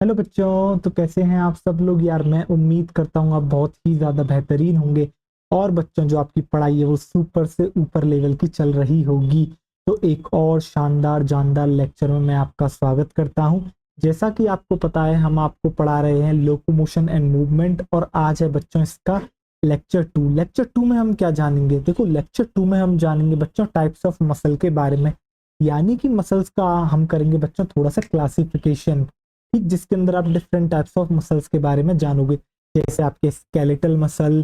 Hello बच्चों, तो कैसे हैं आप सब लोग। यार मैं उम्मीद करता हूँ आप बहुत ही ज़्यादा बेहतरीन होंगे। और बच्चों, जो आपकी पढ़ाई है वो सुपर से ऊपर लेवल की चल रही होगी। तो एक और शानदार जानदार लेक्चर में मैं आपका स्वागत करता हूँ। जैसा कि आपको पता है, हम आपको पढ़ा रहे हैं लोकोमोशन एंड मूवमेंट, और आज है बच्चों इसका लेक्चर 2। लेक्चर 2 में हम क्या जानेंगे? देखो, लेक्चर 2 में हम जानेंगे बच्चों टाइप्स ऑफ मसल के बारे में। यानी कि मसल्स का हम करेंगे बच्चों थोड़ा सा क्लासिफिकेशन, ठीक, जिसके अंदर आप डिफरेंट टाइप्स ऑफ मसल्स के बारे में जानोगे। जैसे आपके स्केलेटल मसल,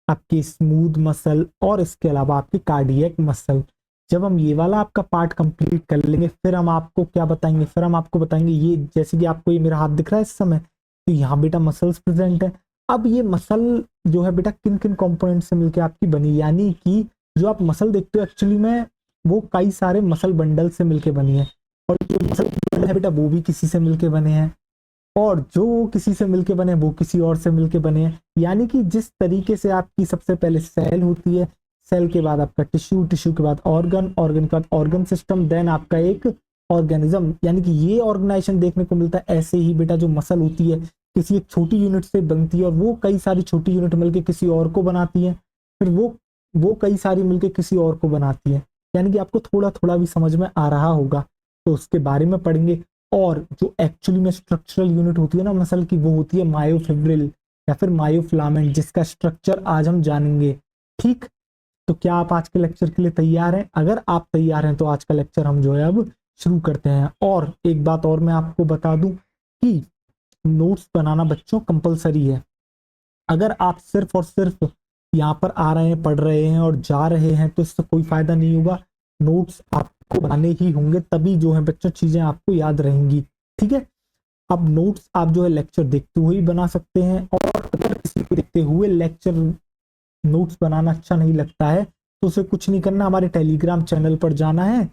आपकी स्मूथ मसल, और इसके अलावा आपकी कार्डियक मसल। जब हम ये वाला आपका पार्ट कंप्लीट कर लेंगे, फिर हम आपको क्या बताएंगे? फिर हम आपको बताएंगे, ये जैसे कि आपको ये मेरा हाथ दिख रहा है इस समय, तो यहाँ बेटा मसल्स प्रेजेंट है। अब ये मसल जो है बेटा किन किन कंपोनेंट से मिलकर आपकी बनी, यानी कि जो आप मसल देखते हो एक्चुअली में वो कई सारे मसल बंडल से मिलकर बनी है। और जो मसल बंडल है बेटा वो भी किसी से मिलके बने हैं, और जो किसी से मिलके बने वो किसी और से मिलके बने हैं। यानी कि जिस तरीके से आपकी सबसे पहले सेल होती है, सेल के बाद आपका टिश्यू, टिश्यू के बाद ऑर्गन, ऑर्गन के बाद ऑर्गन सिस्टम, देन आपका एक ऑर्गेनिज्म, यानी कि ये ऑर्गेनाइजेशन देखने को मिलता है। ऐसे ही बेटा जो मसल होती है किसी एक छोटी यूनिट से बनती है, और वो कई सारी छोटी यूनिट मिलकर किसी और को बनाती है, फिर वो कई सारी मिलकर किसी और को बनाती है। यानी कि आपको थोड़ा थोड़ा भी समझ में आ रहा होगा, तो उसके बारे में पढ़ेंगे। और जो एक्चुअली में स्ट्रक्चरल यूनिट होती है ना मसल की, वो होती है मायोफिब्रिल या फिर मायोफिलामेंट, जिसका स्ट्रक्चर आज हम जानेंगे। ठीक, तो क्या आप आज के लेक्चर के लिए तैयार हैं? अगर आप तैयार हैं तो आज का लेक्चर हम जो है अब शुरू करते हैं। और एक बात और मैं आपको बता दूं कि नोट्स बनाना बच्चों कंपलसरी है। अगर आप सिर्फ और सिर्फ यहाँ पर आ रहे हैं, पढ़ रहे हैं और जा रहे हैं, तो इससे कोई फायदा नहीं होगा। नोट्स आपको बनाने ही होंगे, तभी जो है बच्चों चीजें आपको याद रहेंगी। ठीक है, अब नोट्स आप जो है लेक्चर देखते हुए ही बना सकते हैं, और अगर किसी को देखते हुए लेक्चर नोट्स बनाना अच्छा नहीं लगता है, तो उसे कुछ नहीं करना, हमारे टेलीग्राम चैनल पर जाना है,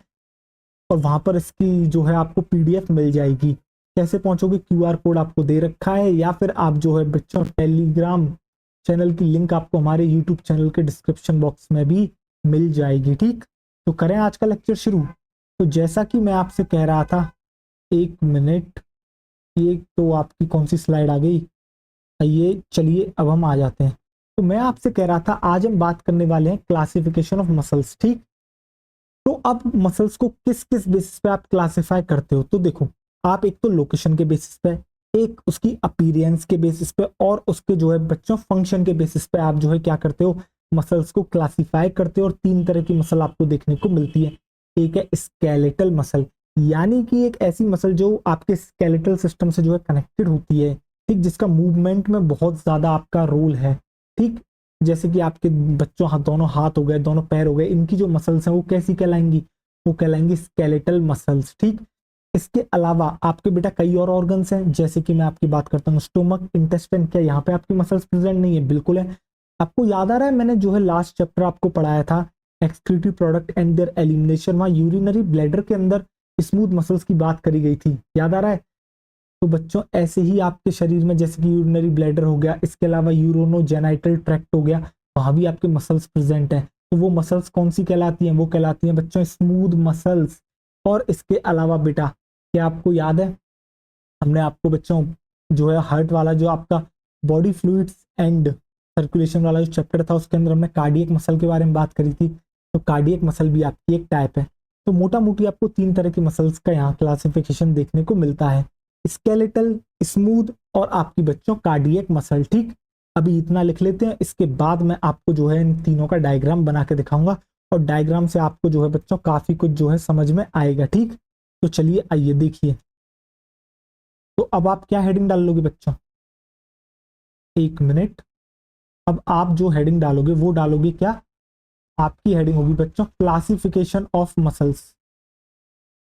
और वहां पर इसकी जो है आपको पीडीएफ मिल जाएगी। कैसे पहुंचोगे? क्यूआर कोड आपको दे रखा है, या फिर आप जो है बच्चों टेलीग्राम चैनल की लिंक आपको हमारे यूट्यूब चैनल के डिस्क्रिप्शन बॉक्स में भी मिल जाएगी। ठीक, तो करें आज का लेक्चर शुरू। तो जैसा कि मैं आपसे कह रहा था, एक मिनट, ये तो आपकी कौन सी स्लाइड आ गई? ये चलिए अब हम आ जाते हैं। तो मैं आपसे कह रहा था आज हम बात करने वाले हैं क्लासिफिकेशन ऑफ मसल्स। ठीक, तो अब मसल्स को किस किस बेसिस पे आप क्लासिफाई करते हो? तो देखो, आप एक तो लोकेशन के बेसिस पे, एक उसकी अपीयरेंस के बेसिस पे, और उसके जो है बच्चों फंक्शन के बेसिस पे आप जो है क्या करते हो, मसल्स को क्लासिफाई करते हो। और तीन तरह की मसल आपको देखने को मिलती है। एक है स्केलेटल मसल, यानी कि एक ऐसी मसल जो आपके स्केलेटल सिस्टम से जो है कनेक्टेड होती है, ठीक, जिसका मूवमेंट में बहुत ज्यादा आपका रोल है। ठीक, जैसे कि आपके बच्चों हाथ, दोनों हाथ हो गए, दोनों पैर हो गए, इनकी जो मसल्स हैं वो कैसी कहलाएंगी? वो कहलाएंगी स्केलेटल मसल्स। ठीक, इसके अलावा आपके बेटा कई और ऑर्गन्स हैं, जैसे कि मैं आपकी बात करता हूँ स्टोमक, इंटेस्टाइन। क्या यहाँ पे आपकी मसल्स प्रेजेंट नहीं है? बिल्कुल है। आपको याद आ रहा है, मैंने जो है लास्ट चैप्टर आपको पढ़ाया था excretive product and there elimination, वहां यूरिनरी ब्लैडर के अंदर स्मूथ मसल्स की बात करी गई थी, याद आ रहा है? तो बच्चों ऐसे ही आपके शरीर में, जैसे कि यूरिनरी ब्लैडर हो गया, इसके अलावा यूरोनोजेनाइटल ट्रैक्ट हो गया, वहां भी आपके मसल्स प्रेजेंट हैं। तो वो मसल्स कौन सी कहलाती हैं? वो कहलाती हैं बच्चों स्मूथ मसल्स। और इसके अलावा बेटा, क्या आपको याद है, हमने आपको बच्चों जो है हार्ट वाला जो आपका बॉडी फ्लूइड्स एंड सर्कुलेशन वाला जो चैप्टर था, उसके अंदर हमने कार्डियक मसल के बारे में बात करी थी। तो कार्डियक मसल भी आपकी एक टाइप है। तो मोटा मोटी आपको तीन तरह की मसल्स का यहाँ क्लासिफिकेशन देखने को मिलता है, स्केलेटल, स्मूथ, और आपकी बच्चों कार्डियक मसल। ठीक, अभी इतना लिख लेते हैं, इसके बाद मैं आपको जो है इन तीनों का डायग्राम बना के दिखाऊंगा, और डायग्राम से आपको जो है बच्चों काफी कुछ जो है समझ में आएगा। ठीक, तो चलिए आइए देखिए। तो अब आप क्या हेडिंग डाल लोगे बच्चों? एक मिनट। अब आप जो हेडिंग डालोगे वो डालोगे क्या? आपकी हेडिंग होगी बच्चों क्लासिफिकेशन ऑफ मसल्स।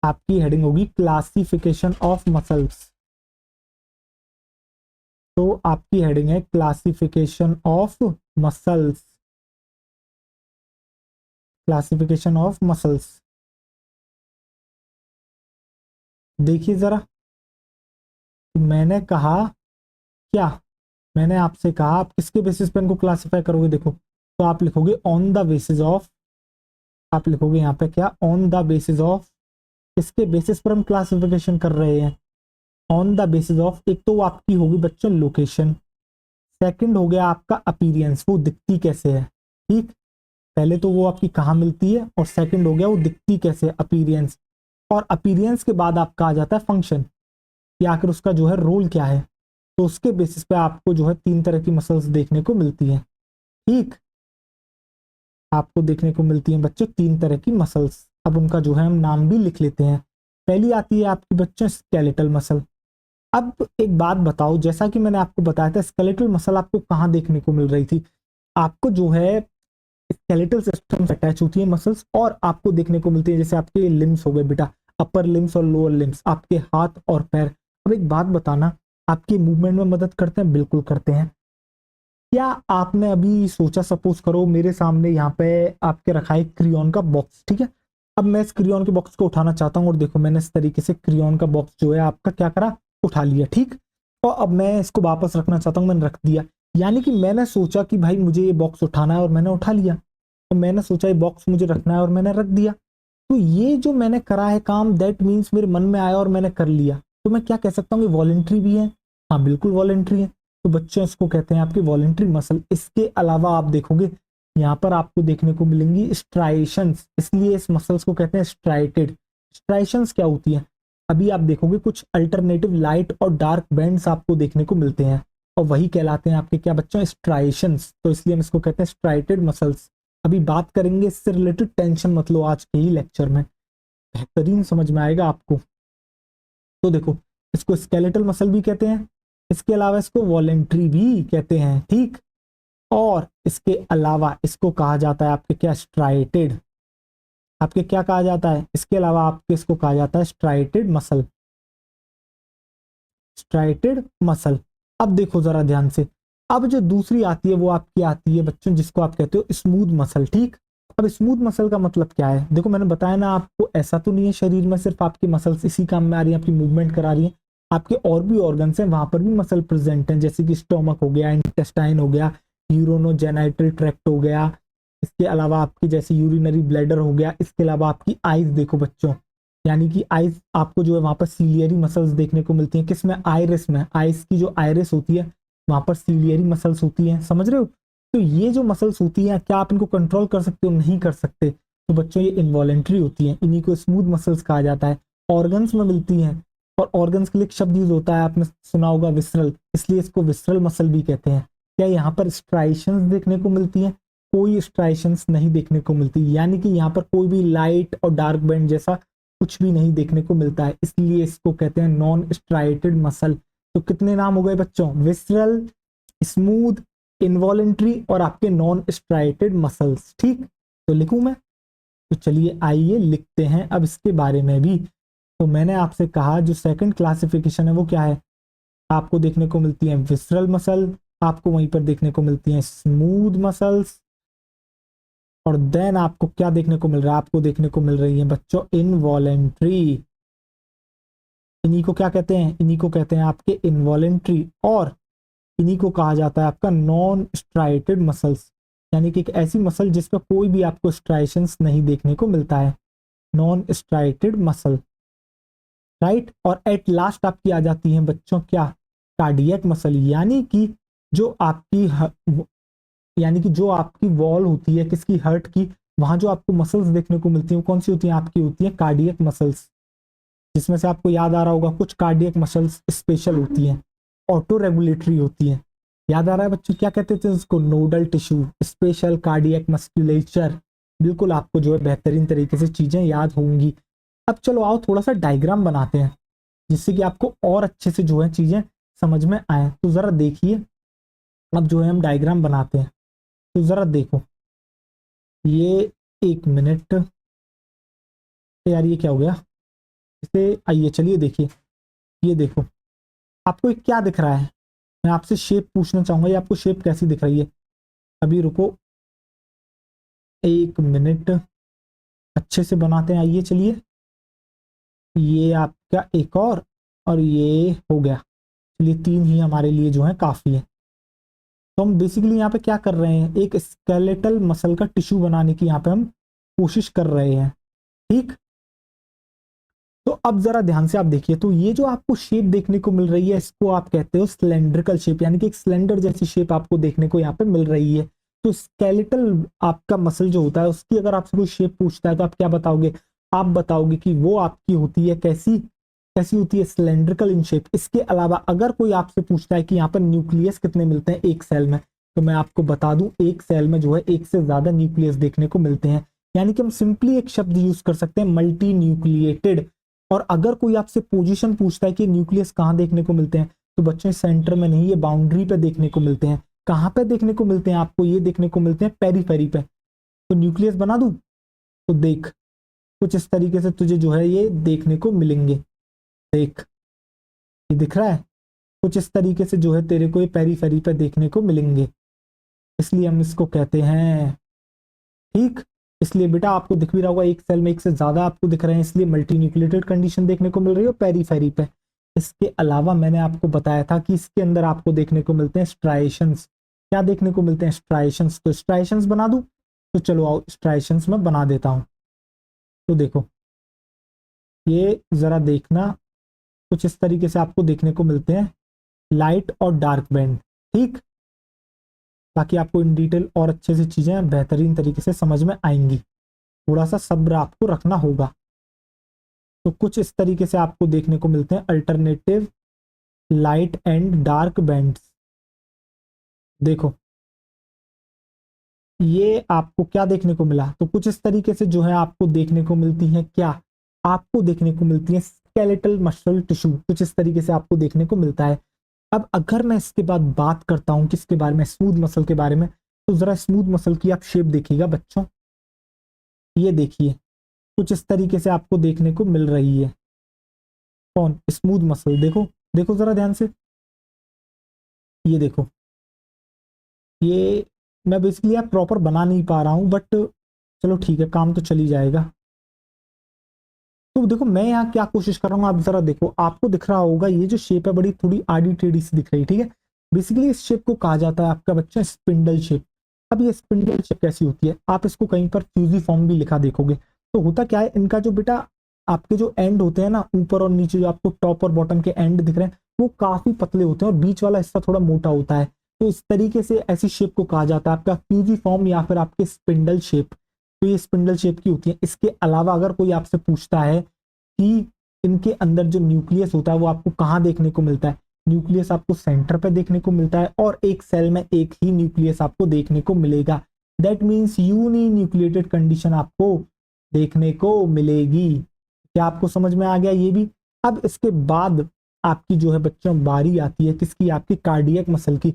आपकी हेडिंग होगी क्लासिफिकेशन ऑफ मसल्स। तो आपकी हेडिंग है classification of muscles. Classification of muscles. देखिए जरा, मैंने कहा क्या, मैंने आपसे कहा आप किसके बेसिस पे इनको क्लासिफाई करोगे? देखो, तो आप लिखोगे ऑन द बेसिस ऑफ, आप लिखोगे यहाँ पे क्या, ऑन द बेसिस ऑफ, किसके बेसिस पर हम क्लासिफिकेशन कर रहे हैं? ऑन द बेसिस ऑफ, एक तो वो आपकी होगी बच्चों लोकेशन, सेकंड हो गया आपका अपीरियंस, वो दिखती कैसे है, ठीक। पहले तो वो आपकी कहाँ मिलती है, और सेकंड हो गया वो दिखती कैसे है, अपीरियंस। और अपीरियंस के बाद आपका आ जाता है फंक्शन, कि आखिर उसका जो है रोल क्या है। तो उसके बेसिस पे आपको जो है तीन तरह की मसल्स देखने को मिलती हैं, ठीक। आपको देखने को मिलती हैं बच्चों तीन तरह की मसल्स। अब उनका जो है हम नाम भी लिख लेते हैं। पहली आती है आपकी बच्चों स्केलेटल मसल। अब एक बात बताओ, जैसा कि मैंने आपको बताया था स्केलेटल मसल आपको कहाँ देखने को मिल रही थी, आपको जो है स्केलेटल सिस्टम से अटैच होती है मसल्स, और आपको देखने को मिलती है जैसे आपके लिम्स हो गए बेटा, अपर लिम्स और लोअर लिम्स, आपके हाथ और पैर। अब एक बात बताना, आपके मूवमेंट में मदद करते हैं? बिल्कुल करते हैं। क्या आपने अभी सोचा, सपोज करो मेरे सामने यहाँ पे आपके रखा है क्रियॉन का बॉक्स, ठीक है। अब मैं इस क्रियॉन के बॉक्स को उठाना चाहता हूँ, और देखो मैंने इस तरीके से क्रियॉन का बॉक्स जो है आपका क्या करा, उठा लिया, ठीक। और अब मैं इसको वापस रखना चाहता हूँ, मैंने रख दिया। यानी कि मैंने सोचा कि भाई मुझे ये बॉक्स उठाना है और मैंने उठा लिया, तो मैंने सोचा ये बॉक्स मुझे रखना है और मैंने रख दिया। तो ये जो मैंने करा है काम, दैट मीन्स मेरे मन में आया और मैंने कर लिया, तो मैं क्या कह सकता हूँ, ये वॉलेंट्री भी है। हाँ बिल्कुल वॉलेंट्री है। तो बच्चों इसको कहते हैं आपकी वॉलेंट्री मसल। इसके अलावा आप देखोगे यहाँ पर आपको देखने को मिलेंगी स्ट्राइशंस, इसलिए इस मसल्स को कहते हैं स्ट्राइटेड। स्ट्राइशंस क्या होती है, अभी आप देखोगे कुछ अल्टरनेटिव लाइट और डार्क बैंड्स आपको देखने को मिलते हैं, और वही कहलाते हैं आपके क्या बच्चों, स्ट्राइशंस। तो इसलिए हम इसको कहते हैं स्ट्राइटेड मसल्स। अभी बात करेंगे इससे रिलेटेड, टेंशन मत लो, आज के ही लेक्चर में बेहतरीन समझ में आएगा आपको। तो देखो, इसको स्केलेटल मसल भी कहते हैं, इसके अलावा इसको वॉलेंट्री भी कहते हैं, ठीक। और इसके अलावा इसको कहा जाता है आपके क्या, स्ट्राइटेड। आपके क्या कहा जाता है, इसके अलावा आपके इसको कहा जाता है स्ट्राइटेड मसल, स्ट्राइटेड मसल। अब देखो जरा ध्यान से, अब जो दूसरी आती है वो आपकी आती है बच्चों जिसको आप कहते हो स्मूथ मसल, ठीक। अब स्मूथ मसल का मतलब क्या है, देखो मैंने बताया ना आपको, ऐसा तो नहीं है शरीर में सिर्फ आपकी मसल्स इसी काम में आ रही है, आपकी मूवमेंट करा रही है, आपके और भी ऑर्गन्स हैं वहां पर भी मसल प्रेजेंट हैं, जैसे कि स्टोमक हो गया, इंटेस्टाइन हो गया, यूरोनोजेनाइटल ट्रैक्ट हो गया, इसके अलावा आपकी जैसे यूरिनरी ब्लैडर हो गया, इसके अलावा आपकी आईज देखो बच्चों, यानी कि आइस आपको जो है वहां पर सीलियरी मसल्स देखने को मिलती हैं, किसमें, आइरिस में। आइस की जो आइरिस होती है वहां पर सीलियरी मसल्स होती हैं, समझ रहे हो। तो ये जो मसल्स होती हैं, क्या आप इनको कंट्रोल कर सकते हो, नहीं कर सकते। तो बच्चों ये इनवॉलेंट्री होती हैं, इन्हीं को स्मूथ मसल्स कहा जाता है। ऑर्गन्स में मिलती हैं, और ऑर्गन्स के लिए एक शब्द यूज होता है, आपने सुना होगा विसरल, इसलिए इसको विसरल मसल भी कहते हैं। क्या यहाँ पर स्ट्राइशंस देखने को मिलती हैं, कोई स्ट्राइशंस नहीं देखने को मिलती, यानी कि यहाँ पर कोई भी लाइट और डार्क बैंड जैसा कुछ भी नहीं देखने को मिलता है, इसलिए इसको कहते हैं नॉन स्ट्राइटेड मसल। तो कितने नाम हो गए बच्चों, विसरल, स्मूथ, इनवॉलेंट्री और आपके नॉन स्ट्राइटेड मसल्स, ठीक। तो लिखूं मैं, तो चलिए आइए लिखते हैं अब इसके बारे में भी। तो मैंने आपसे कहा जो सेकंड क्लासिफिकेशन है वो क्या है, आपको देखने को मिलती है विसरल मसल, आपको वहीं पर देखने को मिलती है स्मूथ मसल्स, और देन आपको क्या देखने को मिल रहा है, आपको देखने को मिल रही है बच्चों इनवॉलेंट्री। इन्हीं को क्या कहते हैं, इन्हीं को कहते हैं आपके इनवॉलेंट्री, और इन्हीं को कहा जाता है आपका नॉन स्ट्राइटेड मसल्स, यानी कि एक ऐसी मसल जिसका कोई भी आपको स्ट्राइशंस नहीं देखने को मिलता है, नॉन स्ट्राइटेड मसल, राइट। और एट लास्ट आपकी आ जाती है बच्चों क्या, कार्डियक मसल, यानी कि जो आपकी यानी कि जो आपकी वॉल होती है किसकी, हार्ट की, वहां जो आपको मसल्स देखने को मिलती है वो कौन सी होती है, आपकी होती है कार्डियक मसल्स, जिसमें से आपको याद आ रहा होगा कुछ कार्डियक मसल्स स्पेशल होती हैं, ऑटो रेगुलेटरी होती हैं। याद आ रहा है बच्चों, क्या कहते थे उसको, nodal tissue, special cardiac musculature. बिल्कुल आपको जो है बेहतरीन तरीके से चीजें याद होंगी। अब चलो आओ थोड़ा सा डायग्राम बनाते हैं, जिससे कि आपको और अच्छे से जो है चीजें समझ में आए। तो जरा देखिए, अब जो है हम डायग्राम बनाते हैं, तो जरा देखो, ये एक मिनट यार, ये क्या हो गया, इसे आइए चलिए देखिए, ये देखो आपको ये क्या दिख रहा है, मैं आपसे शेप पूछना चाहूंगा, ये आपको शेप कैसी दिख रही है। अभी रुको एक मिनट, अच्छे से बनाते हैं, आइए चलिए। ये आपका एक और ये हो गया, चलिए तीन ही हमारे लिए जो है काफी है। तो हम बेसिकली यहाँ पे क्या कर रहे हैं, एक स्केलेटल मसल का टिश्यू बनाने की यहाँ पे हम कोशिश कर रहे हैं, ठीक। तो अब जरा ध्यान से आप देखिए, तो ये जो आपको शेप देखने को मिल रही है इसको आप कहते हो सिलेंड्रिकल शेप, यानी कि एक सिलेंडर जैसी शेप आपको देखने को यहाँ पे मिल रही है। तो स्केलेटल आपका मसल जो होता है उसकी अगर आपसे कोई शेप पूछता है तो आप क्या बताओगे? आप बताओगे कि वो आपकी होती है कैसी? कैसी होती है? Cylindrical in shape. इसके अलावा अगर कोई आपसे पूछता है कि यहाँ पर न्यूक्लियस कितने मिलते हैं एक सेल में, तो मैं आपको बता दूं एक सेल में जो है एक से ज्यादा न्यूक्लियस देखने को मिलते हैं, यानी कि हम सिंपली एक शब्द यूज कर सकते हैं मल्टी न्यूक्लिएटेड। और अगर कोई आपसे पोजीशन पूछता है कि न्यूक्लियस कहाँ देखने को मिलते हैं, तो बच्चों सेंटर में नहीं, ये बाउंड्री पे देखने को मिलते हैं। कहाँ पे देखने को मिलते हैं? आपको ये देखने को मिलते हैं पेरीफेरी पे। तो न्यूक्लियस बना दूं? तो देख, कुछ इस तरीके से तुझे जो है ये देखने को मिलेंगे। देख, ये दिख रहा है? कुछ इस तरीके से जो है तेरे को ये पेरीफेरी पे देखने को मिलेंगे, इसलिए हम इसको कहते हैं। ठीक, इसलिए बेटा आपको दिख भी रहा होगा एक सेल में एक से ज्यादा आपको दिख रहे हैं, इसलिए मल्टी न्यूक्लिएटेड कंडीशन देखने को मिल रही है पेरीफेरी पे। इसके अलावा मैंने आपको बताया था कि इसके अंदर आपको देखने को मिलते हैं स्ट्राइएशंस। क्या देखने को मिलते हैं? स्ट्राइएशंस। तो स्ट्राइएशंस बना दूं? तो चलो आओ स्ट्राइएशंस में बना देता हूं। तो देखो, ये जरा देखना, कुछ इस तरीके से आपको देखने को मिलते हैं लाइट और डार्क बैंड। ठीक, ताकि आपको इन डिटेल और अच्छे से चीजें बेहतरीन तरीके से समझ में आएंगी। थोड़ा सा सब्र आपको रखना होगा। तो कुछ इस तरीके से आपको देखने को मिलते हैं alternative light and dark bands. देखो, ये आपको क्या देखने को मिला? तो कुछ इस तरीके से जो है आपको देखने को मिलती है क्या? आपको देखने को मिलती है स्केलेटल मसल टिश्यू। कुछ इस तरीके से आपको देखने को मिलता है। अब अगर मैं इसके बाद बात करता हूं किसके बारे में? स्मूथ मसल के बारे में। तो जरा स्मूथ मसल की आप शेप देखिएगा बच्चों, ये देखिए कुछ इस तरीके से आपको देखने को मिल रही है। कौन? Smooth muscle. देखो, देखो जरा ध्यान से, ये देखो, ये मैं बेसिकली यार प्रॉपर बना नहीं पा रहा हूं, बट चलो ठीक है, काम तो चली जाएगा। तो देखो मैं यहाँ क्या कोशिश कर रहा हूँ, आप जरा देखो, आपको दिख रहा होगा ये जो शेप है बड़ी थोड़ी आड़ी टेढ़ी सी दिख रही है। ठीक है, बेसिकली इस शेप को कहा जाता है आपका बच्चा स्पिंडल शेप। अब ये स्पिंडल शेप कैसी होती है? आप इसको कहीं पर फ्यूजी फॉर्म भी लिखा देखोगे। तो होता क्या है, इनका जो बेटा आपके जो एंड होते हैं ना, ऊपर और नीचे जो आपको टॉप और बॉटम के एंड दिख रहे हैं, वो काफी पतले होते हैं और बीच वाला हिस्सा थोड़ा मोटा होता है। तो इस तरीके से ऐसी शेप को कहा जाता है आपका फ्यूजी फॉर्म या फिर आपके स्पिंडल शेप। तो ये स्पिंडल शेप की होती है। इसके अलावा अगर कोई आपसे पूछता है कि इनके अंदर जो न्यूक्लियस होता है वो आपको कहाँ देखने को मिलता है? न्यूक्लियस आपको सेंटर पे देखने को मिलता है और एक सेल में एक ही न्यूक्लियस आपको देखने को मिलेगा। That means uninucleated condition आपको देखने को मिलेगी। क्या आपको समझ में आ गया ये भी? अब इसके बाद आपकी जो है बच्चों बारी आती है किसकी? आपकी कार्डियक मसल की।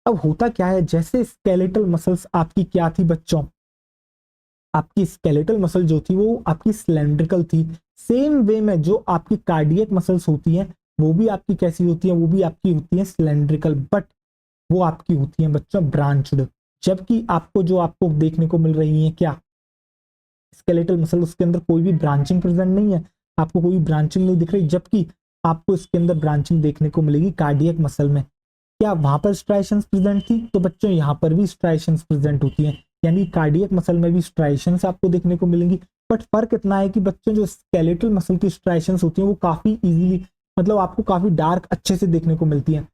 अब होता क्या है, जैसे स्केलेटल मसल्स आपकी क्या थी बच्चों? आपकी स्केलेटल मसल जो थी वो आपकी सिलेंड्रिकल थी। सेम वे में जो आपकी कार्डियक मसल्स होती हैं वो भी आपकी कैसी होती हैं? वो भी आपकी होती हैं सिलेंड्रिकल, बट वो आपकी होती हैं बच्चों ब्रांच्ड। जबकि आपको जो आपको देखने को मिल रही है क्या? स्केलेटल मसल, उसके अंदर कोई भी ब्रांचिंग प्रेजेंट नहीं है, आपको कोई ब्रांचिंग नहीं दिख रही। जबकि आपको इसके अंदर ब्रांचिंग देखने को मिलेगी कार्डियक मसल में। क्या वहां पर स्ट्राइशंस प्रेजेंट थी? तो बच्चों यहाँ पर भी स्ट्राइशंस प्रेजेंट होती हैं, यानी कार्डियक मसल में भी स्ट्राइशंस आपको देखने को मिलेंगी। बट फर्क इतना है कि बच्चों जो स्केलेटल मसल की स्ट्राइशंस होती हैं वो काफी इजीली, मतलब आपको काफी डार्क अच्छे से देखने को मिलती हैं,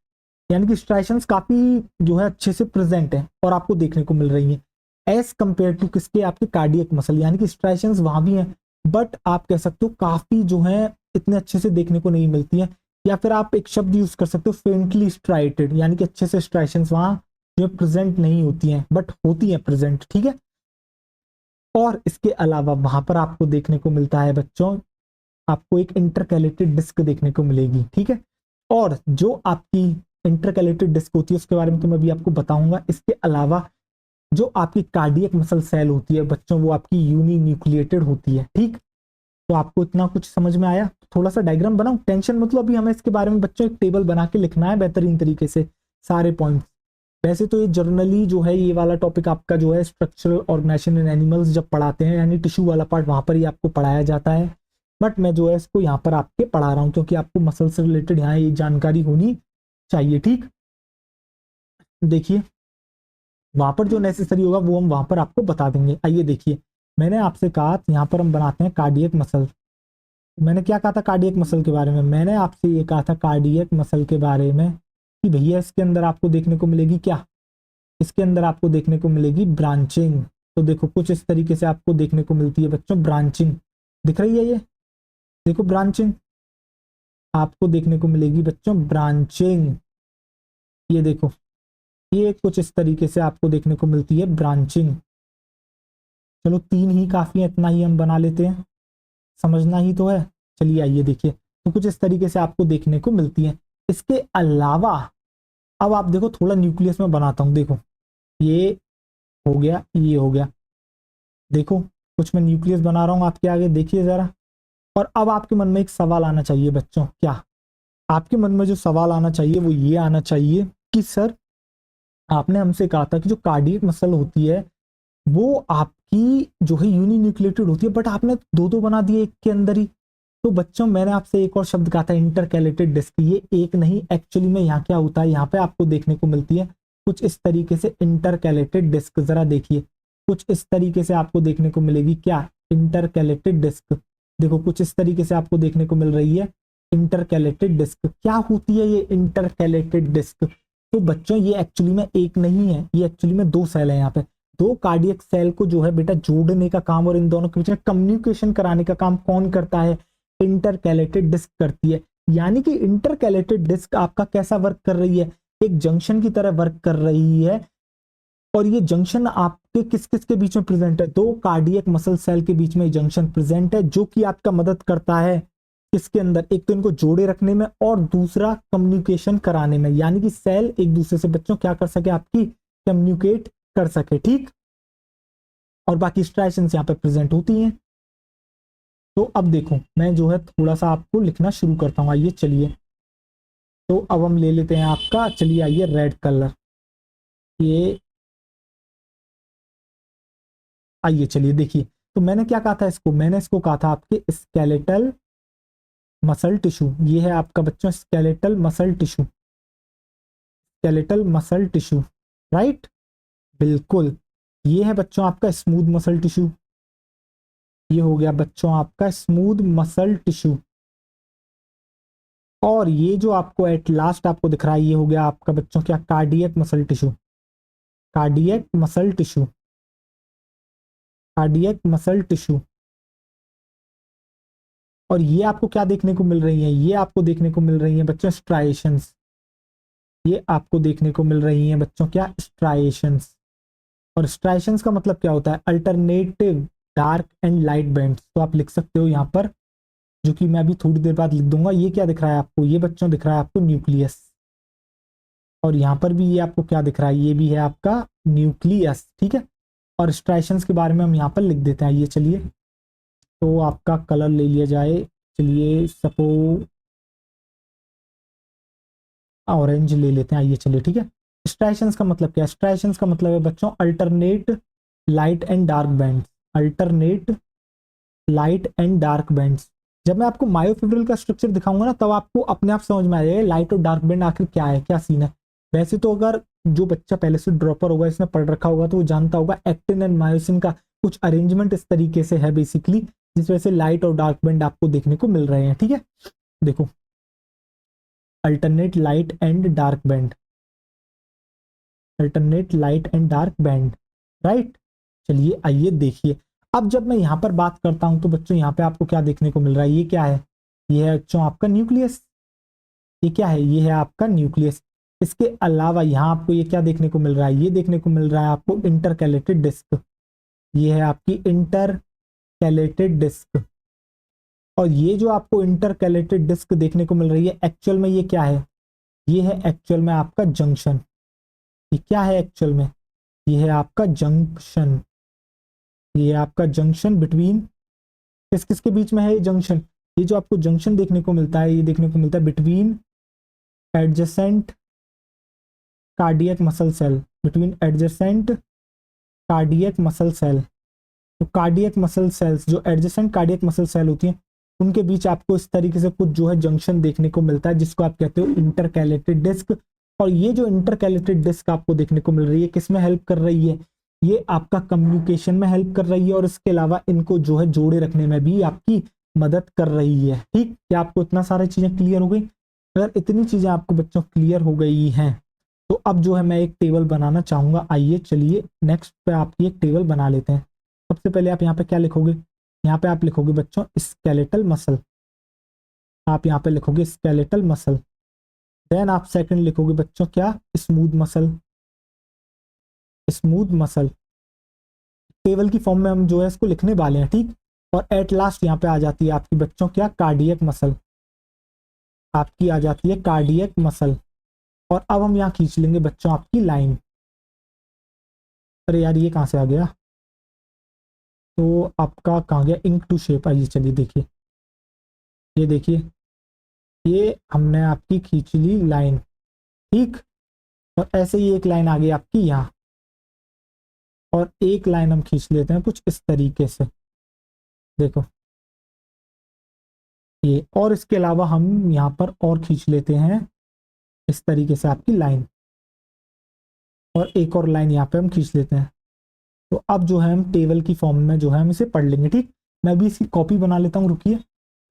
यानी कि स्ट्राइशंस काफी जो है अच्छे से प्रेजेंट है और आपको देखने को मिल रही हैं एज कंपेयर टू किसके? आपके कार्डियक मसल। यानी कि स्ट्राइशंस वहां भी हैं बट आप कह सकते हो काफी जो है इतने अच्छे से देखने को नहीं मिलती हैं, या फिर आप एक शब्द यूज कर सकते हो फेंटली स्ट्राइटेड, यानी कि अच्छे से स्ट्राइशंस वहां जो प्रेजेंट नहीं होती हैं बट होती हैं प्रेजेंट। ठीक है, और इसके अलावा वहां पर आपको देखने को मिलता है बच्चों, आपको एक इंटरकैलेटेड डिस्क देखने को मिलेगी। ठीक है, और जो आपकी इंटरकैलेटेड डिस्क होती है उसके बारे में तो मैं अभी आपको बताऊंगा। इसके अलावा जो आपकी कार्डियक मसल सेल होती है बच्चों वो आपकी यूनी न्यूक्लिएटेड होती है। ठीक, तो आपको इतना कुछ समझ में आया? थोड़ा सा डायग्राम बनाऊं? टेंशन मतलब अभी हमें इसके बारे में बच्चों एक टेबल बना के लिखना है बेहतरीन तरीके से सारे पॉइंट्स। वैसे तो ये जर्नली जो है ये वाला टॉपिक आपका जो है स्ट्रक्चरल ऑर्गेनाइजेशन इन एनिमल्स जब पढ़ाते हैं, यानी टिश्यू वाला पार्ट वहां पर ही आपको पढ़ाया जाता है। बट मैं जो है इसको यहाँ पर आपके पढ़ा रहा हूँ क्योंकि आपको मसल से रिलेटेड यहाँ ये जानकारी होनी चाहिए। ठीक, देखिए वहां पर जो नेसेसरी होगा वो हम वहां पर आपको बता देंगे। आइए देखिए, मैंने आपसे कहा यहाँ पर हम बनाते हैं कार्डियक मसल। मैंने क्या कहा था कार्डियक मसल के बारे में? मैंने आपसे ये कहा था कार्डियक मसल के बारे में कि भैया इसके अंदर आपको देखने को मिलेगी क्या, इसके अंदर आपको देखने को मिलेगी ब्रांचिंग। तो देखो कुछ इस तरीके से आपको देखने को मिलती है बच्चों ब्रांचिंग, दिख रही है ये, देखो ब्रांचिंग आपको देखने को मिलेगी बच्चों ब्रांचिंग, ये देखो, ये कुछ इस तरीके से आपको देखने को मिलती है ब्रांचिंग। चलो तीन ही काफी है, इतना ही हम बना लेते हैं, समझना ही तो है। चलिए आइए देखिए, तो कुछ इस तरीके से आपको देखने को मिलती है। इसके अलावा अब आप देखो थोड़ा न्यूक्लियस में बनाता हूं, देखो ये हो गया, ये हो गया, देखो कुछ मैं न्यूक्लियस बना रहा हूं आपके आगे, देखिए जरा। और अब आपके मन में एक सवाल आना चाहिए बच्चों, क्या आपके मन में जो सवाल आना चाहिए वो ये आना चाहिए कि सर आपने हमसे कहा था कि जो कार्डियक मसल होती है वो आपकी जो है यूनिन्यूक्लिएटेड होती है, बट आपने दो दो बना दिए एक के अंदर ही। तो बच्चों मैंने आपसे एक और शब्द कहा था इंटरकैलेटेड डिस्क, ये एक नहीं, एक्चुअली में यहाँ क्या होता है, यहाँ पे आपको देखने को मिलती है कुछ इस तरीके से इंटरकैलेटेड डिस्क, जरा देखिए कुछ इस तरीके से आपको देखने को मिलेगी क्या, इंटरकैलेटेड डिस्क। देखो कुछ इस तरीके से आपको देखने को मिल रही है इंटरकैलेटेड डिस्क। क्या होती है ये इंटरकैलेटेड डिस्क? तो बच्चों ये एक्चुअली में एक नहीं है, ये एक्चुअली में दो सेल है यहाँ पे, दो कार्डियक सेल को जो है बेटा जोड़ने का काम और इन दोनों के बीच में कम्युनिकेशन कराने का काम कौन करता है, इंटरकैलेटेड डिस्क करती है। यानी कि इंटरकैलेटेड डिस्क आपका कैसा वर्क कर रही है, एक जंक्शन की तरह वर्क कर रही है। और ये जंक्शन आपके किस किस के बीच में प्रेजेंट है, दो कार्डियक मसल सेल के बीच में जंक्शन प्रेजेंट है, जो कि आपका मदद करता है किसके अंदर, एक तो इनको जोड़े रखने में और दूसरा कम्युनिकेशन कराने में, यानी कि सेल एक दूसरे से बच्चों क्या कर सके, आपकी कम्युनिकेट कर सके, ठीक। और बाकी स्ट्राइशंस यहाँ पे प्रेजेंट होती हैं। तो अब देखो मैं जो है थोड़ा सा आपको लिखना शुरू करता हूँ, आइए चलिए। तो अब हम ले लेते हैं आपका, चलिए आइए रेड कलर, ये आइए चलिए देखिए। तो मैंने क्या कहा था इसको, मैंने इसको कहा था आपके स्केलेटल मसल टिश्यू, ये है आपका बच्चों skeletal muscle tissue, skeletal muscle tissue, right, बिल्कुल। ये है बच्चों आपका स्मूथ मसल टिश्यू, ये हो गया बच्चों आपका स्मूथ मसल टिश्यू। और ये जो आपको एट लास्ट आपको दिख रहा है ये हो गया आपका बच्चों क्या, cardiac muscle tissue, cardiac muscle tissue, cardiac muscle tissue. और ये आपको क्या देखने को मिल रही है, ये आपको देखने को मिल रही है बच्चों स्ट्राइएशंस, ये आपको देखने को मिल रही है बच्चों क्या, स्ट्राइएशंस। और स्ट्राइएशंस का मतलब क्या होता है, alternative dark and light bands. तो आप लिख सकते हो यहाँ पर, जो कि मैं अभी थोड़ी देर बाद लिख दूंगा। ये क्या दिख रहा है आपको, ये बच्चों दिख रहा है आपको न्यूक्लियस। और यहाँ पर भी ये आपको क्या दिख रहा है, ये भी है आपका न्यूक्लियस, ठीक है। और स्ट्राइएशंस के बारे में हम यहाँ पर लिख देते हैं, ये चलिए। तो आपका कलर ले लिया जाए, चलिए सपोज ऑरेंज ले लेते हैं, आइए चलिए, ठीक है। स्ट्राइएशंस का मतलब क्या है, स्ट्राइएशंस का मतलब है बच्चों alternate light and dark bands, alternate light and dark bands. जब मैं आपको मायोफिब्रिल का स्ट्रक्चर दिखाऊंगा ना, तब आपको अपने आप समझ में आएगा लाइट और डार्क बैंड आखिर क्या है, क्या सीन है। वैसे तो अगर जो बच्चा पहले से ड्रॉपर होगा, इसने पढ़ रखा होगा, तो वो जानता होगा एक्टिन एंड मायोसिन का कुछ अरेंजमेंट इस तरीके से है बेसिकली, जिस वजह से लाइट और डार्क बैंड आपको देखने को मिल रहे हैं, ठीक है। देखो alternate light and dark band, alternate light and dark band, right. चलिए आइए देखिए, अब जब मैं यहाँ पर बात करता हूं तो बच्चों यहाँ पे आपको क्या देखने को मिल रहा है, ये क्या है, ये है बच्चों आपका न्यूक्लियस, ये क्या है, ये है आपका न्यूक्लियस। इसके अलावा यहाँ आपको ये क्या देखने को मिल रहा है, ये देखने को मिल रहा है आपको इंटरकैलेटेड डिस्क, ये है आपकी इंटरकैलेटेड डिस्क। और ये जो आपको इंटरकैलेटेड डिस्क देखने को मिल रही है, एक्चुअल में ये क्या है, ये है एक्चुअल में आपका जंक्शन। ये क्या है एक्चुअल में, ये है आपका जंक्शन, ये है आपका जंक्शन बिटवीन, किस किस के बीच में है ये जंक्शन, ये जो आपको जंक्शन देखने को मिलता है, ये देखने को मिलता है between adjacent cardiac muscle cell, between adjacent cardiac muscle cell. तो कार्डियक मसल सेल्स जो एडजेसेंट कार्डियक मसल सेल होती हैं, उनके बीच आपको इस तरीके से कुछ जो है जंक्शन देखने को मिलता है, जिसको आप कहते हो इंटरकैलेटेड डिस्क। और ये जो इंटरकैलेटेड डिस्क आपको देखने को मिल रही है, किस में हेल्प कर रही है, ये आपका कम्युनिकेशन में हेल्प कर रही है, और इसके अलावा इनको जो है जोड़े रखने में भी आपकी मदद कर रही है। ठीक, क्या आपको इतना सारी चीजें क्लियर हो गई? अगर इतनी चीजें आपको बच्चों क्लियर हो गई हैं तो अब जो है मैं एक टेबल बनाना चाहूंगा। आइए चलिए नेक्स्ट पे आपकी एक टेबल बना लेते हैं। सबसे पहले आप यहाँ पे क्या लिखोगे? यहाँ पे आप लिखोगे बच्चों स्केलेटल मसल। आप यहाँ पे लिखोगे स्केलेटल मसल। देन आप सेकंड लिखोगे बच्चों क्या? Smooth muscle. Smooth muscle table की फॉर्म में हम जो है इसको लिखने वाले हैं। ठीक, और एट लास्ट यहाँ पे आ जाती है आपकी बच्चों क्या? Cardiac muscle. आपकी आ जाती है कार्डियक मसल। और अब हम यहाँ खींच लेंगे बच्चों आपकी लाइन। अरे यार ये कहाँ से आ गया? तो आपका कहाँ गया? इंक टू शेप। आइए चलिए देखिए, ये देखिए, ये हमने आपकी खींच ली लाइन। ठीक, और ऐसे ही एक लाइन आ गई आपकी यहाँ, और एक लाइन हम खींच लेते हैं कुछ इस तरीके से। देखो ये, और इसके अलावा हम यहाँ पर और खींच लेते हैं इस तरीके से आपकी लाइन, और एक और लाइन यहाँ पे हम खींच लेते हैं। तो अब जो है हम टेबल की फॉर्म में जो है हम इसे पढ़ लेंगे। ठीक, मैं अभी इसकी कॉपी बना लेता हूँ, रुकिए।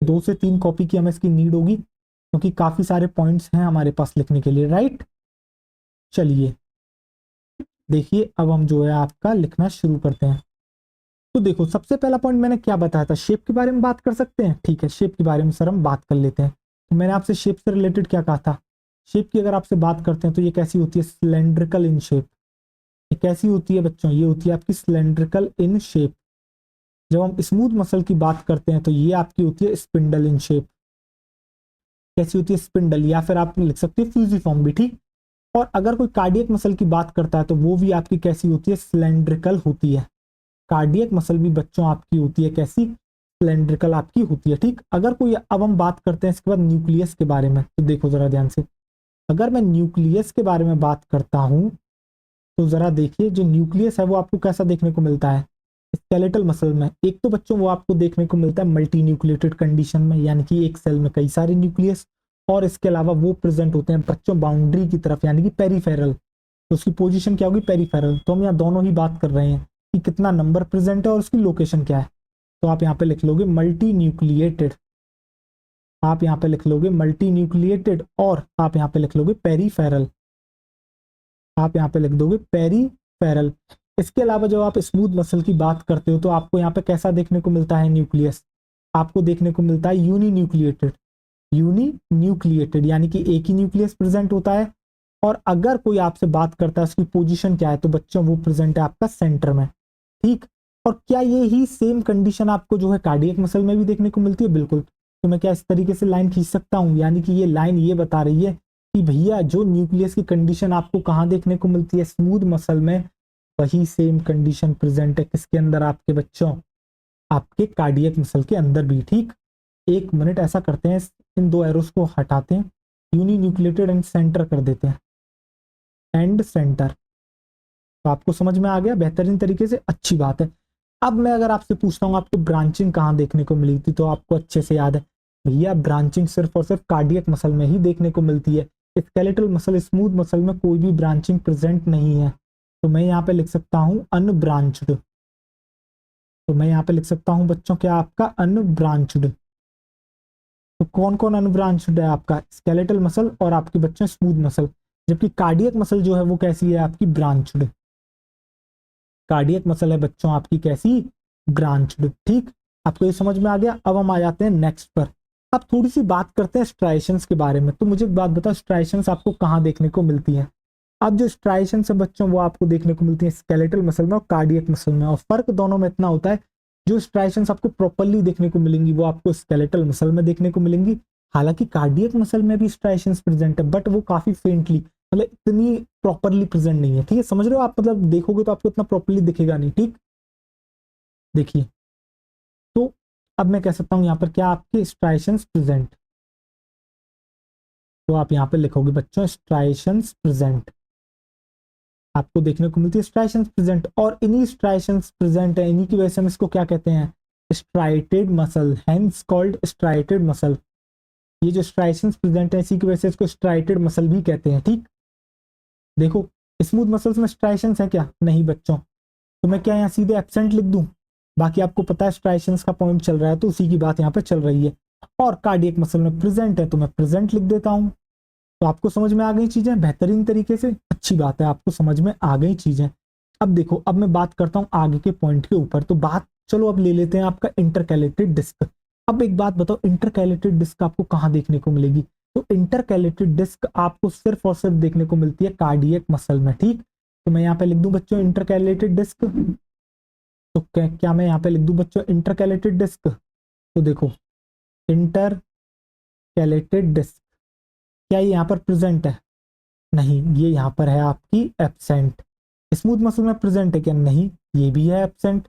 2 से 3 कॉपी की हमें इसकी नीड होगी क्योंकि काफी सारे पॉइंट्स हैं हमारे पास लिखने के लिए, राइट। चलिए देखिए, अब हम जो है आपका लिखना शुरू करते हैं। तो देखो सबसे पहला पॉइंट मैंने क्या बताया था? शेप के बारे में बात कर सकते हैं। ठीक है, शेप के बारे में सर हम बात कर लेते हैं। तो मैंने आपसे शेप से रिलेटेड क्या कहा था? शेप की अगर आपसे बात करते हैं तो ये कैसी होती है? Cylindrical in shape. ये कैसी होती है बच्चों? ये होती है आपकी सिलेंड्रिकल इन शेप। जब हम स्मूथ मसल की बात करते हैं तो ये आपकी होती है स्पिंडल इन शेप। कैसी होती है? स्पिंडल, या फिर आप लिख सकते हैं फ्यूजिफॉर्म भी। ठीक, और अगर कोई कार्डियक मसल की बात करता है तो वो भी आपकी कैसी होती है? सिलेंड्रिकल होती है। कार्डियक मसल भी बच्चों आपकी होती है कैसी? सिलेंड्रिकल आपकी होती है। ठीक, अगर कोई, अब हम बात करते हैं इसके बाद न्यूक्लियस के बारे में। तो देखो जरा ध्यान से, अगर मैं न्यूक्लियस के बारे में बात करता हूं तो जरा देखिए, जो न्यूक्लियस है वो आपको कैसा देखने को मिलता है स्केलेटल मसल में? एक तो बच्चों वो आपको देखने को मिलता है मल्टी न्यूक्लिएटेड कंडीशन में, यानी कि एक सेल में कई सारे न्यूक्लियस, और इसके अलावा वो प्रेजेंट होते हैं बच्चों बाउंड्री की तरफ, यानी कि पेरीफेरल। तो उसकी पोजीशन क्या होगी? पेरीफेरल। तो हम यहाँ दोनों ही बात कर रहे हैं कि कितना नंबर प्रेजेंट है और उसकी लोकेशन क्या है। तो आप यहाँ पे लिख लोगे मल्टी न्यूक्लिएटेड। आप यहाँ पे लिख लोगे मल्टी न्यूक्लिएटेड, और आप यहाँ पे लिख लोगे पेरीफेरल। आप यहाँ पे लिख दोगे पेरीफेरल। इसके अलावा जब आप स्मूथ मसल की बात करते हो तो आपको यहाँ पे कैसा देखने को मिलता है न्यूक्लियस? आपको देखने को मिलता है यूनी न्यूक्लिएटेड। यूनी न्यूक्लिएटेड यानी कि एक ही न्यूक्लियस प्रेजेंट होता है, और अगर कोई आपसे बात करता है उसकी पोजीशन क्या है तो बच्चों वो प्रेजेंट है आपका सेंटर में। ठीक, और क्या ये ही सेम कंडीशन आपको जो है कार्डियक मसल में भी देखने को मिलती है? बिल्कुल। तो मैं क्या इस तरीके से लाइन खींच सकता हूँ, यानी कि ये लाइन ये बता रही है कि भैया जो न्यूक्लियस की कंडीशन आपको कहाँ देखने को मिलती है? स्मूथ मसल में, वही सेम कंडीशन प्रेजेंट है किसके अंदर? आपके बच्चों आपके कार्डियक मसल के अंदर भी। ठीक, एक मिनट ऐसा करते हैं, इन दो एरोस को हटाते हैं, यूनी न्यूक्लिएटेड एंड सेंटर कर देते हैं, एंड सेंटर। तो आपको समझ में आ गया बेहतरीन तरीके से, अच्छी बात है। अब मैं अगर आपसे पूछता हूँ आपको ब्रांचिंग कहाँ देखने को मिली थी, तो आपको अच्छे से याद है भैया, ब्रांचिंग सिर्फ और सिर्फ कार्डियक मसल में ही देखने को मिलती है। स्केलेटल मसल, स्मूथ मसल में कोई भी ब्रांचिंग प्रेजेंट नहीं है। तो मैं यहाँ पे लिख सकता हूँ अनब्रांच्ड। तो मैं यहाँ पे लिख सकता हूँ बच्चों क्या? आपका अनब्रांच्ड। तो कौन कौन अनब्रांच्ड है? आपका स्केलेटल मसल और आपके बच्चों स्मूथ मसल। जबकि कार्डियक मसल जो है वो कैसी है? आपकी ब्रांच्ड। कार्डियक मसल है बच्चों आपकी कैसी? ब्रांच्ड। ठीक, आपको ये समझ में आ गया। अब हम आ जाते हैं नेक्स्ट पर। अब थोड़ी सी बात करते हैं स्ट्राइशंस के बारे में। तो मुझे एक बात बताओ, स्ट्राइशंस आपको कहाँ देखने को मिलती हैं? अब जो स्ट्राइशंस है बच्चों वो आपको देखने को मिलती है स्केलेटल मसल में और कार्डियक मसल में, और फर्क दोनों में इतना होता है, जो स्ट्राइशंस आपको प्रॉपरली देखने को मिलेंगी वो आपको स्केलेटल मसल में देखने को मिलेंगी। हालांकि कार्डियक मसल में भी स्ट्राइशंस प्रेजेंट है, बट वो काफी फेंटली, मतलब इतनी प्रॉपरली प्रेजेंट नहीं है। ठीक है, समझ रहे हो आप? मतलब देखोगे तो आपको इतना प्रॉपरली दिखेगा नहीं। ठीक, देखिए, तो अब मैं कह सकता हूं यहाँ पर क्या आपके स्ट्राइशंस प्रेजेंट। तो आप यहाँ पे लिखोगे बच्चों स्ट्राइशंस प्रेजेंट, आपको देखने को मिलती है स्ट्राइशंस प्रेजेंट, और इन्हीं स्ट्राइशंस प्रेजेंट है, इन्हीं की वजह से हम इसको क्या कहते हैं? Striated muscle, hence called striated muscle. ये जो स्ट्राइशंस प्रेजेंट है इसी की वजह से इसको स्ट्राइटेड मसल भी कहते हैं। ठीक, देखो स्मूथ मसल्स में स्ट्राइशंस है क्या? नहीं बच्चों। तो मैं क्या यहाँ सीधे एब्सेंट लिख दूं? बाकी आपको पता है स्ट्राइशंस का पॉइंट चल रहा है तो उसी की बात यहाँ पे चल रही है। और कार्डियक मसल में प्रेजेंट है तो मैं प्रेजेंट लिख देता हूँ। तो आपको समझ में आ गई चीजें बेहतरीन तरीके से, अच्छी बात है, आपको समझ में आ गई चीजें। अब देखो, अब मैं बात करता हूँ आगे के पॉइंट के ऊपर। तो बात चलो अब ले लेते हैं आपका इंटरकैलेटेड डिस्क। अब एक बात बताओ, इंटरकैलेटेड डिस्क आपको कहाँ देखने को मिलेगी? तो इंटरकैलेटेड डिस्क आपको सिर्फ और सिर्फ देखने को मिलती है कार्डियक मसल में, ठीक। तो मैं यहाँ पे लिख दूं बच्चों इंटरकैलेटेड डिस्क। तो क्या मैं यहाँ पे लिख दूं बच्चों इंटरकैलेटेड डिस्क? तो देखो, इंटरकैलेटेड डिस्क, क्या ये यहाँ पर प्रेजेंट है? नहीं, ये यहाँ पर है आपकी एब्सेंट। स्मूथ मसल में प्रेजेंट है क्या? नहीं, ये भी है एब्सेंट।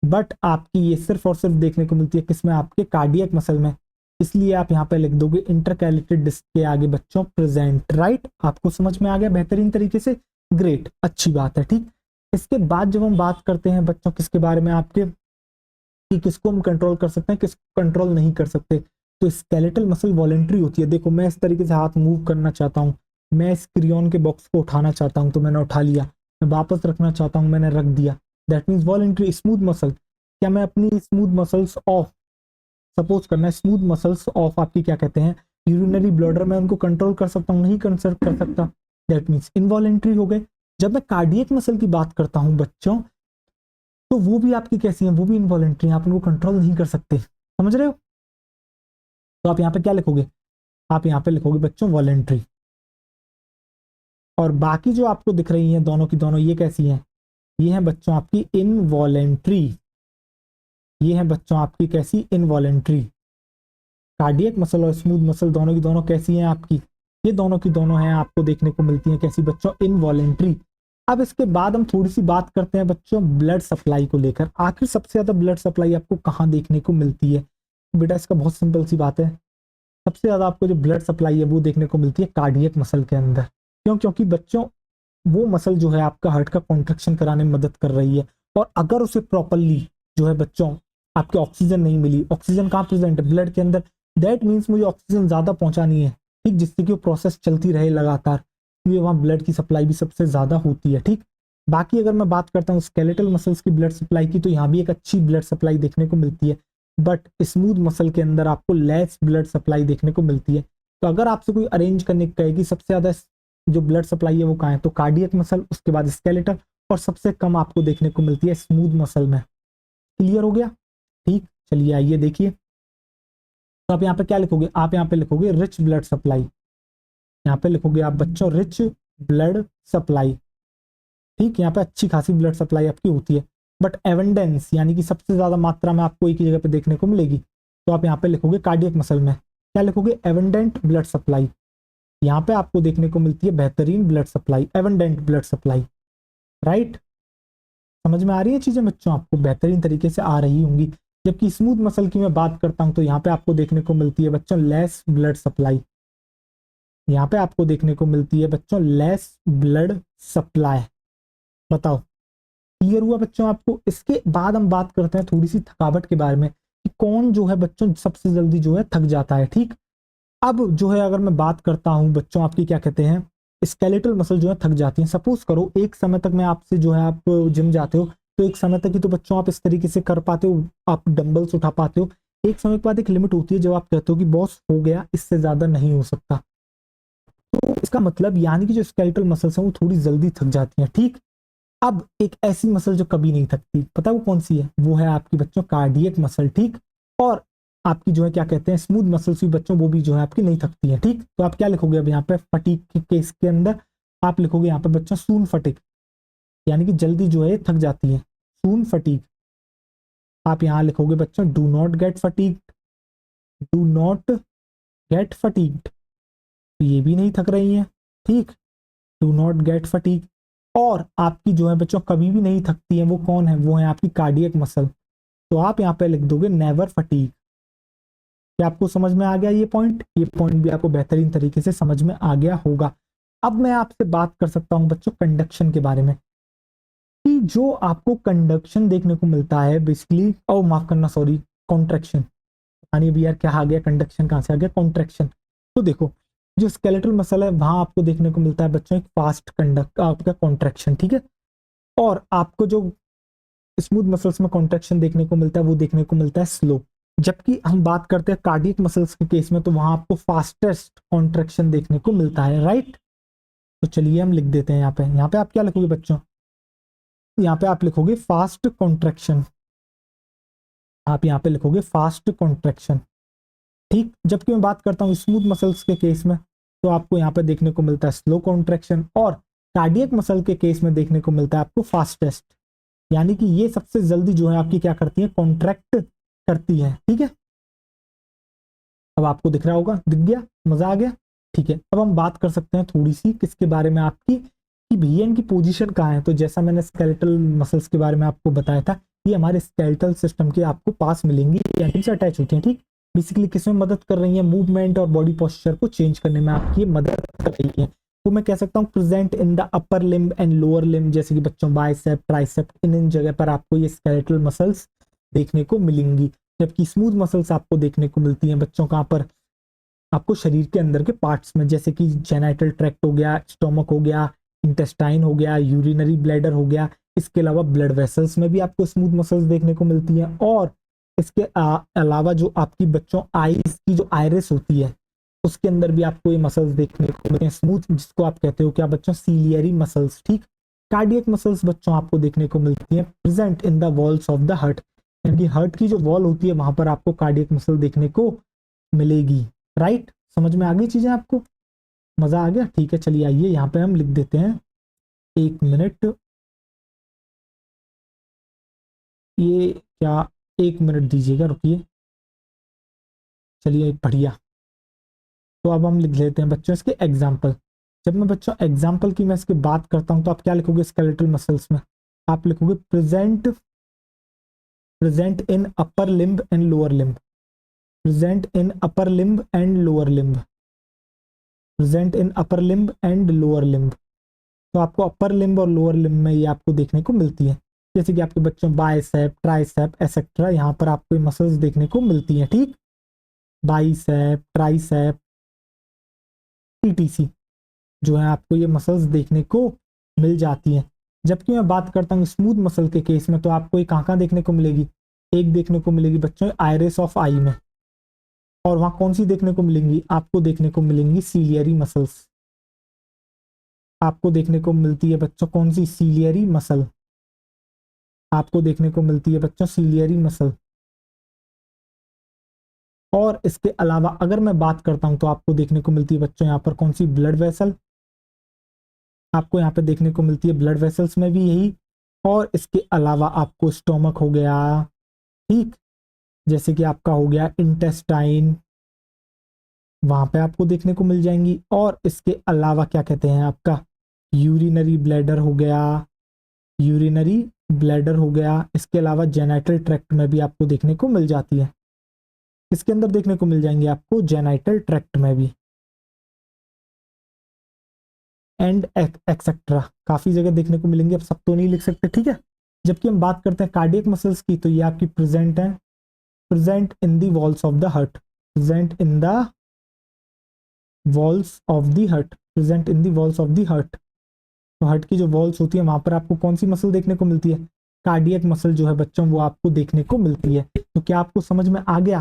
बट आपकी ये सिर्फ और सिर्फ देखने को मिलती है किसमें? आपके कार्डियक मसल में। इसलिए आप यहाँ पे लिख दोगे इंटरकैलेटेड डिस्क के आगे बच्चों प्रेजेंट, राइट। आपको समझ में आ गया बेहतरीन तरीके से, ग्रेट, अच्छी बात है, ठीक। इसके बाद जब हम बात करते हैं बच्चों किसके बारे में आपके, कि किसको हम कंट्रोल कर सकते हैं, किसको कंट्रोल नहीं कर सकते, तो स्केलेटल मसल वॉलेंट्री होती है। देखो, मैं इस तरीके से हाथ मूव करना चाहता हूँ, मैं इस क्रियॉन के बॉक्स को उठाना चाहता हूँ तो मैंने उठा लिया, मैं वापस रखना चाहता हूँ, मैंने रख दिया, that means voluntary. Smooth muscle, क्या मैं अपनी स्मूथ मसल्स ऑफ, सपोज करना स्मूथ मसल्स ऑफ आपकी क्या कहते हैं यूरिनरी ब्लडर, में उनको कंट्रोल कर सकता हूँ? नहीं कंट्रोल कर सकता, दैट मीन्स इनवॉलेंट्री हो गए। जब मैं कार्डियक मसल की बात करता हूँ बच्चों, तो वो भी आपकी कैसी है, वो भी इनवॉलेंट्री, आप उनको कंट्रोल नहीं कर सकते, समझ रहे हो? तो आप यहाँ पे क्या लिखोगे? आप यहाँ पे लिखोगे बच्चों वॉलेंट्री। और बाकी जो आपको दिख रही हैं दोनों की दोनों, ये कैसी हैं? ये हैं बच्चों आपकी इनवॉलेंट्री। ये हैं बच्चों आपकी कैसी? इनवॉलेंट्री। कार्डियक मसल और स्मूथ मसल दोनों की दोनों कैसी हैं आपकी? ये दोनों की दोनों हैं, आपको देखने को मिलती हैं कैसी बच्चों? इनवॉलेंट्री। अब इसके बाद हम थोड़ी सी बात करते हैं बच्चों ब्लड सप्लाई को लेकर। आखिर सबसे ज्यादा ब्लड सप्लाई आपको कहाँ देखने को मिलती है? बेटा इसका बहुत सिंपल सी बात है, सबसे ज्यादा आपको जो ब्लड सप्लाई है वो देखने को मिलती है कार्डियक मसल के अंदर। क्यों? क्योंकि बच्चों वो मसल जो है आपका हार्ट का कॉन्ट्रैक्शन कराने में मदद कर रही है, और अगर उसे प्रॉपरली जो है बच्चों आपके ऑक्सीजन नहीं मिली, ऑक्सीजन कहाँ प्रेजेंट है? ब्लड के अंदर, दैट मीन्स मुझे ऑक्सीजन ज्यादा पहुंचानी है, ठीक, जिससे कि वो प्रोसेस चलती रहे लगातार, क्योंकि वहाँ ब्लड की सप्लाई भी सबसे ज्यादा होती है, ठीक। बाकी अगर मैं बात करता हूँ स्केलेटल मसल्स की ब्लड सप्लाई की, तो यहाँ भी एक अच्छी ब्लड सप्लाई देखने को मिलती है, बट स्मूथ मसल के अंदर आपको लेस ब्लड सप्लाई देखने को मिलती है। तो अगर आपसे कोई अरेंज करने को कहे कि सबसे ज्यादा जो ब्लड सप्लाई है वो कहाँ है, तो कार्डियक मसल, उसके बाद स्केलेटल, और सबसे कम आपको देखने को मिलती है स्मूथ मसल में। क्लियर हो गया? ठीक, चलिए आइए देखिए। तो आप यहाँ पे क्या लिखोगे? आप यहाँ पे लिखोगे रिच ब्लड सप्लाई। यहाँ पे लिखोगे आप बच्चों रिच ब्लड सप्लाई, ठीक। यहाँ पे अच्छी खासी ब्लड सप्लाई आपकी होती है, बट एवेंडेंस यानी कि सबसे ज्यादा मात्रा में आपको एक ही जगह पे देखने को मिलेगी। तो आप यहाँ पे लिखोगे कार्डियक मसल में क्या लिखोगे? Abundant blood supply. यहाँ पे आपको देखने को मिलती है बेहतरीन blood supply, abundant blood supply, right. समझ में आ रही है चीजें बच्चों? आपको बेहतरीन तरीके से आ रही होंगी। जबकि स्मूथ मसल की मैं बात करता हूं तो यहाँ पे आपको देखने को मिलती है बच्चों लेस ब्लड सप्लाई। यहाँ पे आपको देखने को मिलती है बच्चों लेस ब्लड सप्लाई। बताओ, क्लियर हुआ बच्चों आपको? इसके बाद हम बात करते हैं थोड़ी सी थकावट के बारे में, कि कौन जो है बच्चों सबसे जल्दी जो है थक जाता है, ठीक। अब जो है अगर मैं बात करता हूं बच्चों आपकी क्या कहते हैं स्केलेटल मसल जो है थक जाती हैं। सपोज करो एक समय तक मैं आपसे जो है आप जिम जाते हो, तो एक समय तक ही तो बच्चों आप इस तरीके से कर पाते हो, आप डंबल्स उठा पाते हो। एक समय के बाद एक लिमिट होती है जब आप कहते हो कि बॉस हो गया, इससे ज्यादा नहीं हो सकता। तो इसका मतलब यानी कि जो स्केलेटल मसल्स हैं वो थोड़ी जल्दी थक जाती हैं, ठीक। अब एक ऐसी मसल जो कभी नहीं थकती, पता है वो कौन सी है? वो है आपकी बच्चों कार्डियक मसल, ठीक। और आपकी जो है क्या कहते हैं स्मूथ मसल्स भी बच्चों वो भी जो है आपकी नहीं थकती है, ठीक। तो आप क्या लिखोगे अब यहाँ पे फटीग के केस के अंदर? आप लिखोगे यहाँ पे बच्चों सून फटीग, यानी कि जल्दी जो है थक जाती है, सून फटीग। आप यहाँ लिखोगे बच्चों do not gate fatigue, do not gate fatigued, तो ये भी नहीं थक रही है, ठीक, डू नॉट गेट फटीग। और आपकी जो है बच्चों कभी भी नहीं थकती है, वो कौन है? वो है आपकी कार्डियक मसल। तो आप यहाँ पे लिख दोगे नेवर फटीग। क्या आपको समझ में आ गया ये पॉइंट? ये पॉइंट भी आपको बेहतरीन तरीके से समझ में आ गया होगा। अब मैं आपसे बात कर सकता हूं बच्चों कंडक्शन के बारे में, कि जो आपको कंडक्शन देखने को मिलता है बेसिकली, और माफ करना सॉरी, कॉन्ट्रैक्शन, यानी भी यार क्या आ गया, कंडक्शन कहां से आ गया, कॉन्ट्रैक्शन। तो देखो, जो स्केलेटल मसल है वहां आपको देखने को मिलता है बच्चों एक फास्ट कंडक्ट आपका कॉन्ट्रैक्शन, ठीक है। और आपको जो स्मूथ मसल्स में कॉन्ट्रैक्शन देखने को मिलता है वो देखने को मिलता है स्लो। जबकि हम बात करते हैं कार्डियक मसल्स के केस में तो वहां आपको फास्टेस्ट कॉन्ट्रैक्शन देखने को मिलता है, राइट। तो चलिए हम लिख देते हैं यहाँ पे आप क्या लिखोगे बच्चों, यहाँ पे आप लिखोगे फास्ट कॉन्ट्रैक्शन, आप यहाँ पे लिखोगे फास्ट कॉन्ट्रैक्शन, ठीक। जबकि मैं बात करता हूँ स्मूथ मसल्स के केस में तो आपको यहाँ पे देखने को मिलता है स्लो कॉन्ट्रैक्शन, और कार्डियक मसल के केस में देखने को मिलता है आपको फास्टेस्ट, यानी कि ये सबसे जल्दी जो है आपकी क्या करती है, कॉन्ट्रैक्ट करती है, ठीक है। अब आपको दिख रहा होगा, दिख गया, मजा आ गया, ठीक है। अब हम बात कर सकते हैं थोड़ी सी किसके बारे में, आपकी कि भैया इनकी पोजीशन कहाँ है। तो जैसा मैंने स्केलेटल मसल्स के बारे में आपको बताया था, ये हमारे स्केलेटल सिस्टम के आपको पास मिलेंगी, इनसे अटैच होती हैं, ठीक। बेसिकली किसमें मदद कर रही है, मूवमेंट और बॉडी पोस्चर को चेंज करने में आपकी मदद कर रही है। तो मैं कह सकता हूँ present in the upper limb and lower limb, जैसे कि बच्चों बाइसेप, ट्राइसेप, इन जगह पर आपको ये स्केलेटल मसल्स देखने को मिलेंगी। जबकि स्मूथ मसल्स आपको देखने को मिलती हैं बच्चों कहाँ पर, आपको शरीर के अंदर के पार्ट्स में, जैसे कि जेनाइटल ट्रैक्ट हो गया, स्टोमक हो गया, इंटेस्टाइन हो गया, यूरिनरी ब्लैडर हो गया। इसके अलावा ब्लड वेसल्स में भी आपको स्मूथ मसल्स देखने को मिलती हैं। और इसके अलावा जो आपकी बच्चों आईज की जो आयरिस होती है उसके अंदर भी आपको ये मसल्स देखने को मिलते हैं स्मूथ, जिसको आप कहते हो क्या बच्चों, सीलियरी मसल्स, ठीक। कार्डियक मसल्स बच्चों आपको देखने को मिलती हैं present in the walls of the heart, यानी कि हार्ट की जो वॉल होती है वहां पर आपको कार्डियक मसल देखने को मिलेगी, राइट। समझ में आ गई चीजें आपको, मजा आ गया, ठीक है। चलिए आइए यहाँ पे हम लिख देते हैं, एक मिनट, ये क्या, एक मिनट दीजिएगा, रुकिए। चलिए बढ़िया, तो अब हम लिख लेते हैं बच्चों इसके एग्जाम्पल। जब मैं बच्चों एग्जाम्पल की मैं इसकी बात करता हूं तो आप क्या लिखोगे स्केलेटल मसल्स में, आप लिखोगे present, present in upper limb and lower limb, present in upper limb and lower limb, present in upper limb and lower limb. तो आपको अपर लिम्ब और लोअर लिम्ब में ये आपको देखने को मिलती है, जैसे कि आपके बच्चों बाइसेप, ट्राइसेप एसेट्रा, यहाँ पर आपको मसल्स देखने को मिलती हैं, ठीक। बाइसेप, ट्राइसेप, ईटीसी जो है आपको ये मसल्स देखने को मिल जाती हैं। जबकि मैं बात करता हूँ स्मूथ मसल के केस में तो आपको ये कहाँ देखने को मिलेगी, एक देखने को मिलेगी बच्चों आयरिस ऑफ आई में, और वहां कौन सी देखने को मिलेंगी, आपको देखने को मिलेंगी सीलियरी मसल्स, आपको देखने को मिलती है बच्चों कौन सी, सीलियरी मसल, आपको देखने को मिलती है बच्चों सीलियरी मसल। और इसके अलावा अगर मैं बात करता हूं तो आपको देखने को मिलती है बच्चों यहाँ पर कौन सी, ब्लड वेसल, आपको यहाँ पे देखने को मिलती है ब्लड वेसल्स में भी यही। और इसके अलावा आपको स्टोमक हो गया, ठीक, जैसे कि आपका हो गया इंटेस्टाइन, वहां पे आपको देखने को मिल जाएंगी। और इसके अलावा क्या कहते हैं आपका यूरिनरी ब्लैडर हो गया, यूरिनरी ब्लैडर हो गया। इसके अलावा जेनाइटल ट्रैक्ट में भी आपको देखने को मिल जाती है, इसके अंदर देखने को मिल जाएंगे आपको जेनाइटल ट्रैक्ट में भी, एंड एक्सेट्रा, काफी जगह देखने को मिलेंगे, अब सब तो नहीं लिख सकते, ठीक है। जबकि हम बात करते हैं कार्डियक मसल्स की तो ये आपकी प्रेजेंट है, present in the walls of the heart, present in the walls of the heart, present in the walls of the heart. तो हार्ट की जो वॉल्स होती है वहां पर आपको कौन सी मसल देखने को मिलती है, कार्डियक मसल जो है बच्चों वो आपको देखने को मिलती है। तो क्या आपको समझ में आ गया,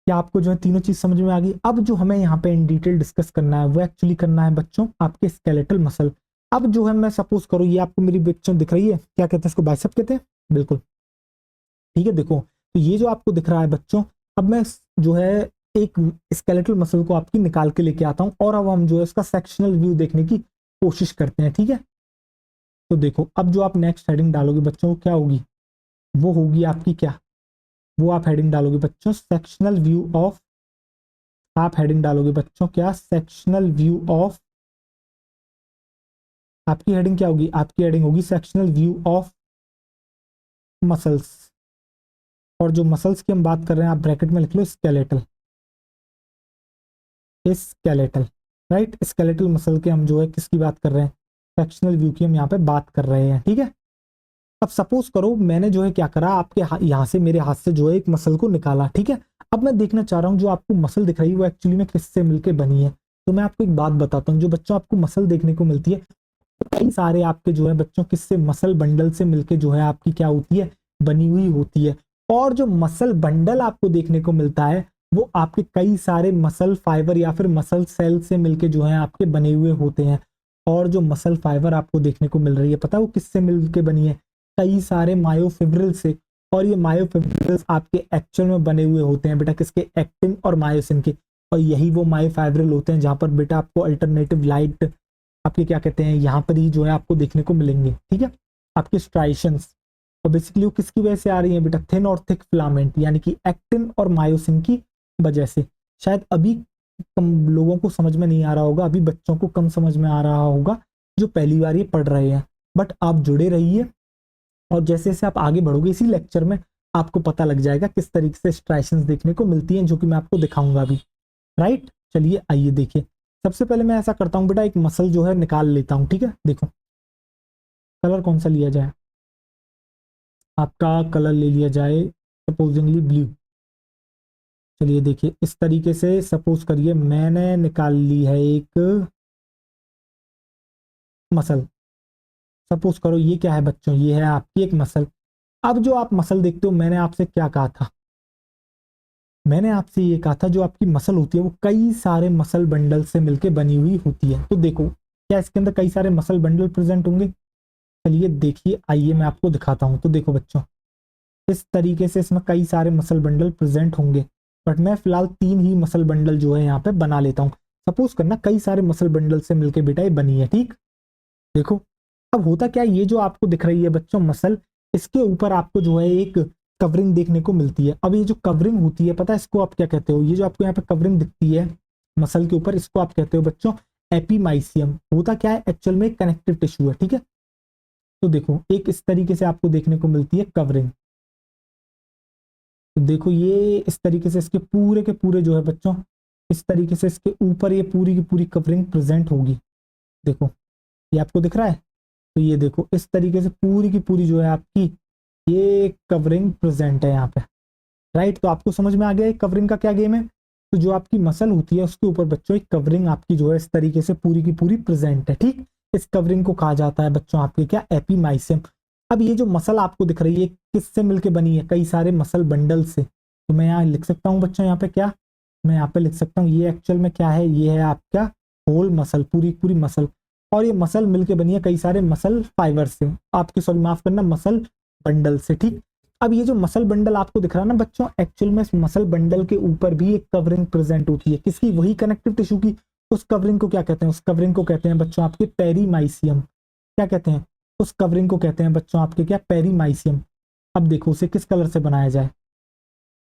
क्या आपको जो है तीनों चीज समझ में आ गई। अब जो हमें यहाँ पे इन डिटेल डिस्कस करना है वो एक्चुअली करना है बच्चों आपके स्केलेटल मसल। अब जो है मैं सपोज करूँ ये आपको मेरी बच्चों दिख रही है, क्या कहते हैं इसको, बाइसेप कहते हैं, बिल्कुल ठीक है। देखो तो ये जो आपको दिख रहा है बच्चों, अब मैं जो है एक स्केलेटल मसल को आपकी निकाल के लेके आता हूँ और अब हम जो है इसका सेक्शनल व्यू देखने की कोशिश करते हैं, ठीक है। तो देखो अब जो आप नेक्स्ट हेडिंग डालोगे बच्चों क्या होगी, वो होगी आपकी क्या, वो आप हेडिंग डालोगे बच्चों सेक्शनल व्यू ऑफ, आप हेडिंग डालोगे बच्चों क्या, सेक्शनल व्यू ऑफ, आपकी हेडिंग क्या होगी, आपकी हेडिंग होगी सेक्शनल व्यू ऑफ मसल्स। और जो मसल्स की हम बात कर रहे हैं आप ब्रैकेट में लिख लो skeletal, skeletal, right. Skeletal muscle के हम जो है किसकी बात कर रहे हैं, सेक्शनल व्यू की हम यहाँ पे बात कर रहे हैं, ठीक है। अब सपोज करो मैंने जो है क्या करा, आपके यहाँ से मेरे हाथ से जो है एक मसल को निकाला, ठीक है। अब मैं देखना चाह रहा हूँ जो आपको मसल दिख रही है वो एक्चुअली में किससे मिलकर बनी है। तो मैं आपको एक बात बताता हूँ, जो बच्चों आपको मसल देखने को मिलती है कई सारे आपके जो है बच्चों किससे मसल बंडल से मिलके जो है आपकी क्या होती है, बनी हुई होती है। और जो मसल बंडल आपको देखने को मिलता है वो आपके कई सारे मसल फाइबर या फिर मसल सेल से मिलके जो है आपके बने हुए होते हैं। और जो मसल फाइबर आपको देखने को मिल रही है पता है वो किससे मिलके बनी है, कई सारे मायोफिब्रिल से। और ये मायोफिब्रिल्स आपके एक्चुअल में बने हुए होते हैं बेटा किसके, एक्टिन और मायोसिन के। और यही वो मायोफाइब्रिल होते हैं जहां पर बेटा आपको अल्टरनेटिव लाइट आपके क्या कहते हैं यहाँ पर ही जो है आपको देखने को मिलेंगे। ठीक है, आपके स्ट्राइशंस। और बेसिकली वो किसकी वजह से आ रही है बेटा, थिन और थिक फिलामेंट यानी कि एक्टिन और मायोसिन की वजह से। शायद अभी कम लोगों को समझ में नहीं आ रहा होगा, अभी बच्चों को कम समझ में आ रहा होगा जो पहली बार ये पढ़ रहे हैं। बट आप जुड़े रहिए और जैसे जैसे आप आगे बढ़ोगे इसी लेक्चर में आपको पता लग जाएगा किस तरीके से स्ट्राइशंस देखने को मिलती हैं, जो कि मैं आपको दिखाऊंगा अभी। राइट, चलिए आइए देखिए। सबसे पहले मैं ऐसा करता हूँ बेटा, एक मसल जो है निकाल लेता हूँ। ठीक है, देखो कलर कौन सा लिया जाए, आपका कलर ले लिया जाए सपोजिंगली ब्लू। चलिए देखिए इस तरीके से सपोज करिए मैंने निकाल ली है एक मसल। सपोज करो ये क्या है बच्चों, ये है आपकी एक मसल। अब जो आप मसल देखते हो, मैंने आपसे क्या कहा था, मैंने आपसे ये कहा था जो आपकी मसल होती है वो कई सारे मसल बंडल से मिलके बनी हुई होती है। तो देखो क्या इसके अंदर कई सारे मसल बंडल प्रेजेंट होंगे। चलिए देखिए, आइए मैं आपको दिखाता हूँ। तो देखो बच्चों इस तरीके से इसमें कई सारे मसल बंडल प्रेजेंट होंगे, बट मैं फिलहाल 3 ही मसल बंडल जो है यहाँ पे बना लेता हूँ। सपोज करना कई सारे मसल बंडल से मिलके बेटा ये बनी है। ठीक, देखो अब होता क्या है, ये जो आपको दिख रही है बच्चों मसल, इसके ऊपर आपको जो है एक कवरिंग देखने को मिलती है। अब ये जो कवरिंग होती है पता है इसको आप क्या कहते हो, ये जो आपको यहाँ पे कवरिंग दिखती है मसल के ऊपर, इसको आप कहते हो बच्चों एपीमाइसियम। होता क्या है, एक्चुअल में कनेक्टिव टिश्यू है। ठीक है, तो देखो एक इस तरीके से आपको देखने को मिलती है कवरिंग। तो देखो ये इस तरीके से इसके पूरे के पूरे जो है बच्चों, इस तरीके से इसके ऊपर ये पूरी की पूरी कवरिंग प्रेजेंट होगी। देखो ये आपको दिख रहा है, तो ये देखो इस तरीके से पूरी की पूरी जो है आपकी ये कवरिंग प्रेजेंट है यहाँ पे। राइट, तो आपको समझ में आ गया कवरिंग का क्या गेम है। तो जो आपकी मसल होती है उसके ऊपर बच्चों एक कवरिंग आपकी जो है इस तरीके से पूरी की पूरी प्रेजेंट है। ठीक, इस कवरिंग को कहा जाता है बच्चों आपके क्या, एपीमाइसियम। अब ये जो मसल आपको दिख रही है किससे मिलके बनी है, कई सारे मसल बंडल से। तो मैं यहाँ लिख सकता हूँ बच्चों यहाँ पे क्या, मैं यहाँ पे लिख सकता हूँ ये एक्चुअल में क्या है, ये है आपका होल मसल, पूरी पूरी मसल। और ये मसल मिलके बनी है कई सारे मसल फाइबर से, आपके सॉरी माफ करना मसल बंडल से। ठीक, अब ये जो मसल बंडल आपको दिख रहा है ना बच्चों, एक्चुअल में इस मसल बंडल के ऊपर भी एक कवरिंग प्रेजेंट होती है किसकी, वही कनेक्टिव टिश्यू की। उस कवरिंग को क्या कहते हैं, उस कवरिंग को कहते हैं बच्चों आपके पेरीमाइसियम। क्या कहते हैं, उस कवरिंग को कहते हैं बच्चों आपके क्या, पेरीमाइसियम। अब देखो उसे किस कलर से बनाया जाए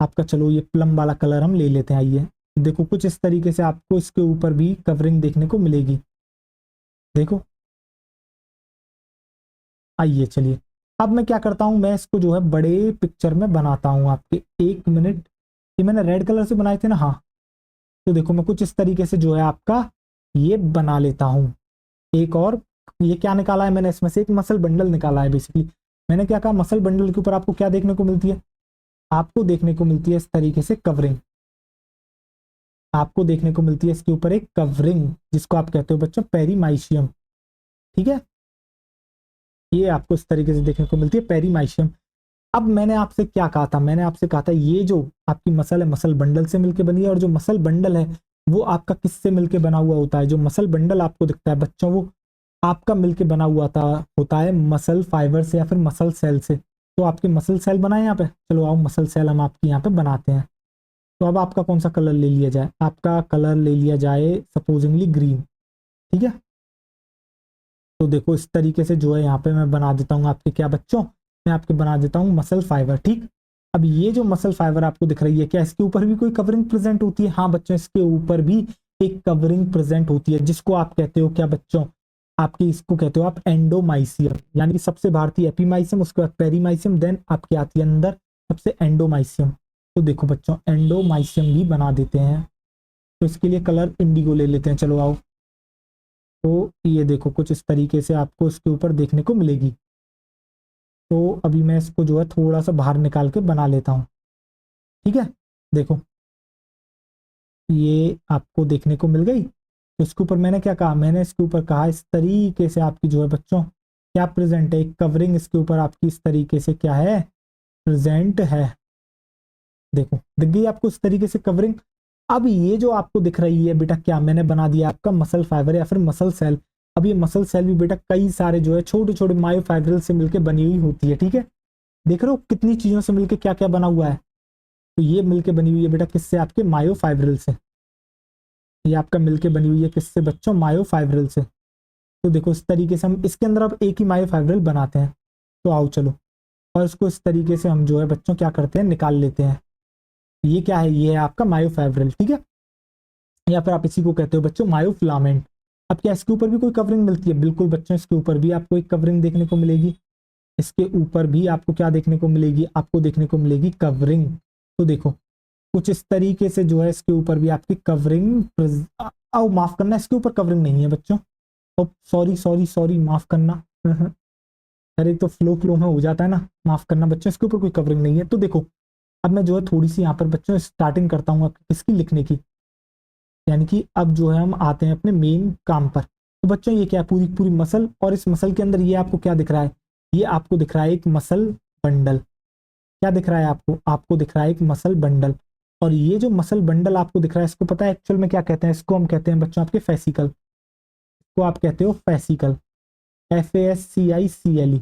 आपका, चलो ये प्लम वाला कलर हम ले लेते हैं। आइए देखो कुछ इस तरीके से आपको इसके ऊपर भी कवरिंग देखने को मिलेगी। देखो आइए चलिए, अब मैं क्या करता हूं, मैं इसको जो है बड़े पिक्चर में बनाता हूं आपके, 1 मिनट। ये मैंने रेड कलर से बनाए थे ना, हाँ। तो देखो मैं कुछ इस तरीके से जो है आपका ये बना लेता हूं। एक और, ये क्या निकाला है मैंने, इसमें से एक मसल बंडल निकाला है बेसिकली। मैंने क्या कहा, मसल बंडल के ऊपर आपको क्या देखने को मिलती है, आपको देखने को मिलती है इस तरीके से कवरिंग। आपको देखने को मिलती है इसके ऊपर एक कवरिंग जिसको आप कहते हो बच्चों पेरीमाइशियम। ठीक है, ये आपको इस तरीके से देखने को मिलती है पेरीमाइशियम। अब मैंने आपसे क्या कहा था, मैंने आपसे कहा था ये जो आपकी मसल है मसल बंडल से मिलकर बनी है, और जो मसल बंडल है वो आपका किससे मिलके बना हुआ होता है, जो मसल बंडल आपको दिखता है बच्चों वो आपका मिलके बना हुआ था होता है मसल फाइबर से या फिर मसल सेल से। तो आपके मसल सेल बनाए यहाँ पे, चलो आओ मसल सेल हम आपके यहाँ पे बनाते हैं। तो अब आपका कौन सा कलर ले लिया जाए, आपका कलर ले लिया जाए सपोजिंगली ग्रीन। ठीक है, तो देखो इस तरीके से जो है यहाँ पे मैं बना देता हूँ आपके क्या बच्चों, मैं आपके बना देता हूँ मसल फाइबर। ठीक, अब ये जो मसल फाइबर आपको दिख रही है, क्या इसके ऊपर भी कोई कवरिंग प्रेजेंट होती है, हाँ बच्चों इसके ऊपर भी एक कवरिंग प्रेजेंट होती है जिसको आप कहते हो क्या बच्चों, आपकी इसको कहते हो आप एंडोमाइसियम। यानी कि सबसे भारतीय एपीमाइसियम, उसके बाद पेरीमाइसियम, देन आपकी आती है अंदर सबसे एंडोमाइसियम। तो देखो बच्चों एंडोमाइसियम भी बना देते हैं। तो इसके लिए कलर इंडिगो ले लेते हैं, चलो आओ। तो ये देखो कुछ इस तरीके से आपको इसके ऊपर देखने को मिलेगी। तो अभी मैं इसको जो है थोड़ा सा बाहर निकाल के बना लेता हूँ। ठीक है, देखो ये आपको देखने को मिल गई। तो इसके ऊपर मैंने क्या कहा, मैंने इसके ऊपर कहा इस तरीके से आपकी जो है बच्चों क्या प्रेजेंट है, एक कवरिंग इसके ऊपर आपकी इस तरीके से क्या है, प्रेजेंट है। देखो दिख गई आपको इस तरीके से कवरिंग। अब ये जो आपको दिख रही है बेटा क्या मैंने बना दिया आपका मसल फाइबर या फिर मसल सेल। अब ये मसल सेल भी बेटा कई सारे जो है छोटे छोटे मायोफाइब्रिल से मिलकर बनी हुई होती है, ठीक है। देख रहे हो कितनी चीजों से मिलकर क्या क्या बना हुआ है। तो ये मिलके बनी हुई है बेटा किससे, आपके मायोफाइब्रिल से। ये आपका मिलके बनी हुई है किससे बच्चों, मायोफाइब्रिल से। तो देखो इस तरीके से हम इसके अंदर अब एक ही मायोफाइब्रिल बनाते हैं। तो आओ चलो, और इसको इस तरीके से हम जो है बच्चों क्या करते हैं, निकाल लेते हैं। ये क्या है, ये है आपका मायोफाइब्रिल, ठीक है। या फिर आप इसी को कहते हो बच्चों मायोफिलामेंट। अब क्या इसके ऊपर भी कोई कवरिंग मिलती है, बिल्कुल बच्चों इसके ऊपर भी आपको एक कवरिंग देखने को मिलेगी। इसके ऊपर भी आपको क्या देखने को मिलेगी, आपको देखने को मिलेगी कवरिंग। तो देखो कुछ इस तरीके से जो है इसके ऊपर भी आपकी कवरिंग आओ माफ करना, इसके ऊपर कवरिंग नहीं है बच्चों। सॉरी सॉरी सॉरी माफ करना अरे तो फ्लो फ्लो में हो जाता है ना, माफ करना बच्चों, इसके ऊपर कोई कवरिंग नहीं है। तो देखो अब मैं जो है थोड़ी सी यहाँ पर बच्चों स्टार्टिंग करता हूँ किसकी, लिखने की। यानी कि अब जो है हम आते हैं अपने मेन काम पर। तो बच्चों ये क्या है, पूरी पूरी मसल, और इस मसल के अंदर ये आपको क्या दिख रहा है, ये आपको दिख रहा है एक मसल बंडल। क्या दिख रहा है आपको, आपको दिख रहा है एक मसल बंडल। और ये जो मसल बंडल आपको दिख रहा है इसको पता है एक्चुअल में क्या कहते हैं, इसको हम कहते हैं बच्चों आपके फेसिकल। इसको आप कहते हो फेसिकल, FASCICLE,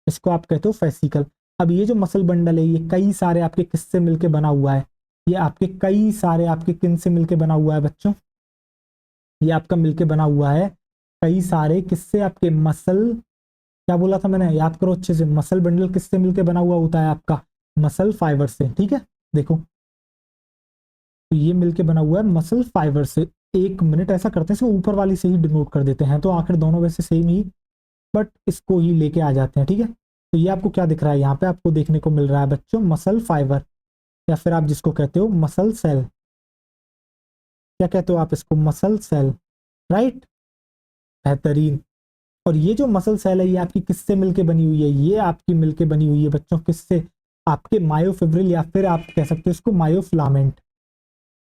इसको आप कहते हो फेसिकल। अब ये जो मसल बंडल है ये कई सारे आपके किससे मिलके बना हुआ है, ये आपके कई सारे आपके किन से मिलके बना हुआ है बच्चों, ये आपका मिलके बना हुआ है कई सारे किससे, आपके मसल, क्या बोला था मैंने, याद करो अच्छे से, मसल बंडल किससे मिलके बना हुआ होता है आपका, मसल फाइबर से, ठीक है। देखो तो ये मिलके बना हुआ है मसल फाइबर से। एक मिनट ऐसा करते हैं इसको ऊपर वाली से ही डिनोट कर देते हैं, तो आखिर दोनों वैसे सेम ही, बट इसको ही लेके आ जाते हैं, ठीक है। तो ये आपको क्या दिख रहा है, यहाँ पे आपको देखने को मिल रहा है बच्चों मसल फाइबर, या फिर आप जिसको कहते हो मसल सेल। क्या कहते हो आप इसको, मसल सेल, राइट, बेहतरीन। और ये जो मसल सेल है ये आपकी किससे मिलके बनी हुई है, ये आपकी मिलके बनी हुई है बच्चों किससे, आपके मायोफिब्रिल, या फिर आप कह सकते हो इसको मायोफिलामेंट।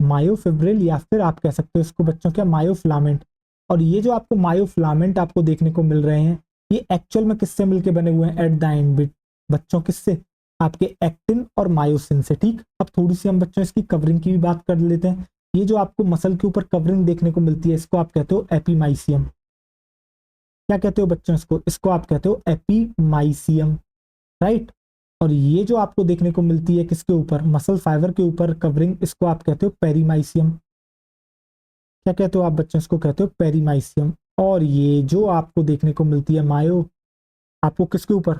मायोफिब्रिल या फिर आप कह सकते हो इसको बच्चों क्या, मायोफिलामेंट। और ये जो आपको मायोफिलामेंट आपको देखने को मिल रहे हैं ये एक्चुअल में किससे मिलके बने हुए हैं एट द एंड बिट बच्चों, किससे, आपके एक्टिन और मायोसिन से, ठीक। अब थोड़ी सी हम बच्चों इसकी कवरिंग की भी बात कर लेते हैं। ये जो आपको मसल के ऊपर कवरिंग देखने को मिलती है इसको आप कहते हो एपीमाइसियम। क्या कहते हो बच्चों इसको, इसको आप कहते हो एपीमाइसियम, राइट। और ये जो आपको देखने को मिलती है किसके ऊपर, मसल फाइबर के ऊपर कवरिंग, इसको आप कहते हो पेरीमाइसियम। क्या कहते हो आप बच्चों, इसको कहते हो पेरीमाइसियम। और ये जो आपको देखने को मिलती है मायो, आपको किसके ऊपर,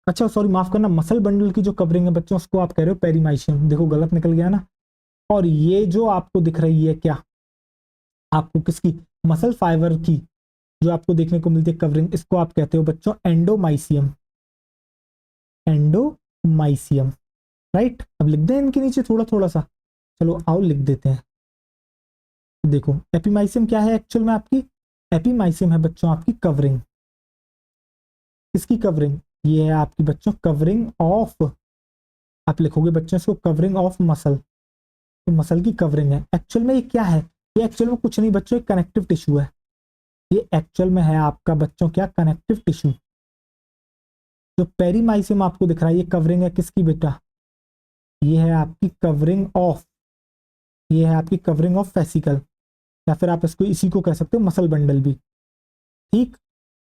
अच्छा सॉरी माफ करना, मसल बंडल की जो कवरिंग है बच्चों उसको आप कह रहे हो पेरीमाइसियम, देखो गलत निकल गया ना। और ये जो आपको दिख रही है क्या, आपको किसकी, मसल फाइबर की जो आपको देखने को मिलती है कवरिंग, इसको आप कहते हो बच्चों एंडोमाइसियम। Endomysium, right. अब लिख दें इनके नीचे थोड़ा थोड़ा सा, चलो आओ लिख देते हैं। देखो एपीमाइसियम क्या है एक्चुअल में आपकी, एपीमाइसियम है बच्चों आपकी कवरिंग, किसकी कवरिंग, ये है आपकी बच्चों कवरिंग ऑफ, आप लिखोगे बच्चों इसको कवरिंग ऑफ मसल। तो मसल की कवरिंग है, एक्चुअल में ये क्या है, ये एक्चुअल में कुछ नहीं बच्चों, एक कनेक्टिव टिश्यू है। ये एक्चुअल में है आपका बच्चों क्या, कनेक्टिव टिश्यू। जो पेरीमाइसियम आपको दिख रहा है ये कवरिंग है किसकी बेटा, ये है आपकी कवरिंग ऑफ, ये है आपकी कवरिंग ऑफ फेसिकल, या फिर आप इसको इसी को कह सकते हो मसल बंडल भी, ठीक।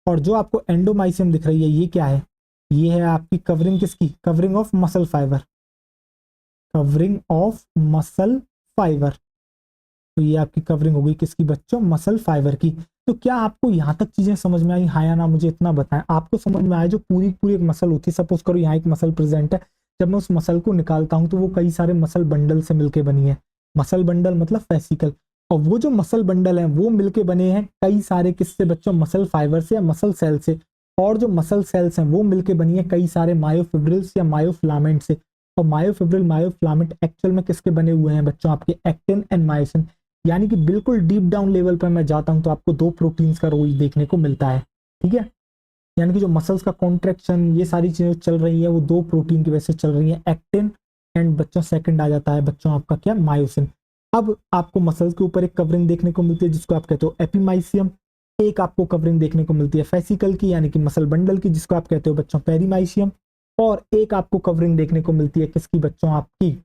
और जो आपको एंडोमाइसियम दिख रही है ये क्या है, ये है आपकी कवरिंग किसकी, covering of muscle fibre, covering of muscle fibre. तो ये आपकी कवरिंग हो गई किसकी बच्चों, मसल फाइबर की। तो क्या आपको यहाँ तक चीजें समझ में आई, हाँ या ना, मुझे इतना बताएं। आपको समझ में आया जो पूरी पूरी एक मसल होती है, सपोज करो यहाँ एक मसल प्रेजेंट है, जब मैं उस मसल को निकालता हूँ तो वो कई सारे मसल बंडल से मिलके बनी है। मसल बंडल मतलब फेसिकल, और वो जो मसल बंडल है वो मिलके बने हैं कई सारे किससे बच्चों, मसल फाइबर से या मसल सेल से। और जो मसल सेल्स हैं वो मिलके बनी है कई सारे मायोफिब्रिल्स या मायोफिलामेंट से। और मायोफिब्रिल मायोफिलामेंट एक्चुअल में किसके बने हुए हैं बच्चों, आपके एक्टिन एंड मायोसिन। यानी कि बिल्कुल डीप डाउन लेवल पर मैं जाता हूं तो आपको दो प्रोटीन्स का रोल देखने को मिलता है, ठीक है। यानी कि जो मसल्स का कॉन्ट्रैक्शन ये सारी चीजें चल रही है वो दो प्रोटीन की वजह से चल रही है, एक्टिन एंड बच्चों सेकंड आ जाता है बच्चों आपका क्या, मायोसिन। अब आपको मसल के ऊपर एक कवरिंग देखने को मिलती है जिसको आप कहते हो एपिमाइसियम, एक आपको कवरिंग देखने को मिलती है फेसिकल की यानी कि मसल बंडल की जिसको आप कहते हो बच्चों पेरीमाइसियम, और एक आपको कवरिंग देखने को मिलती है किसकी बच्चों आपकी,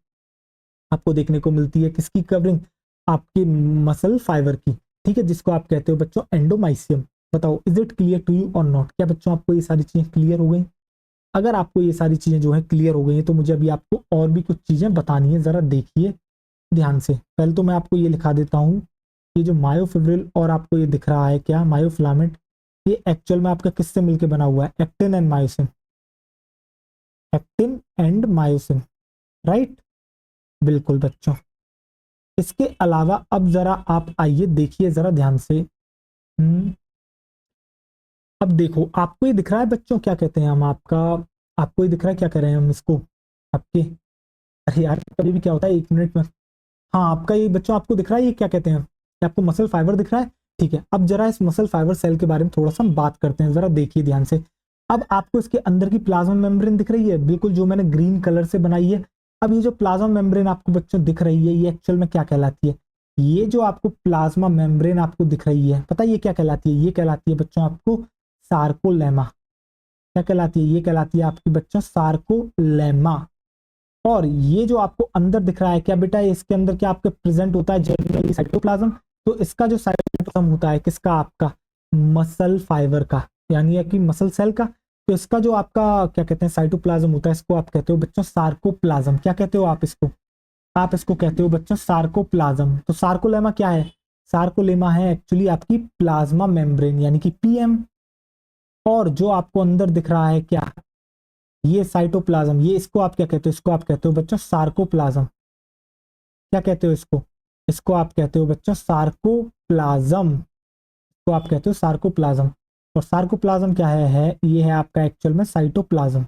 आपको देखने को मिलती है किसकी कवरिंग, आपके मसल फाइबर की, ठीक है, जिसको आप कहते हो बच्चों एंडोमाइसियम। बताओ is it clear to you और नॉट, क्या बच्चों आपको ये सारी चीजें क्लियर हो गई? अगर आपको ये सारी चीजें जो है क्लियर हो गई हैं तो मुझे अभी आपको और भी कुछ चीजें बतानी है, जरा देखिए ध्यान से। पहले तो मैं आपको ये लिखा देता हूँ, ये जो मायोफिब्रिल और आपको ये दिख रहा है क्या मायोफिलामेंट, ये एक्चुअल में आपका किससे मिलकर बना हुआ है, actin and myosin, actin and myosin, right, बिल्कुल बच्चों। इसके अलावा अब जरा आप आइए देखिए जरा ध्यान से। अब देखो आपको ये दिख रहा है बच्चों, क्या कहते हैं हम आपका, आपको ये दिख रहा है क्या कह रहे हैं हम इसको आपके, अरे यार कभी भी क्या होता है, 1 मिनट में। हाँ आपका ये बच्चों आपको दिख रहा है ये क्या कहते हैं, क्या आपको मसल फाइबर दिख रहा है? ठीक है, अब जरा इस मसल फाइबर सेल के बारे में थोड़ा सा हम बात करते हैं, जरा देखिए ध्यान से। अब आपको इसके अंदर की प्लाज्मा मेम्ब्रेन दिख रही है, बिल्कुल जो मैंने ग्रीन कलर से बनाई है। अब ये जो प्लाज्मा मेम्ब्रेन आपको बच्चों दिख रही है ये एक्चुअल में क्या कहलाती है, ये जो आपको प्लाज्मा मेम्ब्रेन आपको दिख रही है पता है ये क्या कहलाती है, ये कहलाती है बच्चों आपको सार्कोलेमा। क्या कहलाती है, ये कहलाती है आपकी बच्चों सार्कोलेमा। और ये जो आपको अंदर दिख रहा है क्या बेटा, इसके अंदर क्या आपके प्रेजेंट होता है जनरली साइटोप्लाज्म, तो इसका जो साइटोप्लाज्म होता है किसका, आपका मसल फाइबर का, यानी कि मसल सेल का। तो इसका जो आपका क्या कहते हैं साइटोप्लाज्म होता है इसको आप कहते हो बच्चों सार्कोप्लाज्म। क्या कहते हो आप इसको, आप इसको कहते हो बच्चों सार्कोप्लाज्म। तो सार्कोलेमा क्या है, सार्कोलेमा है एक्चुअली आपकी प्लाज्मा मेम्ब्रेन यानी कि पीएम। और जो आपको अंदर दिख रहा है क्या, ये साइटोप्लाज्म, ये इसको आप क्या कहते हो, इसको आप कहते हो बच्चों सार्कोप्लाज्म। क्या कहते हो इसको, इसको आप कहते हो बच्चों सार्कोप्लाज्म, इसको आप कहते हो सार्कोप्लाज्म। और सार्कोप्लाज्म क्या है ये है आपका एक्चुअल में cytoplasm,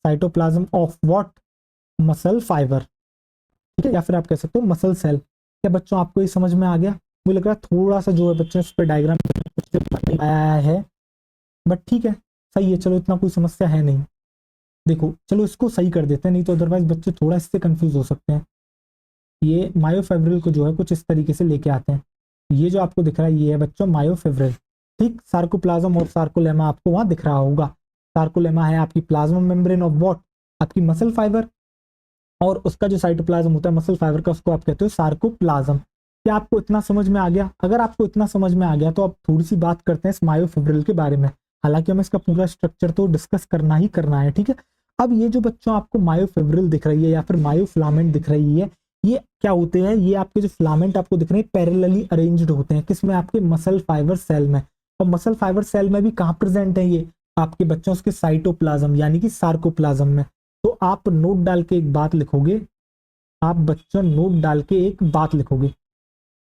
cytoplasm of what, muscle fibre, ठीक है, या फिर आप कह सकते हो मसल सेल। क्या बच्चों आपको ये समझ में आ गया? मुझे लग रहा है थोड़ा सा जो है बच्चों इस पर डायग्राम कुछ आया है, बट ठीक है, सही है, चलो इतना कोई समस्या है नहीं। देखो चलो इसको सही कर देते हैं, नहीं तो अदरवाइज बच्चे थोड़ा इससे कंफ्यूज हो सकते हैं। ये मायोफेब्रिल को जो है कुछ इस तरीके से लेके आते हैं। ये जो आपको दिख रहा है ये है बच्चों मायोफेब्रिल, ठीक, सार्कोप्लाज्म और सार्कोलेमा आपको वहां दिख रहा होगा। सार्कोलेमा है आपकी प्लाज्मा मेम्ब्रेन ऑफ व्हाट, आपकी मसल फाइबर, और उसका जो साइटोप्लाज्म होता है मसल फाइबर का उसको आप कहते हो सार्कोप्लाज्म। क्या आपको इतना समझ में आ गया? अगर आपको इतना समझ में आ गया तो अब थोड़ी सी बात करते हैं इस मायोफेब्रिल के बारे में। हालांकि हमें इसका पूरा स्ट्रक्चर तो डिस्कस करना ही करना है, ठीक है। अब ये जो बच्चों आपको मायोफेब्रिल दिख रही है या फिर मायोफिलामेंट दिख रही है, ये क्या होते हैं, ये आपके जो फिलामेंट आपको दिख रहे हैं पैरेलली अरेंज्ड होते हैं, किसमें, आपके मसल फाइबर सेल में। और मसल फाइबर सेल में भी कहाँ प्रेजेंट है ये, आपके बच्चों के साइटोप्लाज्म यानी कि सार्कोप्लाज्म में। तो आप नोट डाल के एक बात लिखोगे, आप बच्चों नोट डाल के एक बात लिखोगे।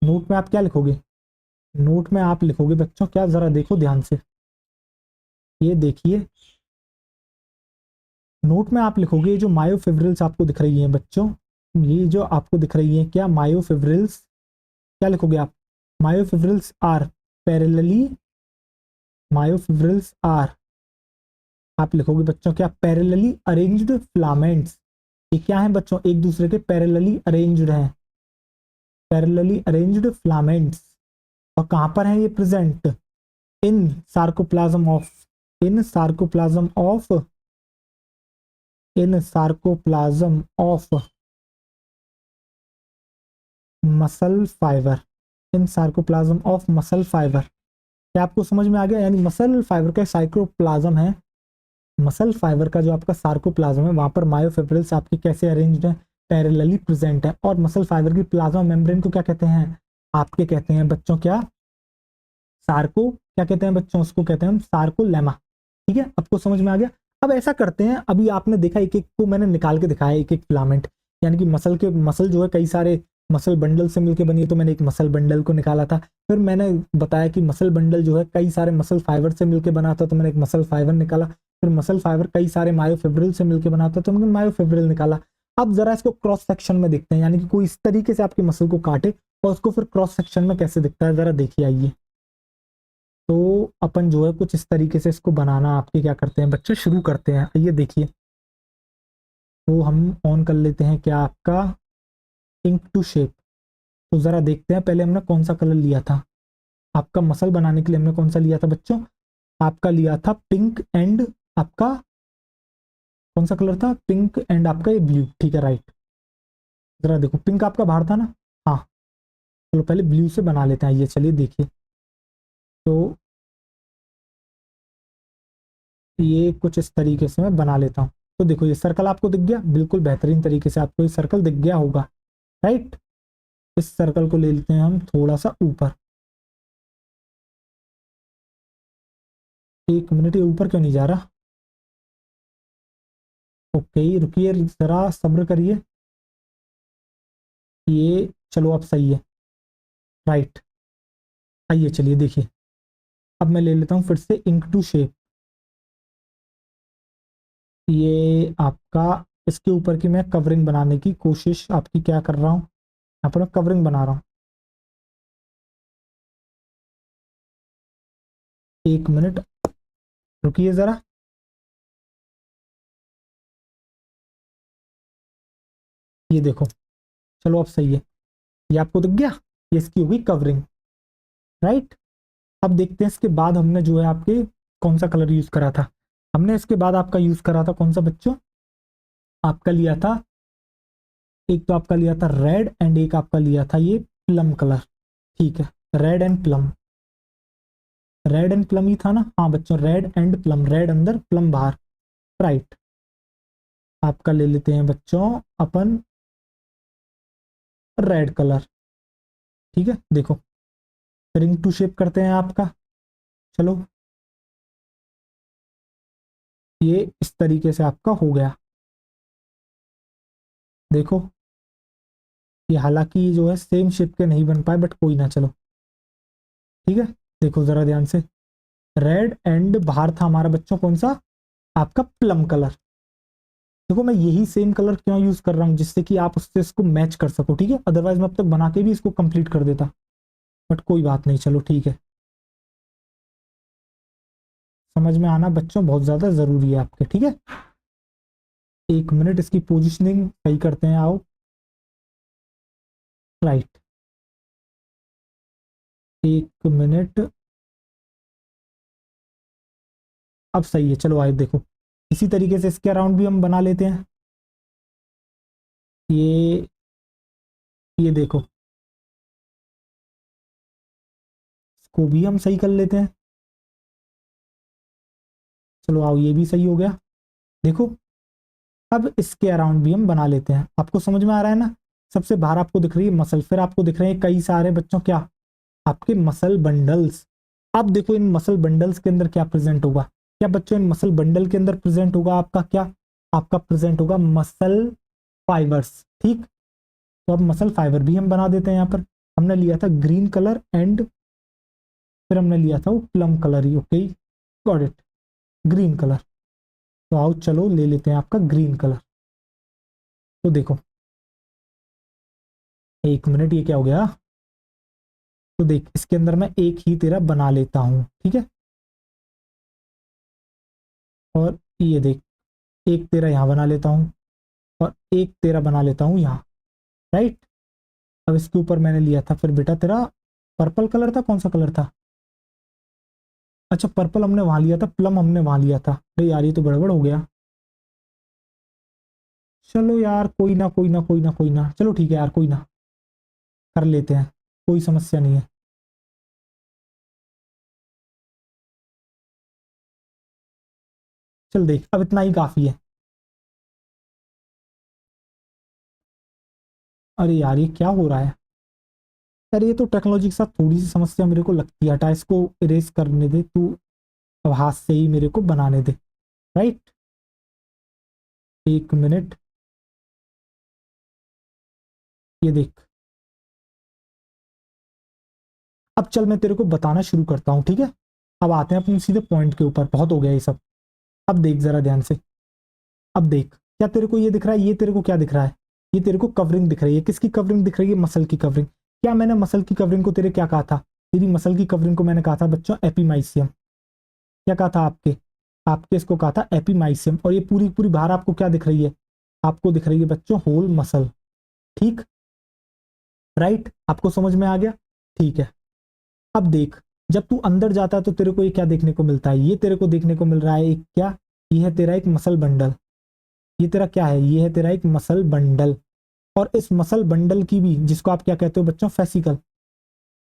नोट में आप क्या लिखोगे, नोट में आप लिखोगे बच्चों क्या, जरा देखो ध्यान से, ये देखिए नोट में आप लिखोगे जो मायोफिब्रिल्स आपको दिख रही हैं बच्चों, ये जो आपको दिख रही है क्या मायोफिब्रिल्स, क्या लिखोगे आप, myofibrils are parallelly, myofibrils are, आप लिखोगे बच्चों क्या पैरेलली अरेंज्ड फिलामेंट्स। ये क्या है बच्चों, एक दूसरे के पैरेलली अरेंज्ड हैं, पैरेलली अरेंज्ड फिलामेंट्स। और कहां पर है ये present, in sarcoplasm of, in sarcoplasm of, in sarcoplasm of muscle fibre, in sarcoplasm of muscle fibre. क्या आपको समझ में आ गया, यानी मसल फाइबर का साइक्रोप्लाज्म है, मसल फाइबर का जो आपका सार्कोप्लाज्म है वहां पर मायोफिब्रिल्स आपके कैसे अरेंज्ड है, पैरेलली प्रेजेंट है। और मसल फाइबर की प्लाज्मा मेम्ब्रेन को क्या कहते हैं, आपके कहते हैं बच्चों क्या, सार्को, क्या कहते हैं बच्चों, उसको कहते हैं हम सार्कोलेमा। ठीक है, आपको समझ में आ गया। अब ऐसा करते हैं, अभी आपने देखा एक एक को मैंने निकाल के दिखाया, एक एक फिलामेंट, यानी कि मसल के, मसल जो है कई सारे मसल बंडल से मिलकर बनी है, तो मैंने एक मसल बंडल को निकाला था। फिर मैंने बताया कि मसल बंडल जो है कई सारे मसल फाइबर से मिलकर बना था, तो मैंने एक मसल फाइबर निकाला। फिर मसल फाइबर कई सारे मायोफिब्रिल से मिलकर बना था, तो मैंने मायोफिब्रिल निकाला। अब जरा इसको क्रॉस सेक्शन में देखते हैं, यानी कि कोई इस तरीके से आपके मसल को काटे और उसको फिर क्रॉस सेक्शन में कैसे दिखता है, जरा देखिए आइए। तो अपन जो है कुछ इस तरीके से इसको बनाना आपके क्या करते हैं बच्चे, शुरू करते हैं। आइए देखिए, तो हम ऑन कर लेते हैं क्या आपका इंक टू शेप। तो जरा देखते हैं पहले हमने कौन सा कलर लिया था। आपका मसल बनाने के लिए हमने कौन सा लिया था बच्चों? आपका लिया था पिंक एंड आपका कौन सा कलर था? पिंक एंड आपका ये ब्लू, ठीक है राइट। जरा देखो पिंक आपका बाहर था ना? हाँ। चलो पहले ब्लू से बना लेते हैं, ये चलिए देखिए। तो ये कुछ इस तरीके से मैं बना लेता हूँ। तो देखो ये सर्कल आपको दिख गया, बिल्कुल बेहतरीन तरीके से आपको ये सर्कल दिख गया होगा, राइट। इस सर्कल को ले लेते हैं हम थोड़ा सा ऊपर। एक मिनट, ये ऊपर क्यों नहीं जा रहा? ओके रुकिए जरा सब्र करिए। ये चलो अब सही है, राइट। आइए चलिए देखिए, अब मैं ले लेता हूँ फिर से इंक टू शेप। ये आपका इसके ऊपर की मैं कवरिंग बनाने की कोशिश आपकी क्या कर रहा हूँ, यहाँ पर मैं कवरिंग बना रहा हूँ। एक मिनट रुकिए जरा। ये देखो, चलो अब सही है। ये आपको दिख गया, ये इसकी होगी कवरिंग, राइट। अब देखते हैं इसके बाद हमने जो है आपके कौन सा कलर यूज करा था। हमने इसके बाद आपका यूज करा था कौन सा बच्चों? आपका लिया था, एक तो आपका लिया था रेड एंड एक आपका लिया था ये प्लम कलर, ठीक है। Red and plum, red and plum ही था ना? हाँ बच्चों, रेड एंड प्लम, रेड अंदर प्लम बाहर, राइट। आपका ले लेते हैं बच्चों अपन रेड कलर, ठीक है। देखो रिंग टू शेप करते हैं आपका, चलो। ये इस तरीके से आपका हो गया, देखो। ये हालांकि जो है सेम शेप के नहीं बन पाए, बट कोई ना, चलो ठीक है। देखो जरा ध्यान से, रेड एंड बाहर था हमारा बच्चों कौन सा? आपका प्लम कलर। देखो मैं यही सेम कलर क्यों यूज कर रहा हूँ, जिससे कि आप उससे इसको मैच कर सको, ठीक है। अदरवाइज मैं अब तक बना के भी इसको कंप्लीट कर देता, बट कोई बात नहीं, चलो ठीक है। समझ में आना बच्चों बहुत ज्यादा जरूरी है आपके, ठीक है। एक मिनट इसकी पोजिशनिंग सही करते हैं, आओ, राइट। एक मिनट, अब सही है, चलो आए देखो। इसी तरीके से इसके अराउंड भी हम बना लेते हैं। ये देखो, इसको भी हम सही कर लेते हैं। चलो आओ, ये भी सही हो गया, देखो। अब इसके अराउंड भी हम बना लेते हैं। आपको समझ में आ रहा है ना? सबसे बाहर आपको दिख रही है मसल, फिर आपको दिख रहे हैं कई सारे बच्चों क्या, आपके मसल बंडल्स। अब देखो इन मसल बंडल्स के अंदर क्या प्रेजेंट होगा? क्या बच्चों इन मसल बंडल के अंदर प्रेजेंट होगा आपका क्या? आपका प्रेजेंट होगा मसल फाइबर्स, ठीक। तो अब मसल फाइबर भी हम बना देते हैं। यहाँ पर हमने लिया था ग्रीन कलर एंड फिर हमने लिया था वो plum colour he, okay got it, green colour. तो आओ चलो ले लेते हैं आपका ग्रीन कलर। तो देखो, एक मिनट, ये क्या हो गया? तो देख इसके अंदर मैं एक ही तेरा बना लेता हूँ, ठीक है। और ये देख, एक तेरा यहाँ बना लेता हूँ और एक तेरा बना लेता हूँ यहाँ, राइट। अब इसके ऊपर मैंने लिया था फिर बेटा तेरा पर्पल कलर था, कौन सा कलर था? अच्छा पर्पल हमने वहां लिया था, प्लम हमने वहां लिया था। अरे यार ये तो गड़बड़ हो गया। चलो यार कोई ना कोई ना कोई ना कोई ना, चलो ठीक है यार, कोई ना, कर लेते हैं, कोई समस्या नहीं है। चल देख, अब इतना ही काफी है। अरे यार ये क्या हो रहा है? यार ये तो टेक्नोलॉजी के साथ थोड़ी सी समस्या मेरे को लगती है, हटा इसको, इरेज करने दे तू। अब हाथ से ही मेरे को बनाने दे, राइट। एक मिनट, ये देख। अब चल मैं तेरे को बताना शुरू करता हूँ, ठीक है। अब आते हैं अपने सीधे पॉइंट के ऊपर, बहुत हो गया ये सब। अब देख जरा ध्यान से, अब देख, क्या तेरे को ये दिख रहा है? ये तेरे को क्या दिख रहा है? ये तेरे को कवरिंग दिख रही है। किसकी कवरिंग दिख रही है? मसल की कवरिंग। क्या मैंने मसल की कवरिंग को तेरे क्या कहा था? तेरी मसल की कवरिंग को मैंने कहा था बच्चों एपीमाइसियम। क्या कहा था आपके? आपके इसको कहा था एपीमाइसियम। और ये पूरी पूरी बाहर आपको क्या दिख रही है? आपको दिख रही है बच्चों होल मसल, ठीक। राइट, आपको समझ में आ गया? ठीक है। अब देख, जब तू अंदर जाता है तो तेरे को ये क्या देखने को मिलता है? ये तेरे को देखने को मिल रहा है एक क्या, ये है तेरा एक मसल बंडल। ये तेरा क्या है? ये है तेरा एक मसल बंडल। और इस मसल बंडल की भी, जिसको आप क्या कहते हो बच्चों? फेसिकल।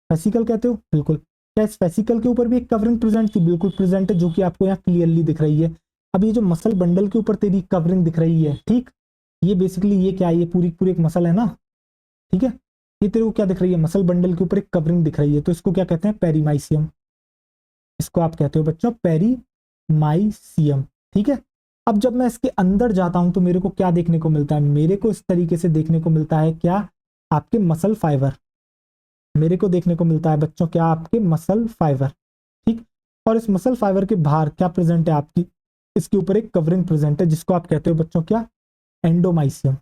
फेसिकल कहते हो, बिल्कुल। क्या इस फेसिकल के ऊपर भी एक कवरिंग प्रेजेंट थी? बिल्कुल प्रेजेंट है, जो कि आपको यहाँ क्लियरली दिख रही है। अब ये जो मसल बंडल के ऊपर तेरी कवरिंग दिख रही है, ठीक, ये बेसिकली ये क्या है? ये पूरी पूरी एक मसल है ना, ठीक है। ये तेरे को क्या दिख रही है? मसल बंडल के ऊपर एक कवरिंग दिख रही है, तो इसको क्या कहते हैं? पेरीमाइसियम। इसको आप कहते हो बच्चों पेरीमाइसियम, ठीक है। अब जब मैं इसके अंदर जाता हूं तो मेरे को क्या देखने को मिलता है? मेरे को इस तरीके से देखने को मिलता है क्या? आपके मसल फाइबर। मेरे को देखने को मिलता है बच्चों क्या? आपके मसल फाइबर, ठीक। और इस मसल फाइबर के बाहर क्या प्रेजेंट है आपकी? इसके ऊपर एक कवरिंग प्रेजेंट है, जिसको आप कहते हो बच्चों क्या? एंडोमाइसियम।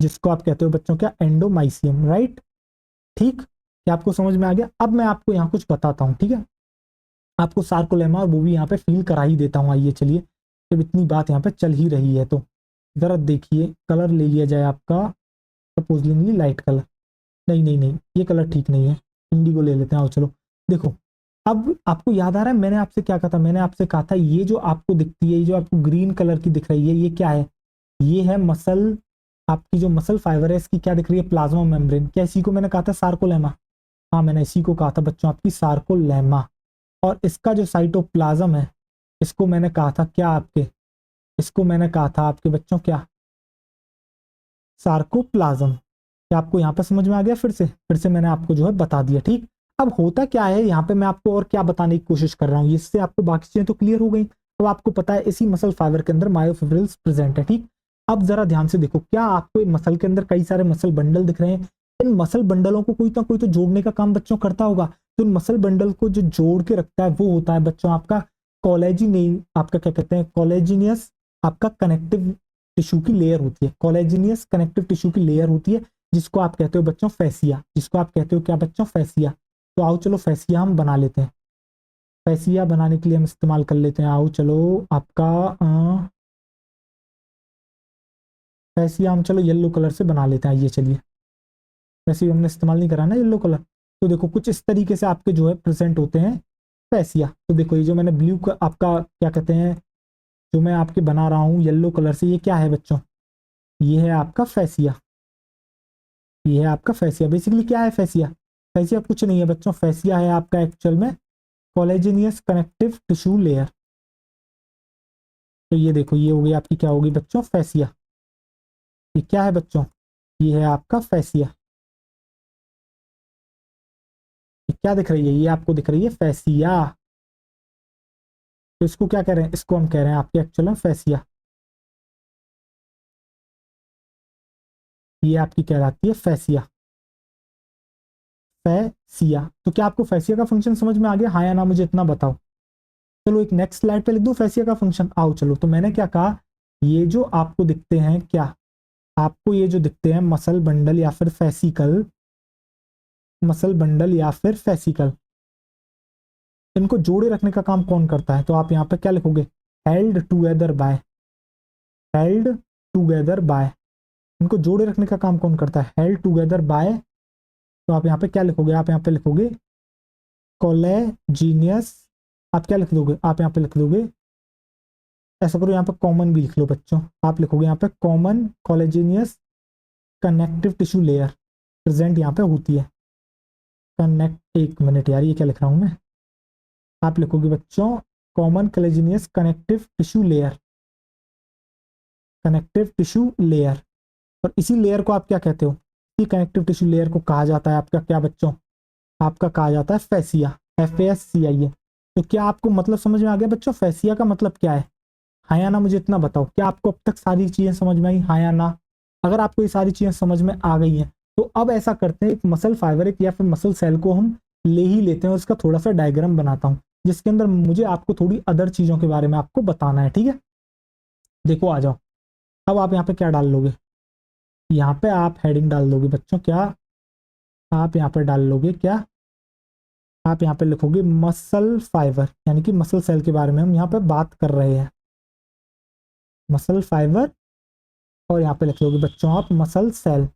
जिसको आप कहते हो बच्चों क्या? Endomysium, right. ठीक, क्या आपको समझ में आ गया? अब मैं आपको यहाँ कुछ बताता हूँ, ठीक है। आपको सार्कोलेमा और वो भी यहाँ पे फील करा ही देता हूँ। आइए चलिए, जब इतनी बात यहाँ पे चल ही रही है तो जरा देखिए, कलर ले लिया जाए आपका सपोजली लाइट कलर। नहीं नहीं नहीं, ये कलर ठीक नहीं है, इंडिगो ले लेते हैं। आओ चलो, देखो। अब आपको याद आ रहा है मैंने आपसे क्या कहा था? मैंने आपसे कहा था ये जो आपको दिखती है, ये जो आपको ग्रीन कलर की दिख रही है, ये क्या है? ये है मसल। आपकी जो मसल फाइबर है, इसकी क्या दिख रही है? Plasma membrane. क्या इसी को मैंने कहा था सार्कोलेमा? हाँ, मैंने इसी को कहा था बच्चों, आपकी सार्कोलेमा। और इसका जो साइटोप्लाज्म है, इसको मैंने कहा था क्या आपके? इसको मैंने कहा था आपके बच्चों क्या? सार्कोप्लाज्म। क्या आपको यहाँ पे समझ में आ गया? फिर से मैंने आपको जो है बता दिया, ठीक। अब होता क्या है यहाँ पे, मैं आपको और क्या बताने की कोशिश कर रहा हूँ, इससे आपको बाकी चीजें तो क्लियर हो गई। अब आपको पता है इसी मसल फाइबर के अंदर मायोफिब्रिल्स प्रेजेंट है, ठीक। अब जरा ध्यान से देखो, क्या आपको मसल के अंदर कई सारे मसल बंडल दिख रहे हैं? इन मसल बंडलों को कोई ना कोई तो जोड़ने का काम बच्चों करता होगा। तो इन मसल बंडल को जो जोड़ के रखता है वो होता है बच्चों आपका कोलेजिन। आपका क्या कहते हैं? कोलेजिनियस। आपका कनेक्टिव टिश्यू की लेयर होती है, कोलेजिनियस कनेक्टिव टिश्यू की लेयर होती है, जिसको आप कहते हो बच्चों फैसिया। जिसको आप कहते हो क्या बच्चों? फैसिया। तो आओ चलो फैसिया हम बना लेते हैं। फैसिया बनाने के लिए हम इस्तेमाल कर लेते हैं, आओ चलो आपका फैसिया हम चलो येलो कलर से बना लेते हैं। आइए चलिए, वैसे भी हमने इस्तेमाल नहीं करा ना येलो कलर। तो देखो कुछ इस तरीके से आपके जो है प्रेजेंट होते हैं फैसिया। तो देखो ये जो मैंने ब्लू का आपका क्या कहते हैं, जो मैं आपके बना रहा हूँ येलो कलर से, ये क्या है बच्चों? ये है आपका फैसिया। ये है आपका फैसिया। बेसिकली क्या है फैसिया? फैसिया कुछ नहीं है बच्चों, फैसिया है आपका एक्चुअल में कोलेजिनियस कनेक्टिव टिश्यू लेयर। तो ये देखो, ये हो गई आपकी क्या होगी बच्चों? फैसिया। ये क्या है बच्चों? ये है आपका फैसिया। ये क्या दिख रही है? ये आपको दिख रही है फैसिया। तो इसको क्या कह रहे हैं? इसको हम कह रहे हैं आपके एक्चुअल में फैसिया। ये आपकी कहलाती है फैसिया। फैसिया। तो क्या आपको फैसिया का फंक्शन समझ में आ गया? हाँ या ना, मुझे इतना बताओ। चलो एक नेक्स्ट स्लाइड पे लिख दूं फैसिया का फंक्शन। आओ चलो, तो मैंने क्या कहा, ये जो आपको दिखते हैं क्या, आपको ये जो दिखते हैं मसल बंडल या फिर फैसिकल, मसल बंडल या फिर फैसिकल, इनको जोड़े रखने का काम कौन करता है? तो आप यहाँ पे क्या लिखोगे? Held together by. Held together by. इनको जोड़े रखने का काम कौन करता है? Held together by. तो आप यहाँ पे क्या लिखोगे? आप यहाँ पे लिखोगे कोलेजीनियस। आप क्या लिख दोगे? आप यहाँ पे लिख दोगे, ऐसा करो यहाँ पे कॉमन भी लिख लो बच्चों। आप लिखोगे यहाँ पे common collagenous connective tissue layer present यहाँ पे होती है। कनेक्ट, एक मिनट यार, ये क्या लिख रहा हूँ मैं? आप लिखोगे बच्चों common collagenous connective tissue layer. Connective tissue layer. और इसी लेयर को आप क्या कहते हो? इसी कनेक्टिव टिश्यू लेयर को कहा जाता है आपका क्या बच्चों? आपका कहा जाता है फैसिया। FASCIA। तो क्या आपको मतलब समझ में आ गया बच्चों फैसिया का मतलब क्या है? हाँ या ना, मुझे इतना बताओ, क्या आपको अब तक सारी चीजें समझ में आई? हाँ या ना? अगर आपको ये सारी चीजें समझ में आ गई हैं तो अब ऐसा करते हैं, एक मसल फाइबर एक या फिर मसल सेल को हम ले ही लेते हैं और उसका थोड़ा सा डायग्राम बनाता हूँ, जिसके अंदर मुझे आपको थोड़ी अदर चीजों के बारे में आपको बताना है, ठीक है। देखो आ जाओ। अब आप यहाँ पे क्या डाल लोगे? यहाँ पे आप हेडिंग डाल दोगे बच्चों क्या? आप यहाँ पे डाल लोगे क्या? आप यहाँ पे लिखोगे मसल फाइबर, यानी कि मसल सेल के बारे में हम यहाँ पे बात कर रहे हैं। Muscle fibre. और यहाँ पे लिख दोगे बच्चों आप मसल सेल।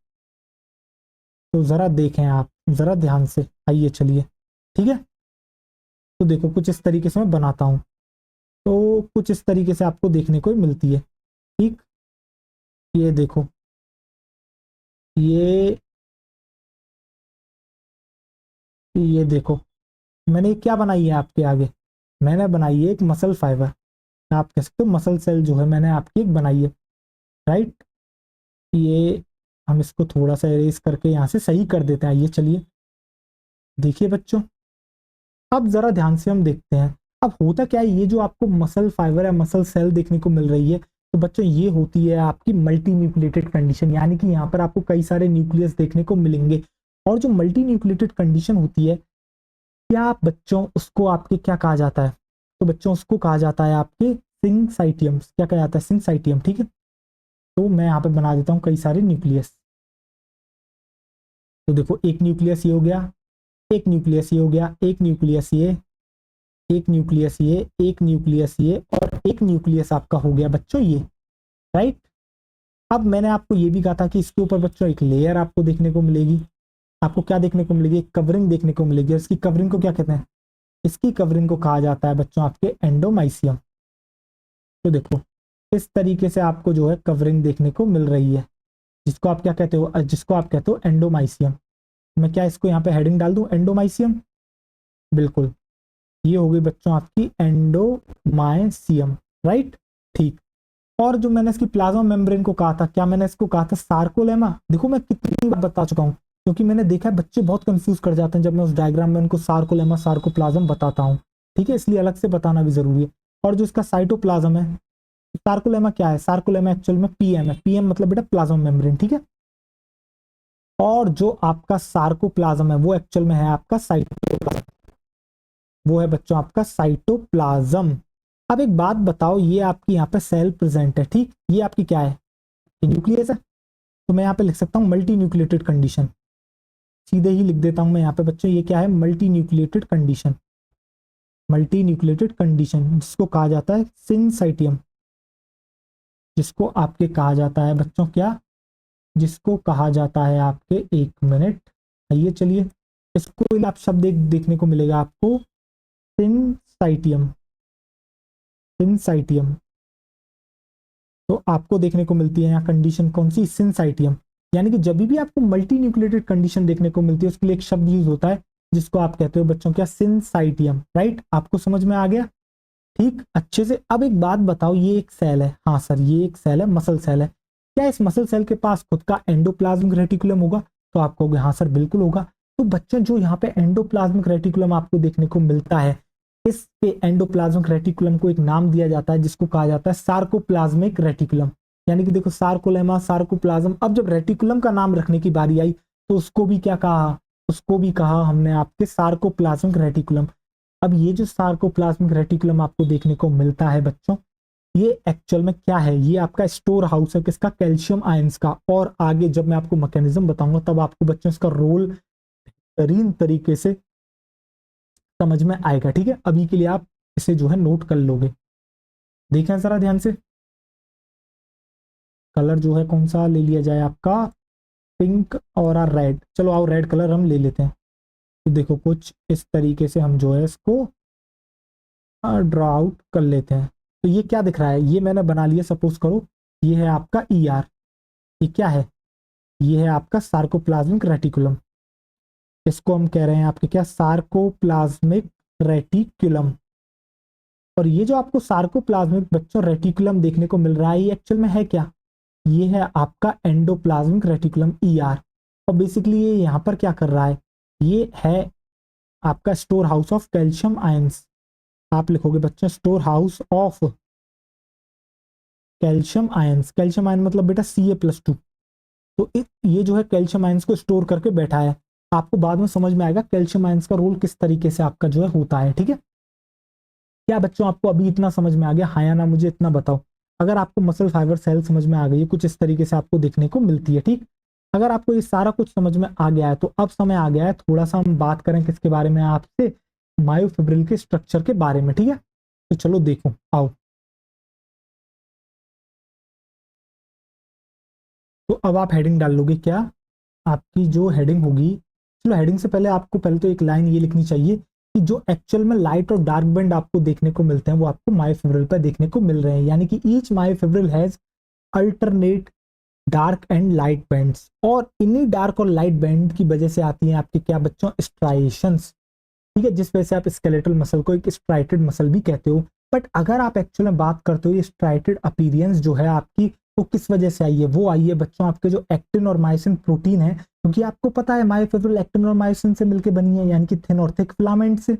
तो जरा देखें आप, जरा ध्यान से आइए, चलिए ठीक है। तो देखो कुछ इस तरीके से मैं बनाता हूँ, तो कुछ इस तरीके से आपको देखने को मिलती है। ठीक, ये देखो, ये ये देखो, मैंने क्या बनाई है आपके आगे, मैंने बनाई है एक मसल फाइबर, आप कह सकते हो मसल सेल जो है मैंने आपकी एक बनाई है, राइट। ये हम इसको थोड़ा सा इरेज करके यहाँ से सही कर देते हैं, ये चलिए देखिए बच्चों, अब जरा ध्यान से हम देखते हैं। अब होता क्या है, ये जो आपको मसल फाइबर या मसल सेल देखने को मिल रही है, तो बच्चों ये होती है आपकी मल्टी न्यूक्लिएटेड कंडीशन, यानी कि यहाँ पर आपको कई सारे न्यूक्लियस देखने को मिलेंगे। और जो मल्टी न्यूक्लिएटेड कंडीशन होती है, क्या बच्चों उसको आपके क्या कहा जाता है, तो बच्चों उसको कहा जाता है आपके सिंसाइटियम, क्या कहा जाता है, सिंसाइटियम, ठीक है। तो मैं यहाँ पे बना देता हूँ कई सारे न्यूक्लियस, तो देखो एक न्यूक्लियस ये हो गया, एक न्यूक्लियस ये हो गया, एक न्यूक्लियस ये, एक न्यूक्लियस ये, एक न्यूक्लियस ये, और एक न्यूक्लियस आपका हो गया बच्चों ये, राइट। अब मैंने आपको ये भी कहा था कि इसके ऊपर बच्चों एक लेयर आपको देखने को मिलेगी, आपको क्या देखने को मिलेगी, एक कवरिंग देखने को मिलेगी, और इसकी कवरिंग को क्या कहते हैं, इसकी कवरिंग को कहा जाता है बच्चों आपके एंडोमाइसियम। तो देखो इस तरीके से आपको जो है कवरिंग देखने को मिल रही है, जिसको आप क्या कहते हो, जिसको आप कहते हो एंडोमाइसियम। मैं क्या इसको यहाँ पे हेडिंग डाल दूं, एंडोमाइसियम, बिल्कुल, ये हो गई बच्चों आपकी एंडोमाइसियम, राइट। ठीक, और जो मैंने इसकी प्लाज्मा मेम्ब्रेन को कहा था, क्या मैंने इसको कहा था सार्कोलेमा, देखो मैं कितनी बार बता चुका हूँ, क्योंकि मैंने देखा है बच्चे बहुत कंफ्यूज कर जाते हैं जब मैं उस डायग्राम में उनको सार्कोलेमा सार्कोप्लाज्म बताता हूँ, ठीक है, इसलिए अलग से बताना भी जरूरी है। और जो इसका साइटोप्लाज्म है, सार्कोलेमा क्या है, सार्कोलेमा एक्चुअल में पीएम है, पीएम मतलब बेटा प्लाज्मा मेम्ब्रेन, ठीक है। और जो आपका सार्कोप्लाज्म है वो एक्चुअल में है आपका साइटोप्लाज्म, वो है बच्चों आपका साइटोप्लाज्म। अब एक बात बताओ, ये आपकी यहाँ पे सेल प्रेजेंट है, ठीक, ये आपकी क्या है, न्यूक्लियस है, तो मैं यहाँ पे लिख सकता हूँ मल्टी न्यूक्लिएटेड कंडीशन, सीधे ही लिख देता हूँ मैं यहाँ पे बच्चों, ये क्या है, multi nucleated condition, multi nucleated condition, जिसको कहा जाता है सिंसाइटियम, जिसको आपके कहा जाता है बच्चों क्या, जिसको कहा जाता है आपके, एक मिनट, आइए चलिए, इसको आप शब्द एक देखने को मिलेगा आपको, सिंसाइटियम, सिंसाइटियम, तो आपको देखने को मिलती है यहाँ कंडीशन कौन सी, सिंसाइटियम। यानी कि जब भी आपको मल्टी न्यूक्लिएटेड कंडीशन देखने को मिलती है, उसके लिए एक शब्द यूज होता है जिसको आप कहते हो बच्चों क्या, सिंसाइटियम, राइट, आपको समझ में आ गया, ठीक, अच्छे से। अब एक बात बताओ, ये एक सेल है, हाँ सर ये एक सेल है, मसल सेल है, क्या इस मसल सेल के पास खुद का एंडोप्लाज्मिक रेटिकुलम होगा, तो आप कहोगे हाँ सर बिल्कुल होगा। तो बच्चों जो यहाँ पे एंडोप्लाज्मिक रेटिकुलम आपको देखने को मिलता है, इस पे एंडोप्लाज्मिक रेटिकुलम को एक नाम दिया जाता है जिसको कहा जाता है सार्कोप्लाज्मिक रेटिकुलम। यानी कि देखो सार्कोलेमा सार्कोप्लाज्म, अब जब रेटिकुलम का नाम रखने की बारी आई तो उसको भी क्या कहा, उसको भी कहा हमने आपके सार्कोप्लाज्मिक रेटिकुलम। अब ये जो सार्कोप्लाज्मिक रेटिकुलम आपको देखने को मिलता है बच्चों, ये एक्चुअल में क्या है, ये आपका स्टोर हाउस है किसका, कैल्शियम आयंस का। और आगे जब मैं आपको मैकेनिज्म बताऊंगा तब आपको बच्चों इसका रोल बेहतरीन तरीके से समझ में आएगा, ठीक है। अभी के लिए आप इसे जो है नोट कर लोगे। देखें जरा ध्यान से, कलर जो है कौन सा ले लिया जाए आपका, पिंक और रेड, चलो आओ रेड कलर हम ले लेते हैं। तो देखो कुछ इस तरीके से हम जो है इसको ड्रॉ आउट कर लेते हैं। तो ये क्या दिख रहा है, ये मैंने बना लिया, सपोज करो ये है आपका ई आर, ये क्या है, ये है आपका सार्कोप्लाज्मिक रेटिकुलम, इसको हम कह रहे हैं आपके क्या, सार्कोप्लाज्मिक रेटिकुलम। और ये जो आपको सार्कोप्लाज्मिक बच्चों रेटिकुलम देखने को मिल रहा है, ये एक्चुअल में है क्या, ये है आपका एंडोप्लाज्मिक रेटिकुलम ई आर। और बेसिकली ये यहाँ पर क्या कर रहा है, ये है आपका store house of calcium ions, आप लिखोगे बच्चों store house of calcium ions, calcium ion मतलब बेटा Ca+2। तो ये जो है कैल्शियम आयंस को स्टोर करके बैठा है, आपको बाद में समझ में आएगा कैल्शियम आयंस का रोल किस तरीके से आपका जो है होता है, ठीक है। क्या बच्चों आपको अभी इतना समझ में आ गया, हाँ या ना, मुझे इतना बताओ। अगर आपको मसल फाइबर सेल समझ में आ गई है, कुछ इस तरीके से आपको देखने को मिलती है, ठीक। अगर आपको ये सारा कुछ समझ में आ गया है तो अब समय आ गया है थोड़ा सा हम बात करें किसके बारे में, आपसे मायोफिब्रिल के स्ट्रक्चर के बारे में, ठीक है। तो चलो देखो आओ, तो अब आप हेडिंग डाल लोगे क्या, आपकी जो हेडिंग होगी, चलो हेडिंग से पहले आपको पहले तो एक लाइन ये लिखनी चाहिए कि जो एक्चुअल में लाइट और डार्क बैंड आपको देखने को मिलते हैं वो आपको मायोफिब्रिल पर देखने को मिल रहे हैं, यानी कि each myofibril has alternate dark and light bands, और इन्हीं डार्क और लाइट बैंड की वजह से आती हैं आपके क्या बच्चों, स्ट्राइएशंस। ठीक है, जिस वजह से आप स्केलेटल मसल को एक स्ट्राइटेड मसल भी कहते हो। बट अगर आप एक्चुअल में बात करते हो ये स्ट्राइटेड अपीयरेंस जो है आपकी, वो किस वजह से आई है, वो आई है बच्चों आपके जो एक्टिन और मायोसिन प्रोटीन है, क्योंकि आपको पता है मायोफिब्रिल एक्टिन और मायोसिन से मिलकर बनी है, यानी कि थिन और थिक फिलामेंट से।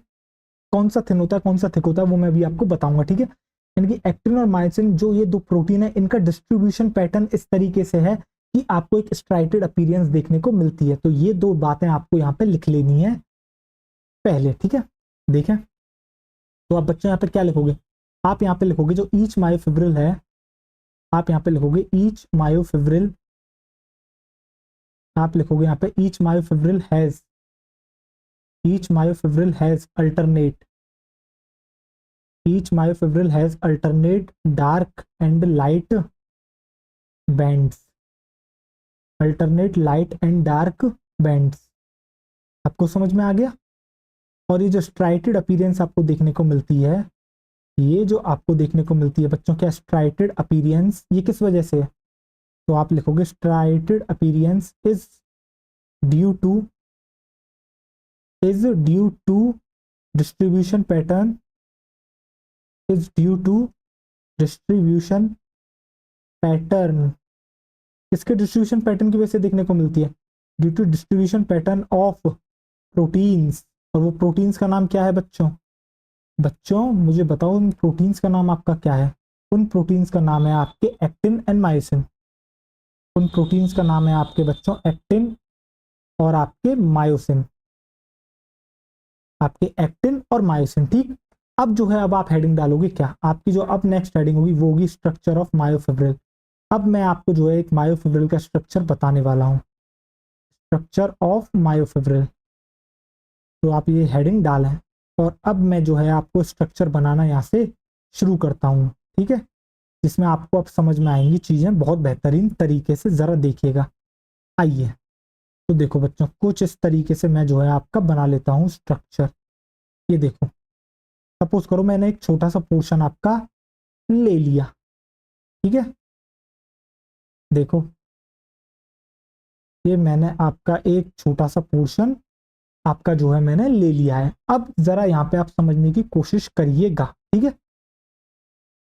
कौन सा थिन होता है कौन सा थिक होता है वो मैं अभी आपको बताऊंगा, ठीक है। यानी कि एक्टिन और मायोसिन जो ये दो प्रोटीन है, इनका डिस्ट्रीब्यूशन पैटर्न इस तरीके से है कि आपको एक स्ट्राइटेड अपीयरेंस देखने को मिलती है। तो ये दो बातें आपको यहाँ पे लिख लेनी है पहले, ठीक है। देखें तो आप बच्चों यहाँ पे क्या लिखोगे, आप यहाँ पे लिखोगे जो ईच मायोफिब्रिल है, आप यहाँ पे लिखोगे ईच मायोफिब्रिल, आप लिखोगे यहाँ पे each myofibril has alternate, each myofibril has alternate dark and light bands, alternate light and dark bands. आपको समझ में आ गया। और ये जो स्ट्राइटेड अपीयरेंस आपको देखने को मिलती है, ये जो आपको देखने को मिलती है बच्चों, क्या स्ट्राइटेड अपीयरेंस, ये किस वजह से है, तो आप लिखोगे striated appearance due to is due to distribution pattern is due to distribution pattern, किसके डिस्ट्रीब्यूशन पैटर्न की वजह से देखने को मिलती है, due to distribution pattern of proteins. और वो प्रोटीन्स का नाम क्या है बच्चों, बच्चों मुझे बताओ उन प्रोटीन्स का नाम आपका क्या है, उन प्रोटीन्स का नाम है आपके एक्टिन एंड मायोसिन, उन प्रोटीन्स का नाम है आपके बच्चों एक्टिन और आपके मायोसिन, आपके एक्टिन और मायोसिन, ठीक। अब जो है अब आप हेडिंग डालोगे क्या, आपकी जो अब नेक्स्ट हेडिंग होगी वो होगी स्ट्रक्चर ऑफ मायोफिब्रिल। अब मैं आपको जो है एक मायोफिब्रिल का स्ट्रक्चर बताने वाला हूँ, स्ट्रक्चर ऑफ मायोफिब्रिल। तो आप ये हेडिंग डालें और अब मैं जो है आपको स्ट्रक्चर बनाना यहाँ से शुरू करता हूँ, ठीक है, जिसमें आपको अब समझ में आएंगी चीजें बहुत बेहतरीन तरीके से, जरा देखिएगा। आइए तो देखो बच्चों, कुछ इस तरीके से मैं जो है आपका बना लेता हूँ स्ट्रक्चर। ये देखो, सपोज करो मैंने एक छोटा सा पोर्शन आपका ले लिया, ठीक है, देखो ये मैंने आपका एक छोटा सा पोर्शन आपका जो है मैंने ले लिया है। अब जरा यहाँ पे आप समझने की कोशिश करिएगा, ठीक है।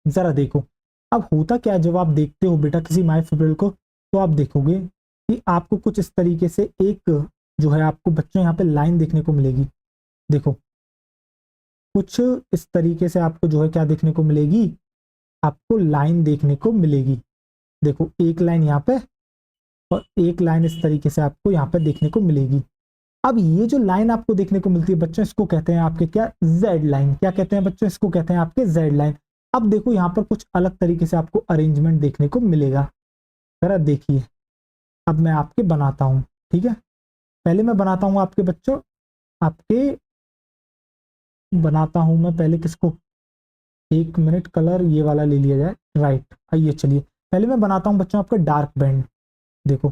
जरा देखो अब होता क्या है, जब आप देखते हो बेटा किसी मायोफिब्रिल को, तो आप देखोगे कि आपको कुछ इस तरीके से एक जो है आपको बच्चों यहाँ पे लाइन देखने को मिलेगी। देखो कुछ इस तरीके से आपको जो है क्या देखने को मिलेगी, आपको लाइन देखने को मिलेगी। देखो एक लाइन यहाँ पे और एक लाइन इस तरीके से आपको यहाँ पे देखने को मिलेगी। अब ये जो लाइन आपको देखने को मिलती है बच्चों, इसको कहते हैं आपके क्या, जेड लाइन। क्या कहते हैं बच्चों, इसको कहते हैं आपके जेड लाइन। अब देखो यहाँ पर कुछ अलग तरीके से आपको अरेंजमेंट देखने को मिलेगा, जरा देखिए। अब मैं आपके बनाता हूँ, ठीक है, पहले मैं बनाता हूँ आपके बच्चों, आपके बनाता हूँ मैं पहले किसको, एक मिनट, कलर ये वाला ले लिया जाए, राइट। आइए चलिए पहले मैं बनाता हूँ बच्चों आपका डार्क बैंड। देखो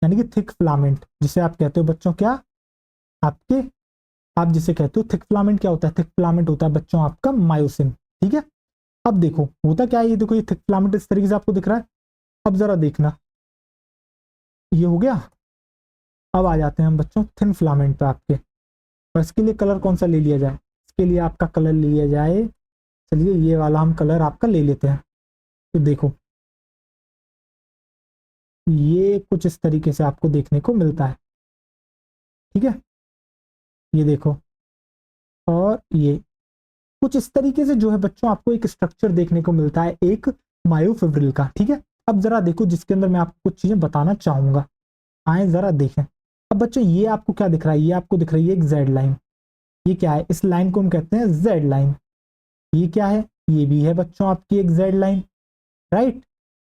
यानी कि थिक फिलामेंट जिसे आप कहते हो बच्चों, क्या आपके, आप जिसे कहते हो थिक फिलामेंट, क्या होता है, थिक फिलामेंट होता है बच्चों आपका मायोसिन, ठीक है। अब देखो होता क्या है, ये देखो ये थिक फिलामेंट इस तरीके से आपको दिख रहा है। अब जरा देखना, ये हो गया। अब आ जाते हैं हम बच्चों थिन फिलामेंट पे आपके, और इसके लिए कलर कौन सा ले लिया जाए, इसके लिए आपका कलर ले लिया जाए, चलिए ये वाला हम कलर आपका ले लेते हैं। तो देखो ये कुछ इस तरीके से आपको देखने को मिलता है, ठीक है, ये देखो, और ये कुछ इस तरीके से जो है बच्चों आपको एक स्ट्रक्चर देखने को मिलता है एक मायोफिब्रिल का, ठीक है। अब जरा देखो जिसके अंदर मैं आपको कुछ चीजें बताना चाहूंगा, आए जरा देखें। अब बच्चों ये आपको क्या दिख रहा है, ये आपको दिख रही है एक जेड लाइन, ये क्या है, इस लाइन को हम कहते हैं जेड लाइन। ये क्या है, ये भी है बच्चों आपकी एक जेड लाइन, राइट।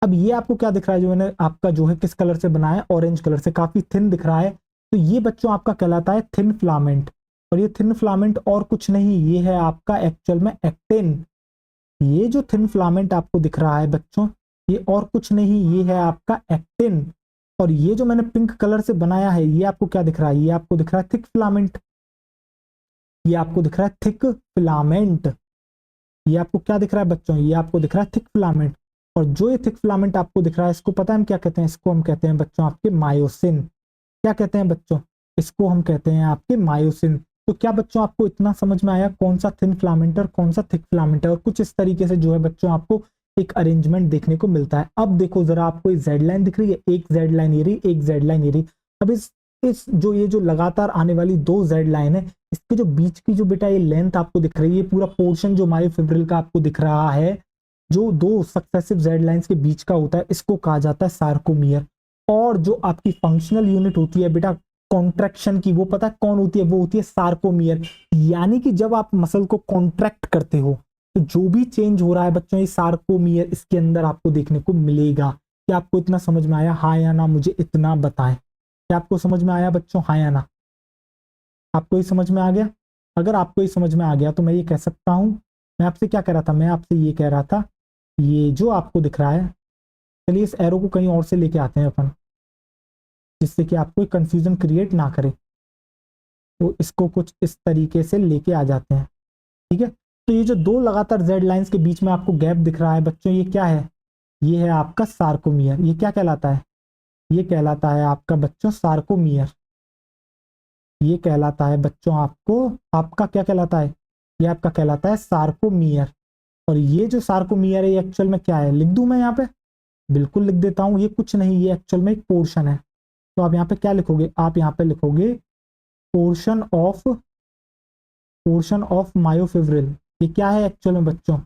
अब ये आपको क्या दिख रहा है, जो मैंने आपका जो है किस कलर से बनाया है, ऑरेंज कलर से, काफी थिन दिख रहा है। तो ये बच्चों आपका कहलाता है थिन फिलामेंट। और ये थिन फिलामेंट और कुछ नहीं, ये है आपका एक्चुअल में एक्टिन। ये जो थिन फिलामेंट आपको दिख रहा है बच्चों, ये और कुछ नहीं, ये है आपका एक्टिन। और ये जो मैंने पिंक कलर से बनाया है ये आपको क्या दिख रहा है, ये आपको दिख रहा है थिक फिलामेंट, ये आपको दिख रहा है थिक फिलामेंट, ये आपको क्या दिख रहा है बच्चों, ये आपको दिख रहा है थिक फिलामेंट। और जो ये थिक फिलामेंट आपको दिख रहा है इसको पता है हम क्या कहते हैं, इसको हम कहते हैं बच्चों आपके मायोसिन। क्या कहते हैं बच्चों, इसको हम कहते हैं आपके मायोसिन। तो क्या बच्चों आपको इतना समझ में आया कौन सा थिन फिलामेंट और कौन सा थिक फिलामेंट है, और कुछ इस तरीके से जो है बच्चों आपको एक अरेंजमेंट देखने को मिलता है। अब देखो जरा आपको एक जेड लाइन दिख रही है, एक जेड लाइन ये रही, एक जेड लाइन ये रही। अब इस जो ये जो लगातार आने वाली दो जेड लाइन है, इसके जो बीच की जो बेटा ये लेंथ आपको दिख रही है, पूरा पोर्शन जो मायोफिब्रिल का आपको दिख रहा है, जो दो सक्सेसिव जेड लाइंस के बीच का होता है, इसको कहा जाता है सार्कोमियर। और जो आपकी फंक्शनल यूनिट होती है बेटा कॉन्ट्रैक्शन की, वो पता है कौन होती है, वो होती है सार्कोमियर। यानी कि जब आप मसल को कॉन्ट्रैक्ट करते हो तो जो भी चेंज हो रहा है बच्चों ये सार्कोमियर इसके अंदर आपको देखने को मिलेगा। क्या आपको इतना समझ में आया, हाँ या ना, मुझे इतना बताएं। क्या आपको समझ में आया बच्चों, हाँ या ना? आपको ही समझ में आ गया? अगर आपको ही समझ में आ गया तो मैं ये कह सकता हूं, मैं आपसे क्या कह रहा था, मैं आपसे ये कह रहा था ये जो आपको दिख रहा है, चलिए इस एरो को कहीं और से लेके आते हैं अपन, जिससे कि आपको कंफ्यूजन क्रिएट ना करे। तो इसको कुछ इस तरीके से लेके आ जाते हैं, ठीक है। तो ये जो दो लगातार जेड लाइंस के बीच में आपको गैप दिख रहा है बच्चों, ये क्या है, ये है आपका सार्कोमियर। ये क्या कहलाता है, ये कहलाता है आपका बच्चों सार्कोमियर। ये कहलाता है बच्चों आपको, आपका क्या कहलाता है, ये आपका कहलाता है सार्कोमियर। और ये जो सार्कोमियर है ये एक्चुअल में क्या है, लिख दूं मैं यहाँ पे, बिल्कुल लिख देता हूँ। ये कुछ नहीं, ये एक्चुअल में एक पोर्शन है। तो आप यहाँ पे क्या लिखोगे, आप यहाँ पे लिखोगे पोर्शन ऑफ मायोफिब्रिल। ये क्या है एक्चुअल में बच्चों,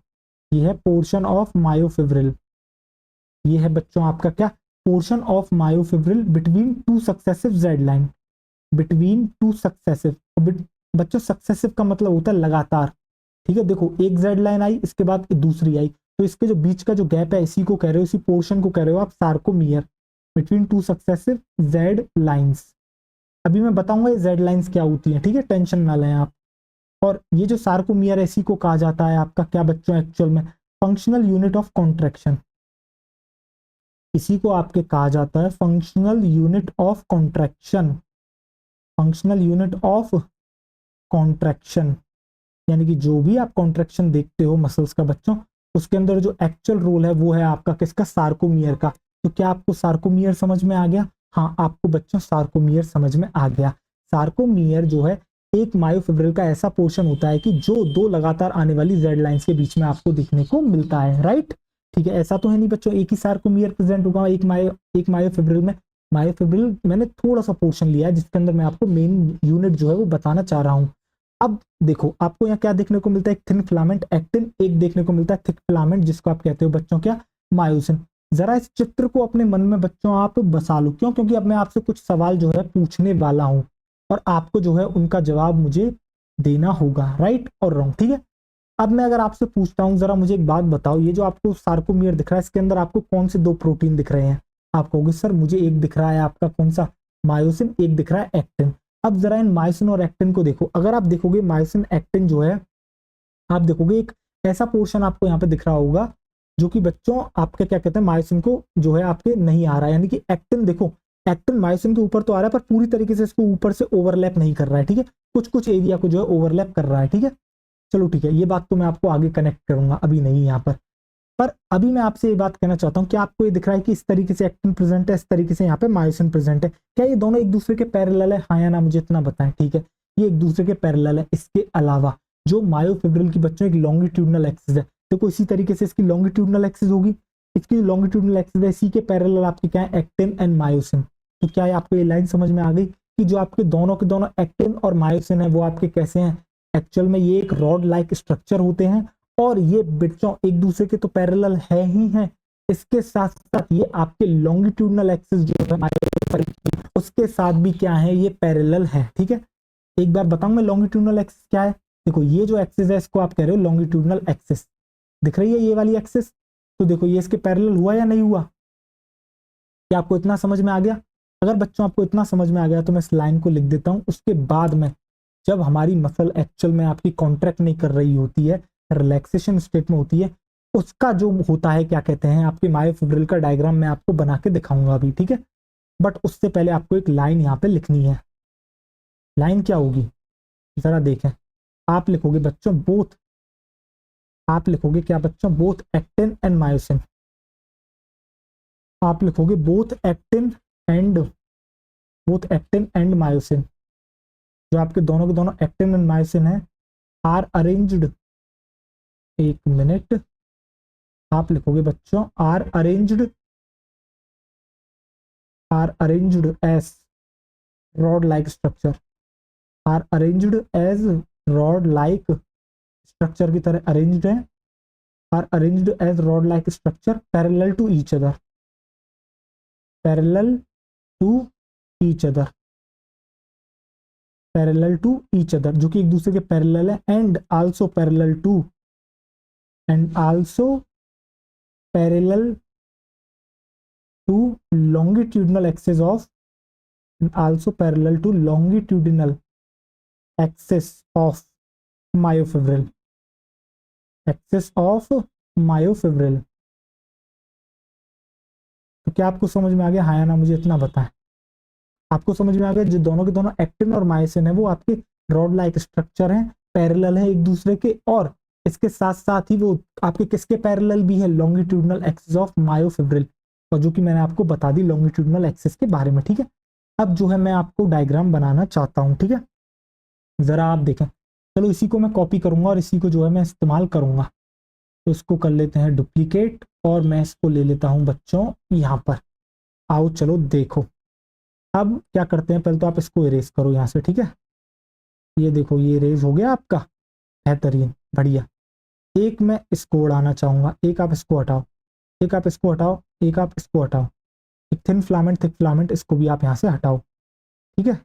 ये है पोर्शन ऑफ मायोफिब्रिल। ये है बच्चों आपका क्या, portion of myofibril between two successive Z line, between two successive. बच्चों सक्सेसिव का मतलब होता है लगातार, ठीक है। देखो एक जेड लाइन आई, इसके बाद दूसरी आई, तो इसके जो बीच का जो गैप है इसी को कह रहे हो, इसी पोर्शन को कह रहे हो आप sarcomere, between two successive Z lines. अभी मैं बताऊंगा ये जेड लाइंस क्या होती है, ठीक है, टेंशन ना लें आप। और ये जो सार्कोमियर है इसी को कहा जाता है आपका क्या बच्चों एक्चुअल में, फंक्शनल यूनिट ऑफ कॉन्ट्रैक्शन। इसी को आपके कहा जाता है functional unit of contraction, functional unit of contraction. यानी कि जो भी आप कॉन्ट्रैक्शन देखते हो मसल्स का बच्चों, उसके अंदर जो एक्चुअल रोल है वो है आपका किसका, सार्कोमियर का। तो क्या आपको सार्कोमियर समझ में आ गया? हाँ आपको बच्चों सार्कोमियर समझ में आ गया। सार्कोमियर जो है एक मायोफिब्रिल का ऐसा पोर्शन होता है कि जो दो लगातार आने वाली जेड लाइंस के बीच में आपको देखने को मिलता है, राइट। ठीक है, ऐसा तो है नहीं बच्चों एक ही सार्कोमियर प्रेजेंट होगा एक मायोफिब्रिल में। मायोफिब्रिल मैंने थोड़ा सा पोर्शन लिया है जिसके अंदर मैं आपको मेन यूनिट जो है वो बताना चाह रहा हूँ। अब देखो आपको यहाँ क्या देखने को मिलता है, एक थिन फिलामेंट एक्टिन, एक देखने को मिलता है थिक फिलामेंट जिसको आप कहते हो बच्चों क्या, मायोसिन। जरा इस चित्र को अपने मन में बच्चों आप बसा लो, क्यों, क्योंकि अब मैं आपसे कुछ सवाल जो है पूछने वाला हूं और आपको जो है उनका जवाब मुझे देना होगा, राइट और रॉन्ग, ठीक है। अब मैं अगर आपसे पूछता हूं जरा मुझे एक बात बताओ, ये जो आपको सार्कोमियर दिख रहा है इसके अंदर आपको कौन से दो प्रोटीन दिख रहे हैं? आप कहोगे सर मुझे एक दिख रहा है आपका कौन सा, मायोसिन, एक दिख रहा है एक्टिन। अब जरा इन मायोसिन और एक्टिन को देखो, अगर आप देखोगे मायोसिन एक्टिन जो है, आप देखोगे एक ऐसा पोर्शन आपको यहाँ पे दिख रहा होगा जो कि बच्चों आपके क्या कहते हैं मायोसिन को जो है आपके नहीं आ रहा है, यानी कि एक्टिन देखो, एक्टिन मायोसिन के ऊपर तो आ रहा है पर पूरी तरीके से इसको ऊपर से ओवरलैप नहीं कर रहा है, ठीक है, कुछ कुछ एरिया को जो है ओवरलैप कर रहा है, ठीक है। चलो ठीक है, ये बात तो मैं आपको आगे कनेक्ट करूंगा, अभी नहीं यहाँ पर अभी मैं आपसे ये बात कहना चाहता हूँ कि आपको ये दिख रहा है कि इस तरीके से एक्टिन प्रेजेंट है, इस तरीके से यहाँ पे मायोसिन प्रेजेंट है, क्या ये दोनों एक दूसरे के पैरेलल है, हाँ या ना, मुझे इतना बताएं, ठीक है, ये एक दूसरे के पैरेलल है। इसके अलावा जो मायोफिब्रिल की बच्चों एक लॉन्गिट्यूडनल एक्सिस है, देखो इसी तरीके से इसकी लॉन्गिट्यूडनल एक्सिस होगी, इसकी लॉन्गिट्यूडनल एक्सिस है, इसी के पैरेलल आपके क्या है, एक्टिन एंड मायोसिन। तो क्या है आपको ये लाइन समझ में आ गई कि जो आपके दोनों एक्टिन और मायोसिन है वो आपके कैसे हैं, एक्चुअल में ये एक रॉड लाइक स्ट्रक्चर होते हैं और ये बच्चों एक दूसरे के तो पैरेलल है ही हैं, इसके साथ साथ ये आपके लॉन्गिट्यूडनल एक्सिस जो है उसके साथ भी क्या है, ये पैरेलल है, ठीक है। एक बार बताऊं मैं लॉन्गिट्यूडनल एक्सिस क्या है, देखो ये जो एक्सिस है इसको आप कह रहे हो लॉन्गिट्यूडनल एक्सिस, दिख रही है ये वाली एक्सिस, तो देखो ये इसके पैरेलल हुआ या नहीं हुआ, क्या आपको इतना समझ में आ गया? अगर बच्चों आपको इतना समझ में आ गया तो मैं इस लाइन को लिख देता हूं। उसके बाद में जब हमारी मसल एक्चुअल में आपकी कॉन्ट्रैक्ट नहीं कर रही होती है, रिलैक्सेशन स्टेट में होती है, उसका जो होता है क्या कहते हैं आपके मायोफिब्रिल का डायग्राम मैं आपको बना के दिखाऊंगा अभी, ठीक है। बट उससे पहले आपको एक लाइन यहाँ पे लिखनी है। लाइन क्या होगी, जरा देखें। आप लिखोगे बच्चों बोथ, आप लिखोगे क्या बच्चों, बोथ एक्टिन एंड मायोसिन। आप लिखोगे and both actin and myosin, जो आपके दोनों के दोनों एक्टिन एंड मायोसिन है, आर अरेंज्ड, एक मिनट, आप लिखोगे बच्चों are arranged as rod like structure, are arranged as rod like structure की तरह अरेंज्ड है, are arranged as rod like structure parallel to each other, parallel to each other, parallel to each other, जो कि एक दूसरे के parallel है, and also parallel to, and also parallel to longitudinal axis of, and also parallel to longitudinal axis of myofibril, axis of myofibril। तो क्या आपको समझ में आ गया, हाँ या ना, मुझे इतना बताएं। आपको समझ में आ गया, जो दोनों के दोनों एक्टिन और मायोसिन है वो आपके रॉड लाइक स्ट्रक्चर हैं, पैरेलल है एक दूसरे के, और इसके साथ साथ ही वो आपके किसके पैरेलल भी है, लॉन्गिट्यूडनल एक्सिस ऑफ मायोफिब्रिल, और जो कि मैंने आपको बता दी लॉन्गिट्यूडनल एक्सिस के बारे में, ठीक है। अब जो है मैं आपको डायग्राम बनाना चाहता हूं, ठीक है, जरा आप देखें। चलो इसी को मैं कॉपी करूंगा और इसी को जो है मैं इस्तेमाल करूंगा। तो इसको कर लेते हैं डुप्लीकेट, और मैं इसको ले लेता हूं बच्चों यहाँ पर। आओ चलो देखो, अब क्या करते हैं, पहले तो आप इसको इरेज करो यहाँ से, ठीक है। ये देखो ये इरेज हो गया आपका, बेहतरीन, बढ़िया। एक मैं इसको उड़ाना चाहूंगा, एक आप इसको हटाओ, एक आप इसको हटाओ, एक आप इसको हटाओ, एक थिक फिलामेंट इसको भी आप यहाँ से हटाओ, ठीक है।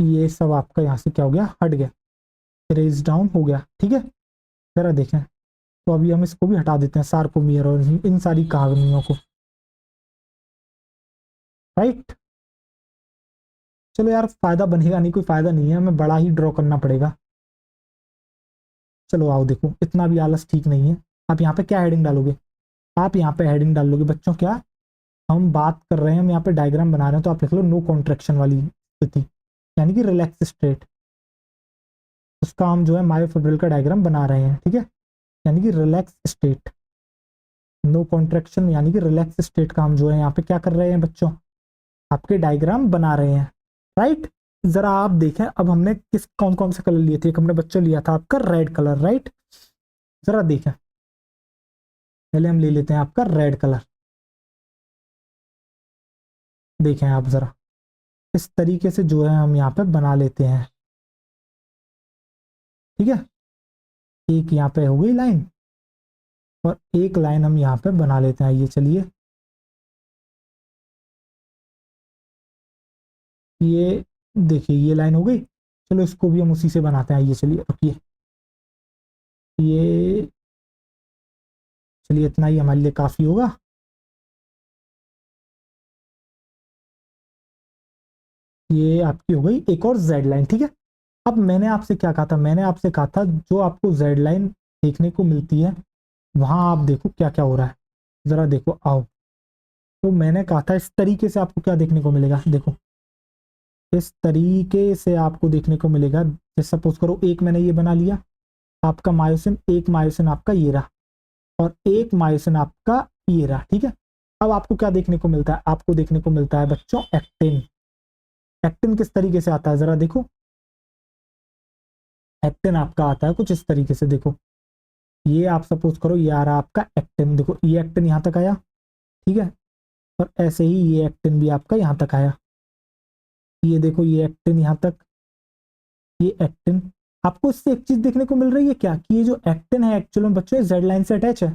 ये सब आपका यहाँ से क्या हो गया, हट गया, इरेज डाउन हो गया, ठीक है। जरा देखें, तो अभी हम इसको भी हटा देते हैं, सार्कोमियर और इन सारी कहानियों को, राइट। चलो यार, फायदा बनेगा नहीं, कोई फायदा नहीं है, हमें बड़ा ही ड्रॉ करना पड़ेगा। चलो आओ देखो, इतना भी आलस ठीक नहीं है। आप यहाँ पे क्या हेडिंग डालोगे, आप यहाँ पे हेडिंग डाल लोगे बच्चों, क्या हम बात कर रहे हैं, हम यहाँ पे डायग्राम बना रहे हैं, तो आप लिख लो नो कॉन्ट्रैक्शन वाली स्थिति, यानी कि रिलैक्स स्टेट, उसका हम जो है मायोफिब्रिल का डायग्राम बना रहे हैं, ठीक है, यानी कि रिलैक्स स्टेट, नो कॉन्ट्रैक्शन यानी कि रिलैक्स स्टेट का हम जो है यहाँ पे क्या कर रहे हैं बच्चों, आपके डायग्राम बना रहे हैं, राइट। जरा आप देखें, अब हमने कौन कौन से कलर लिए थे, एक हमने बच्चों लिया था आपका रेड कलर, राइट। जरा देखें, पहले हम ले लेते हैं आपका रेड कलर, देखें आप जरा, इस तरीके से जो है हम यहाँ पे बना लेते हैं, ठीक है। एक यहाँ पे हो गई लाइन, और एक लाइन हम यहाँ पे बना लेते हैं, ये चलिए, ये देखिए ये लाइन हो गई। चलो इसको भी हम उसी से बनाते हैं, ये चलिए, रुकिए, ये चलिए, इतना ही हमारे लिए काफी होगा। ये आपकी हो गई एक और जेड लाइन, ठीक है। अब मैंने आपसे क्या कहा था, मैंने आपसे कहा था जो आपको जेड लाइन देखने को मिलती है, वहां आप देखो क्या क्या हो रहा है, जरा देखो आओ। तो मैंने कहा था इस तरीके से आपको क्या देखने को मिलेगा, देखो इस तरीके से आपको देखने को मिलेगा। जैसे सपोज करो एक मैंने ये बना लिया आपका मायोसिन, एक मायोसिन आपका ये रहा, और एक मायोसिन आपका ये रहा, ठीक है। अब आपको क्या देखने को मिलता है, आपको देखने को मिलता है बच्चों एक्टिन। एक्टिन किस तरीके से आता है, जरा देखो, एक्टिन आपका आता है कुछ इस तरीके से, देखो ये आप सपोज करो ये आ रहा आपका एक्टिन, देखो ये एक्टिन यहाँ तक आया, ठीक है, और ऐसे ही ये एक्टिन भी आपका यहाँ तक आया, ये देखो ये एक्टिन यहाँ तक, ये एक्टिन। आपको इससे एक चीज देखने को मिल रही है क्या, कि ये जो एक्टिन है एक्चुअल में बच्चों जेड लाइन से अटैच है।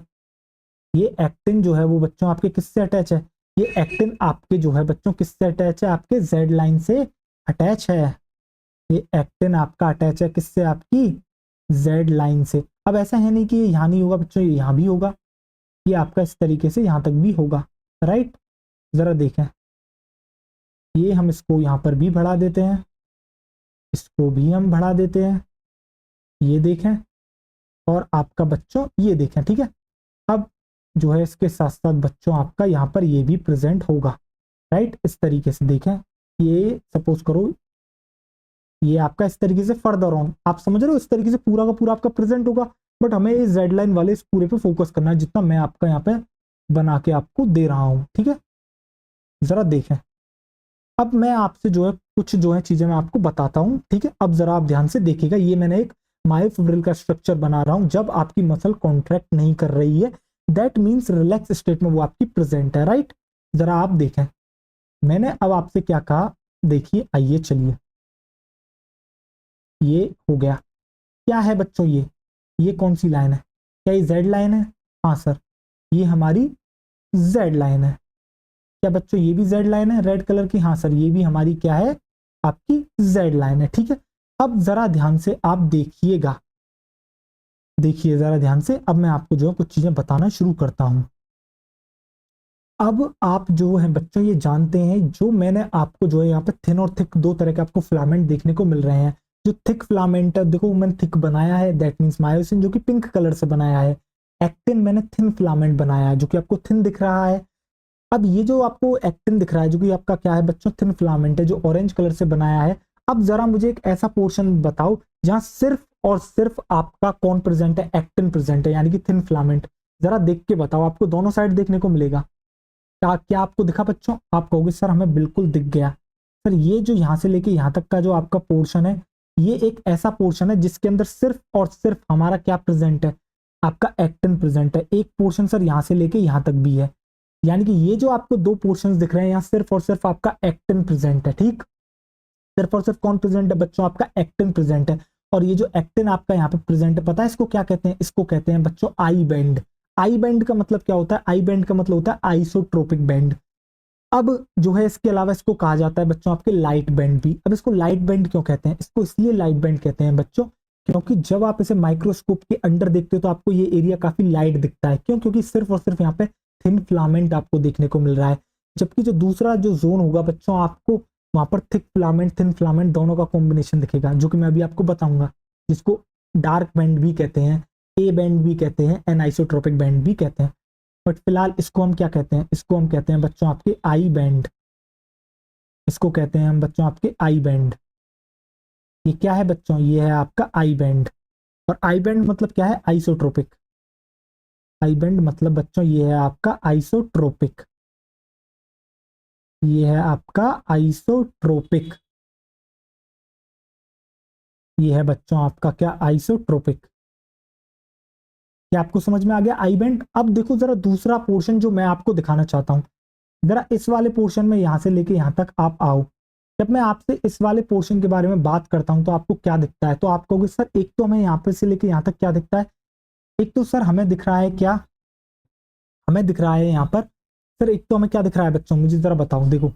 ये एक्टिन जो है वो बच्चों आपके किससे अटैच है, ये एक्टिन आपके जो है बच्चों किससे अटैच है, आपके जेड लाइन से अटैच है। ये एक्टिन आपका अटैच है किससे, आपकी जेड लाइन से। अब ऐसा है नहीं कि ये यहाँ नहीं होगा बच्चों, ये यहाँ भी होगा, ये आपका इस तरीके से यहाँ तक भी होगा, राइट। जरा देखें, ये हम इसको यहाँ पर भी बढ़ा देते हैं, इसको भी हम बढ़ा देते हैं, ये देखें, और आपका बच्चों ये देखें, ठीक है। अब जो है इसके साथ साथ बच्चों आपका यहाँ पर ये भी प्रेजेंट होगा, राइट। इस तरीके से देखें, ये सपोज करो ये आपका इस तरीके से फर्दर ऑन, आप समझ रहे हो, इस तरीके से पूरा का पूरा आपका प्रेजेंट होगा। बट हमें इस जेड लाइन वाले इस पूरे पे फोकस करना है जितना मैं आपका यहाँ पे बना के आपको दे रहा हूँ, ठीक है। जरा देखें, अब मैं आपसे जो है कुछ जो है चीजें मैं आपको बताता हूँ, ठीक है। अब जरा आप ध्यान से देखिएगा, ये मैंने एक मायोफिब्रिल का स्ट्रक्चर बना रहा हूँ जब आपकी मसल कॉन्ट्रैक्ट नहीं कर रही है, दैट मीन्स रिलैक्स स्टेट में वो आपकी प्रेजेंट है, राइट। जरा आप देखें, मैंने अब आपसे क्या कहा, देखिए आइए चलिए, ये हो गया। क्या है बच्चों ये कौन सी लाइन है, क्या ये जेड लाइन है? हाँ सर, ये हमारी जेड लाइन है। क्या बच्चों ये भी जेड लाइन है रेड कलर की? हाँ सर, ये भी हमारी क्या है, आपकी जेड लाइन है, ठीक है। अब जरा ध्यान से आप देखिएगा, देखिए जरा ध्यान से, अब मैं आपको जो है कुछ चीजें बताना शुरू करता हूं। अब आप जो है बच्चों ये जानते हैं, जो मैंने आपको जो है यहाँ पे थिन और थिक दो तरह के आपको फिलामेंट देखने को मिल रहे हैं। जो थिक फिलामेंट है, देखो मैंने थिक बनाया है, दैट मीन्स मायोसिन, जो कि पिंक कलर से बनाया है। एक्टिन मैंने थिन फिलामेंट बनाया है, जो कि आपको थिन दिख रहा है। अब ये जो आपको एक्टिन दिख रहा है, जो कि आपका क्या है बच्चों, थिन फिलामेंट है, जो ऑरेंज कलर से बनाया है। अब जरा मुझे एक ऐसा पोर्शन बताओ जहां सिर्फ और सिर्फ आपका कौन प्रेजेंट है, एक्टिन प्रेजेंट है, यानी कि थिन फिलामेंट। जरा देख के बताओ, आपको दोनों साइड देखने को मिलेगा। क्या आपको दिखा बच्चों? आप कहोगे सर हमें बिल्कुल दिख गया। सर ये जो यहाँ से लेके यहाँ तक का जो आपका पोर्शन है, ये एक ऐसा पोर्शन है जिसके अंदर सिर्फ और सिर्फ हमारा क्या प्रेजेंट है, आपका एक्टिन प्रेजेंट है। एक पोर्शन सर यहाँ से लेके यहाँ तक भी है, यानी कि ये जो आपको दो पोर्शंस दिख रहे हैं, यहाँ सिर्फ और सिर्फ आपका एक्टिन प्रेजेंट है, ठीक। सिर्फ और सिर्फ कौन प्रेजेंट है बच्चों, आपका एक्टिन प्रेजेंट है। और ये जो एक्टिन आपका यहाँ पे प्रेजेंट है, पता है इसको क्या कहते हैं? इसको कहते हैं बच्चों आई बैंड। आई बैंड का मतलब क्या होता है? आई बैंड का मतलब होता है आइसोट्रोपिक बैंड। अब जो है इसके अलावा इसको कहा जाता है बच्चों आपके लाइट बैंड भी। अब इसको लाइट बैंड क्यों कहते हैं? इसको इसलिए लाइट बैंड कहते हैं बच्चों, क्योंकि जब आप इसे माइक्रोस्कोप के अंडर देखते हो तो आपको ये एरिया काफी लाइट दिखता है। क्यों? क्योंकि सिर्फ और सिर्फ यहाँ पे थिन फिलामेंट आपको देखने को मिल रहा है। जबकि जो दूसरा जो जोन होगा बच्चों, आपको वहां पर थिक फिलामेंट थिन फिलामेंट दोनों का कॉम्बिनेशन दिखेगा, जो कि मैं अभी आपको बताऊंगा, जिसको डार्क बैंड भी कहते हैं, ए बैंड भी कहते हैं, एनाइसोट्रोपिक बैंड भी कहते हैं। बट फिलहाल इसको हम क्या कहते हैं? इसको हम कहते हैं बच्चों आपके आई बैंड। इसको कहते हैं हम बच्चों आपके आई बैंड। ये क्या है बच्चों? ये है आपका आई बैंड। और आई बैंड मतलब क्या है? आइसोट्रोपिक। आई बैंड मतलब बच्चों ये है आपका आइसोट्रोपिक। ये है आपका आइसोट्रोपिक। ये है बच्चों आपका क्या? आइसोट्रोपिक। क्या आपको समझ में आ गया आई बैंड? अब देखो जरा दूसरा पोर्शन जो मैं आपको दिखाना चाहता हूं, जरा इस वाले पोर्शन में यहां से लेके यहां तक आप आओ। जब मैं आपसे इस वाले पोर्शन के बारे में बात करता हूं तो आपको क्या दिखता है? तो आप कहोगे सर एक तो हमें यहाँ पे से लेके यहाँ तक क्या दिखता है? एक तो सर हमें दिख रहा है क्या, हमें दिख रहा है यहाँ पर, सर एक तो हमें क्या दिख रहा है बच्चों, मुझे जरा बताओ। देखो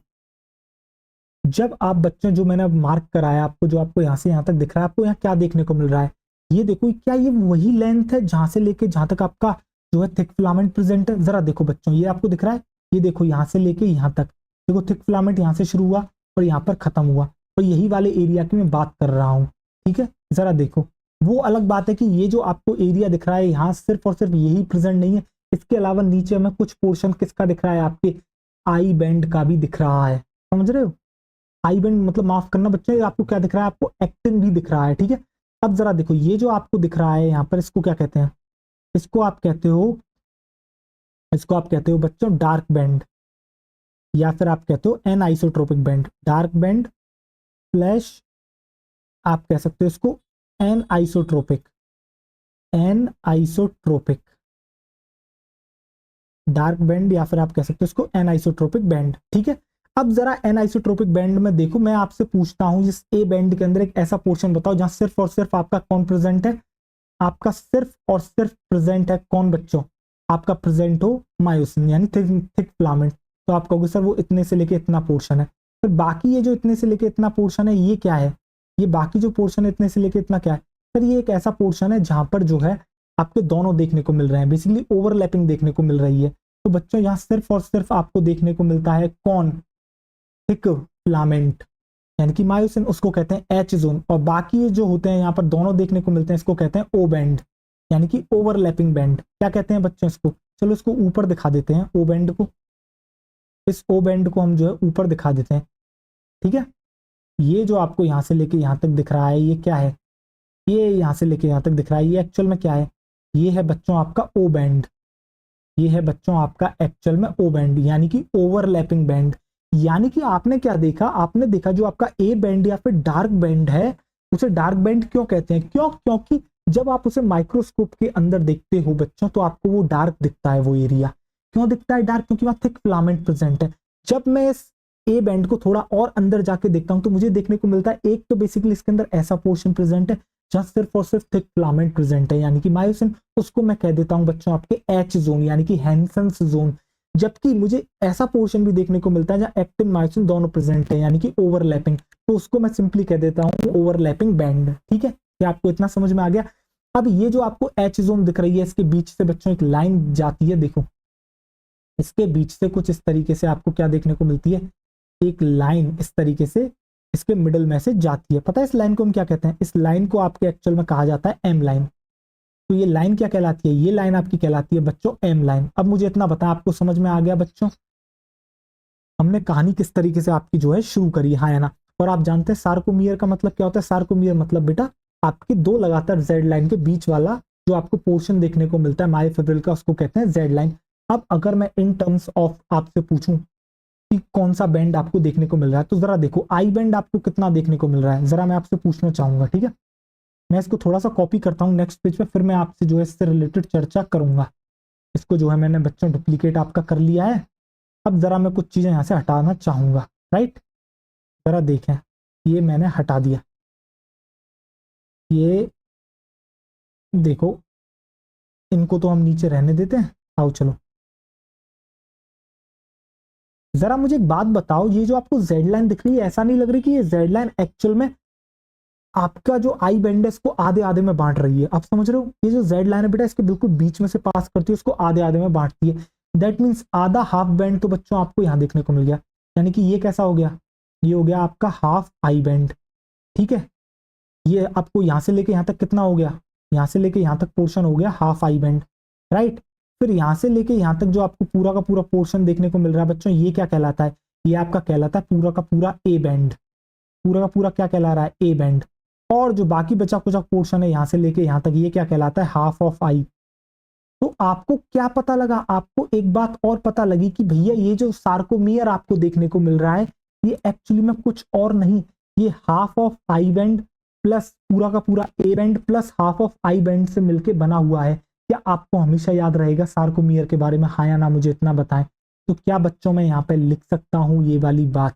जब आप बच्चों जो मैंने मार्क कराया आपको, जो आपको यहाँ से यहाँ तक दिख रहा है, आपको यहाँ क्या देखने को मिल रहा है? ये देखो, क्या ये वही लेंथ है जहां से लेके जहां तक आपका जो है थिक फिलामेंट प्रेजेंट है? जरा देखो बच्चों, ये आपको दिख रहा है? ये देखो यहाँ से लेके यहाँ तक, देखो थिक फिलामेंट यहाँ से शुरू हुआ और यहाँ पर खत्म हुआ, और यही वाले एरिया की मैं बात कर रहा हूँ, ठीक है। जरा देखो, वो अलग बात है कि ये जो आपको एरिया दिख रहा है यहाँ सिर्फ और सिर्फ यही प्रेजेंट नहीं है, इसके अलावा नीचे में कुछ पोर्शन किसका दिख रहा है? आपके आई बैंड का भी दिख रहा है, समझ रहे हो? आई बैंड मतलब माफ करना बच्चों, ये आपको क्या दिख रहा है? आपको एक्टिन भी दिख रहा है, ठीक है। अब जरा देखो, ये जो आपको दिख रहा है यहाँ पर, इसको क्या कहते हैं? इसको आप कहते हो, इसको आप कहते हो बच्चों डार्क बैंड, या फिर आप कहते हो anisotropic band. Dark band slash आप कह सकते हो इसको anisotropic, anisotropic dark band, या फिर आप कह सकते हो इसको एन आइसोट्रोपिक बैंड, ठीक है। अब जरा एन आइसोट्रोपिक बैंड में देखो, मैं आपसे पूछता हूं इस ए बैंड के अंदर एक ऐसा पोर्शन बताओ जहां सिर्फ और सिर्फ आपका कौन प्रेजेंट है? आपका सिर्फ और सिर्फ प्रेजेंट है कौन बच्चों? आपका प्रेजेंट हो मायोसिन, यानी थिक थिक फिलामेंट। तो आप कहोगे सर वो इतने से लेके इतना पोर्शन है। फिर बाकी ये जो इतने से लेके इतना पोर्शन है, ये क्या है? ये बाकी जो पोर्शन है इतने से लेके इतना क्या है? सर ये एक ऐसा पोर्शन है जहां पर जो है आपके दोनों देखने को मिल रहे हैं, बेसिकली ओवरलैपिंग देखने को मिल रही है। तो बच्चों यहाँ सिर्फ और सिर्फ आपको देखने को मिलता है कौन? थिक फिलामेंट, यानी कि मायोसिन, उसको कहते हैं एच जोन। और बाकी ये जो होते हैं यहाँ पर दोनों देखने को मिलते हैं, इसको कहते हैं ओ बैंड, यानी कि ओवरलैपिंग बैंड। क्या कहते हैं बच्चों इसको? चलो इसको ऊपर दिखा देते हैं ओ बैंड को। इस ओ बैंड को हम जो है ऊपर दिखा देते हैं, ठीक है। ये जो आपको यहाँ से लेके यहाँ तक दिख रहा है ये क्या है, ये यहाँ से लेके यहाँ तक दिख रहा है ये एक्चुअल में क्या है, ये है बच्चों आपका ओ बैंड। ये है बच्चों आपका एक्चुअल में ओ बैंड यानी कि ओवरलैपिंग बैंड। यानी कि आपने क्या देखा, आपने देखा जो आपका ए बैंड या फिर डार्क बैंड है उसे डार्क बैंड क्यों कहते हैं, क्योंकि जब आप उसे माइक्रोस्कोप के अंदर देखते हो बच्चों तो आपको वो डार्क दिखता है, वो एरिया क्यों दिखता है डार्क, क्योंकि वहां थिक फिलामेंट प्रेजेंट है। जब मैं इस ए बैंड को थोड़ा और अंदर जाके देखता हूं तो मुझे देखने को मिलता है एक तो बेसिकली इसके अंदर ऐसा पोर्शन प्रेजेंट है जहां सिर्फ और सिर्फ थिक फिलामेंट प्रेजेंट है यानी कि मायोसिन, उसको मैं कह देता हूं बच्चों आपके एच जोन यानी कि हैंसेंस जोन। जबकि मुझे ऐसा पोर्शन भी देखने को मिलता है जहां एक्टिन मायोसिन दोनों प्रेजेंट है यानी कि ओवरलैपिंग, तो उसको मैं सिंपली कह देता हूं ओवरलैपिंग बैंड। ठीक है, क्या आपको इतना समझ में आ गया। अब ये जो आपको एच जोन दिख रही है इसके बीच से बच्चों एक लाइन जाती है, देखो इसके बीच से कुछ इस तरीके से आपको क्या देखने को मिलती है, एक लाइन इस तरीके से इसके मिडल में से जाती है। पता है इस लाइन को हम क्या कहते हैं, इस लाइन को आपके एक्चुअल में कहा जाता है एम लाइन। तो ये लाइन क्या कहलाती है, ये लाइन आपकी कहलाती है बच्चों एम लाइन। अब मुझे इतना बता, आपको समझ में आ गया बच्चों, हमने कहानी किस तरीके से आपकी जो है शुरू करी, हाँ या ना। और आप जानते हैं सार्कोमियर का मतलब क्या होता है, सार्कोमियर मतलब बेटा आपके दो लगातार जेड लाइन के बीच वाला जो आपको पोर्शन देखने को मिलता है मायोफिब्रिल का, उसको कहते हैं जेड लाइन। अब अगर मैं इन टर्म्स ऑफ आपसे पूछूं कि कौन सा बैंड आपको देखने को मिल रहा है, तो जरा देखो आई बैंड आपको कितना देखने को मिल रहा है, जरा मैं आपसे पूछना चाहूंगा, ठीक है। मैं इसको थोड़ा सा कॉपी करता हूँ नेक्स्ट पेज पे, फिर मैं आपसे जो है इससे रिलेटेड चर्चा करूंगा। इसको जो है मैंने बच्चों डुप्लीकेट आपका कर लिया है। अब जरा मैं कुछ चीजें यहाँ से हटाना चाहूंगा, राइट। जरा देखें, ये मैंने हटा दिया, ये देखो इनको तो हम नीचे रहने देते हैं। आओ चलो, जरा मुझे एक बात बताओ, ये जो आपको जेड लाइन दिख रही है ऐसा नहीं लग रही कि ये जेड लाइन एक्चुअल में आपका जो आई बैंड है इसको आधे आधे में बांट रही है। आप समझ रहे हो, ये जो जेड लाइन है बेटा इसके बिल्कुल बीच में से पास करती है, उसको आधे आधे में बांटती है। दैट मीन्स आधा हाफ बैंड तो बच्चों आपको यहाँ देखने को मिल गया, यानी कि ये कैसा हो गया, ये हो गया आपका हाफ आई बैंड। ठीक है, ये आपको यहाँ से लेके यहाँ तक कितना हो गया, यहाँ से लेके यहाँ तक पोर्शन हो गया हाफ आई बैंड, राइट। फिर यहाँ से लेके यहाँ तक जो आपको पूरा का पूरा पोर्शन देखने को मिल रहा है बच्चों, ये क्या कहलाता है, ये आपका कहलाता है पूरा का पूरा ए बैंड। पूरा का पूरा क्या कहला रहा है, ए बैंड। और जो बाकी बचा कुचा पोर्शन है यहाँ से लेके यहाँ तक, ये क्या कहलाता है, हाफ ऑफ आई। तो आपको क्या पता लगा, आपको एक बात और पता लगी कि भैया ये जो सार्कोमियर आपको देखने को मिल रहा है ये एक्चुअली में कुछ और नहीं, ये half of I band plus पूरा का पूरा A band plus half of I band से मिलके बना हुआ है। क्या आपको हमेशा याद रहेगा सार्कोमियर के बारे में, हाँ या ना, मुझे इतना बताएं। तो क्या बच्चों मैं यहाँ पे लिख सकता हूँ ये वाली बात,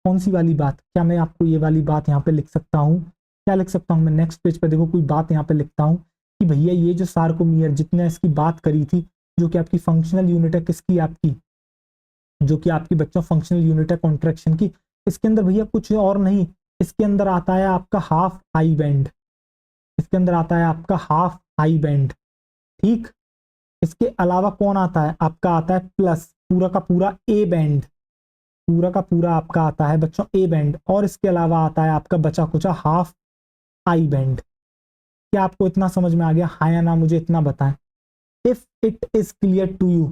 कौन सी वाली बात, क्या मैं आपको ये वाली बात यहाँ पे लिख सकता हूँ, क्या लिख सकता हूँ मैं, नेक्स्ट पेज पे देखो कोई बात यहाँ पे लिखता हूँ कि भैया ये जो सार्कोमियर जितने इसकी बात करी थी, जो कि आपकी फंक्शनल यूनिट है किसकी, आपकी जो कि आपकी बच्चों फंक्शनल यूनिट है कॉन्ट्रैक्शन की, इसके अंदर भैया कुछ और नहीं, इसके अंदर आता है आपका हाफ आई बैंड, इसके अंदर आता है आपका हाफ आई बैंड, ठीक। इसके अलावा कौन आता है, आपका आता है प्लस पूरा का पूरा ए बैंड, पूरा का पूरा आपका आता है बच्चों ए बैंड, और इसके अलावा आता है आपका बचा कुचा हाफ आई बैंड। क्या आपको इतना समझ में आ गया, हाँ या ना, मुझे इतना बताएं। If it is clear to you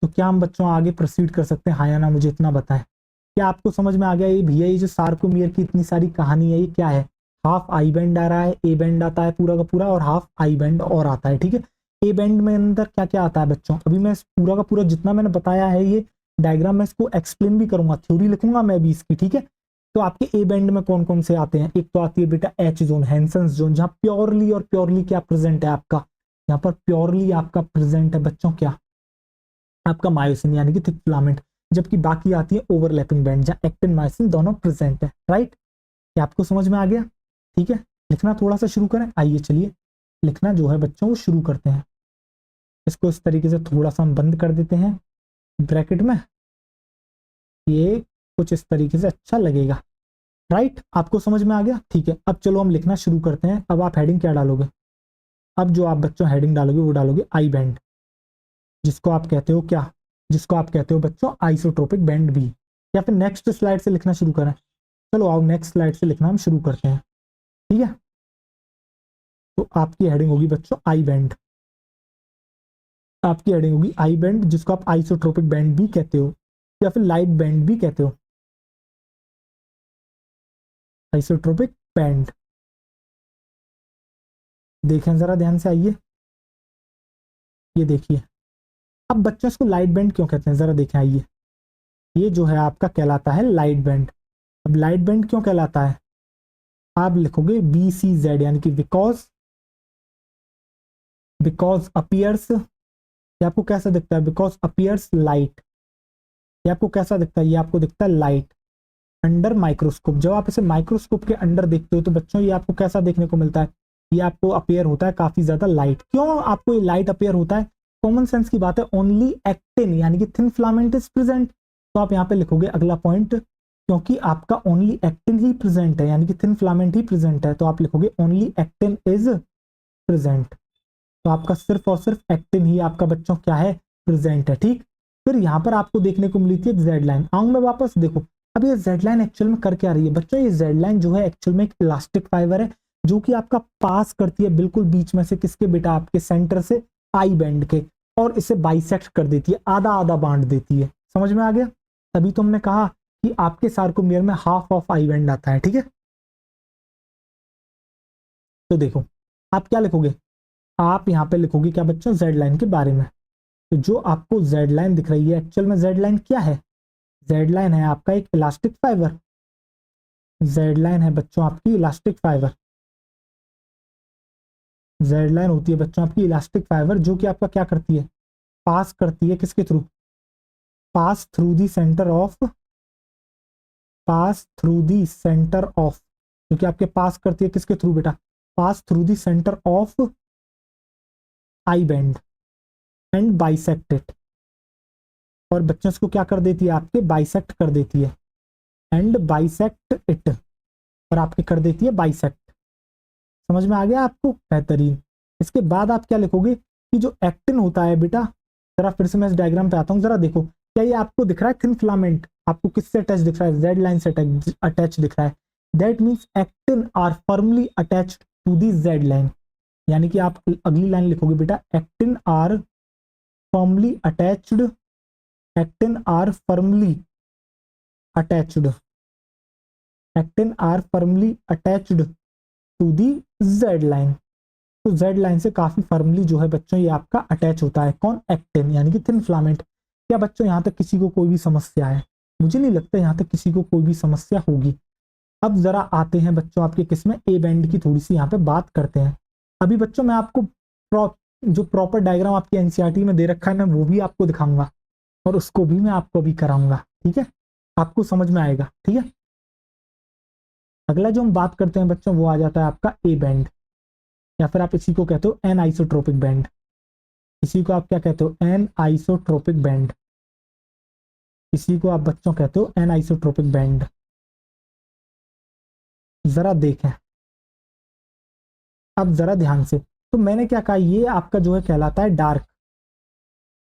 तो क्या हम बच्चों आगे प्रोसीड कर सकते हैं, हाँ या ना, मुझे इतना बताएं। क्या आपको समझ में आ गया ये भैया ये जो सार्कोमियर की इतनी सारी कहानी है ये क्या है, हाफ आई बैंड आ रहा है, ए बैंड आता है पूरा का पूरा, और हाफ आई बैंड और आता है, ठीक है। ए बैंड में अंदर क्या क्या आता है बच्चों, अभी मैं पूरा का पूरा जितना मैंने बताया है ये डायग्राम में इसको एक्सप्लेन भी करूंगा, थ्योरी लिखूंगा मैं भी इसकी, ठीक है। तो आपके ए बैंड में कौन कौन से आते हैं, एक तो आती है बेटा एच जोन, हैंसेंस जोन, जहां प्योरली और प्योरली क्या प्रेजेंट है आपका, यहाँ पर प्योरली आपका प्रेजेंट है बच्चों क्या, आपका मायोसिन यानी कि थिक फिलामेंट। जबकि बाकी आती है ओवरलैपिंग बैंड जहां एक्टिन मायोसिन दोनों प्रेजेंट है, राइट। क्या आपको समझ में आ गया, ठीक है। लिखना थोड़ा सा शुरू करें, आइए चलिए लिखना जो है बच्चों वो शुरू करते हैं। इसको इस तरीके से थोड़ा सा हम बंद कर देते हैं ब्रैकेट में, ये कुछ इस तरीके से अच्छा लगेगा, राइट। आपको समझ में आ गया, ठीक है। अब चलो हम लिखना शुरू करते हैं। अब आप हेडिंग क्या डालोगे, अब जो आप बच्चों हेडिंग डालोगे वो डालोगे आई बैंड, जिसको आप कहते हो क्या, जिसको आप कहते हो बच्चों आइसोट्रोपिक बैंड भी। या फिर नेक्स्ट स्लाइड से लिखना शुरू करें, चलो आओ नेक्स्ट स्लाइड से लिखना हम शुरू करते हैं, ठीक है। तो आपकी हेडिंग होगी बच्चों आई बैंड, आपकी हेडिंग होगी आई बैंड जिसको आप आइसोट्रोपिक बैंड भी कहते हो। या फिर लाइट बैंड भी कहते हो, आइसोट्रोपिक बैंड। देखें जरा ध्यान से, आइए ये देखिए। अब बच्चों इसको लाइट बैंड क्यों कहते हैं, जरा देखें, आइए। ये जो है आपका कहलाता है लाइट बैंड। अब लाइट बैंड क्यों कहलाता है, आप लिखोगे बी सी जेड, यानी कि बिकॉज अपियर्स, ये आपको कैसा दिखता है, बिकॉज अपियर्स लाइट। ये आपको कैसा दिखता है, ये आपको दिखता है लाइट अंडर माइक्रोस्कोप। जब आप इसे माइक्रोस्कोप के अंडर देखते हो तो बच्चों ये आपको कैसा देखने को मिलता है, ये आपको अपेयर होता है काफी ज्यादा लाइट। क्यों आपको ये लाइट अपेयर होता है, कॉमन सेंस की बात है, ओनली एक्टिन यानी कि थिन फिलामेंट इज प्रेजेंट। तो आप यहाँ पे लिखोगे अगला पॉइंट, क्योंकि आपका ओनली एक्टिन ही प्रेजेंट है, यानी कि थिन फिलामेंट ही प्रेजेंट है, तो आप लिखोगे ओनली एक्टिन इज प्रेजेंट। तो आपका सिर्फ और सिर्फ एक्टिन ही आपका बच्चों क्या है, प्रेजेंट है। ठीक, फिर यहाँ पर आपको देखने को मिली थी एक जेड लाइन। आऊं मैं वापस, देखो अब ये जेड लाइन एक्चुअल में कर क्या रही है बच्चों, ये जेड लाइन जो है एक्चुअल में एक इलास्टिक फाइबर है, जो कि आपका पास करती है बिल्कुल बीच में से, किसके बेटा, आपके सेंटर से आई बैंड के, और इसे बाइसेक्ट कर देती है, आधा आधा बांट देती है। समझ में आ गया, तभी तो हमने कहा कि आपके सार्कोमियर में हाफ ऑफ आई बैंड आता है। ठीक है, तो देखो आप क्या लिखोगे, आप यहाँ पे लिखोगे क्या बच्चों, जेड लाइन के बारे में। तो जो आपको जेड लाइन दिख रही है, एक्चुअल में जेड लाइन क्या है, जेड लाइन है आपका एक इलास्टिक फाइबर। जेड लाइन है बच्चों आपकी इलास्टिक फाइबर। जेड लाइन होती है बच्चों आपकी इलास्टिक फाइबर, जो कि आपका क्या करती है, पास करती है किसके through, pass through the centre of, pass through the centre of, जो कि आपके पास करती है किसके थ्रू बेटा, pass through the centre of I band and bisect it. और बच्चों इसको क्या कर देती है, आपके बाइसेक्ट कर देती है, एंड बाइसेक्ट इट, और आपके कर देती है बाइसेक्ट। समझ में आ गया आपको, बेहतरीन। इसके बाद आप क्या लिखोगे कि जो एक्टिन होता है बेटा, जरा फिर से मैं इस डायग्राम पे आता हूँ, जरा देखो क्या ये आपको दिख रहा है थिन फिलामेंट, आपको किससे अटैच दिख रहा है, जेड लाइन से अटैच दिख रहा है। That means actin are firmly attached to the Z line, यानी कि आप अगली लाइन लिखोगे बेटा, actin are firmly attached, actin are firmly attached, actin are firmly attached to the Z line. तो जेड लाइन से काफी फर्मली जो है बच्चों ये आपका अटैच होता है, कौन, एक्टिन, यानी कि थिन फिलामेंट। क्या बच्चों यहाँ तक किसी को कोई भी समस्या है, मुझे नहीं लगता यहाँ तक किसी को कोई भी समस्या होगी। अब जरा आते हैं बच्चों आपके किसमें, ए बैंड की थोड़ी सी यहाँ पे बात करते हैं। अभी बच्चों मैं आपको जो प्रॉपर डायग्राम आपकी एनसीईआरटी में दे रखा है, मैं वो भी आपको दिखाऊंगा, और उसको भी मैं आपको अभी कराऊंगा। ठीक है, आपको समझ में आएगा। ठीक है, अगला जो हम बात करते हैं बच्चों, वो आ जाता है आपका ए बैंड, या फिर आप इसी को कहते हो एन आइसोट्रोपिक बैंड। इसी को आप क्या कहते हो, एन आइसोट्रोपिक बैंड। इसी को आप बच्चों कहते हो एन आइसोट्रोपिक बैंड। जरा देखें, अब जरा ध्यान से, तो मैंने क्या कहा, ये आपका जो है कहलाता है डार्क,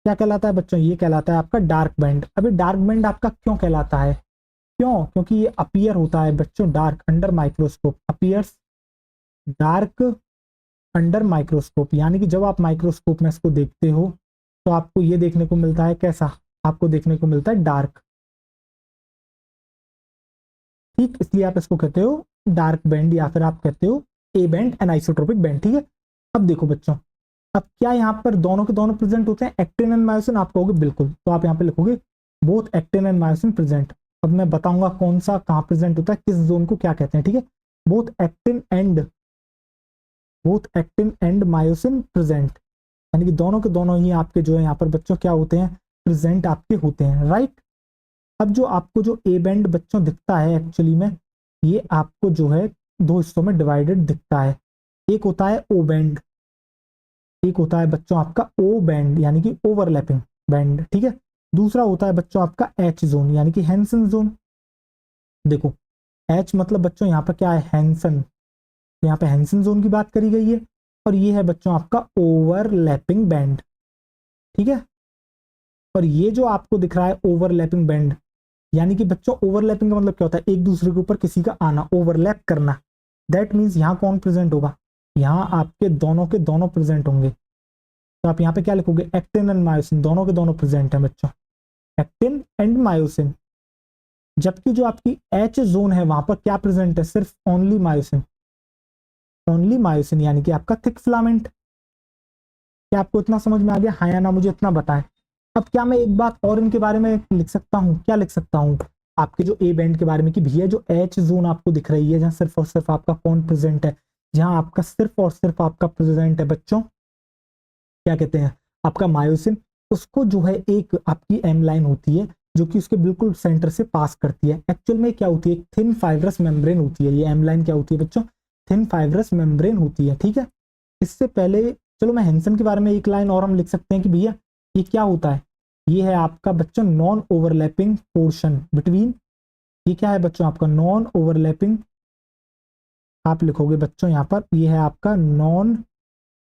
क्या कहलाता है बच्चों, ये कहलाता है आपका डार्क बैंड। अभी डार्क बैंड आपका क्यों कहलाता है, क्यों, क्योंकि ये अपीयर होता है बच्चों dark under microscope, appears dark under microscope, यानी कि जब आप माइक्रोस्कोप में इसको देखते हो तो आपको ये देखने को मिलता है कैसा, आपको देखने को मिलता है डार्क। ठीक, इसलिए आप इसको कहते हो डार्क बैंड, या फिर आप कहते हो ए बैंड एनाइसोट्रोपिक बैंड। ठीक है, अब देखो बच्चों, अब क्या यहाँ पर दोनों के दोनों प्रेजेंट होते हैं, एक्टिन एंड मायोसिन, आप कहोगे बिल्कुल, तो आप यहाँ पे लिखोगे both actin and myosin present. अब मैं बताऊंगा कौन सा कहाँ प्रेजेंट होता है, किस जोन को क्या कहते हैं। ठीक है, both actin and, both actin and myosin present, यानी कि दोनों के दोनों ही आपके जो है यहाँ पर बच्चों क्या होते हैं, प्रेजेंट आपके होते हैं। राइट, अब जो आपको जो ए बैंड बच्चों दिखता है एक्चुअली में, ये आपको जो है दो हिस्सों में डिवाइडेड दिखता है। एक होता है ओ बैंड, एक होता है बच्चों आपका ओ बैंड, यानी कि ओवरलैपिंग बैंड। ठीक है, दूसरा होता है बच्चों आपका एच जोन, यानी कि हैंसन जोन। देखो एच मतलब बच्चों यहाँ पर क्या है, हैंसन, यहाँ पे हैंसन जोन की बात करी गई है, और ये है बच्चों आपका ओवरलैपिंग बैंड। ठीक है, और ये जो आपको दिख रहा है ओवरलैपिंग बैंड, यानी कि बच्चों ओवरलैपिंग का मतलब क्या होता है, एक दूसरे के ऊपर किसी का आना, ओवरलैप करना। दैट मीन्स यहाँ कौन प्रेजेंट होगा, यहाँ आपके दोनों के दोनों प्रेजेंट होंगे। तो आप यहाँ पे क्या लिखोगे, एक्टिन एंड मायोसिन दोनों के दोनों प्रेजेंट है बच्चों। Actin and myosin. जबकि जो आपकी एच जोन है वहां पर क्या प्रेजेंट है, सिर्फ ओनली मायोसिन, ओनली मायोसिन, यानी कि आपका थिक फिलामेंट। क्या आपको इतना समझ में आ गया, हाँ या ना, मुझे इतना बताएं। अब क्या मैं एक बात और इनके बारे में लिख सकता हूँ, क्या लिख सकता हूँ आपके जो ए बैंड के बारे में, कि भैया जो एच जोन आपको दिख रही है जहां सिर्फ और सिर्फ आपका कौन प्रेजेंट है, जहां आपका सिर्फ और सिर्फ आपका प्रेजेंट है बच्चों, क्या कहते हैं, आपका मायोसिन, उसको जो है एक आपकी एम लाइन होती है जो कि उसके बिल्कुल सेंटर से पास करती है। एक्चुअल में क्या होती है, एक थिन फाइब्रस मेम्ब्रेन होती है, ये एम लाइन क्या होती है बच्चों, थिन फाइब्रस मेम्ब्रेन होती है, ठीक है। इससे पहले चलो मैं हेंसन के बारे में एक लाइन और हम लिख सकते हैं कि भैया ये क्या होता है, ये है आपका बच्चों नॉन ओवरलैपिंग पोर्शन बिटवीन, ये क्या है बच्चों आपका नॉन ओवरलैपिंग, आप लिखोगे बच्चों यहाँ पर, ये है आपका non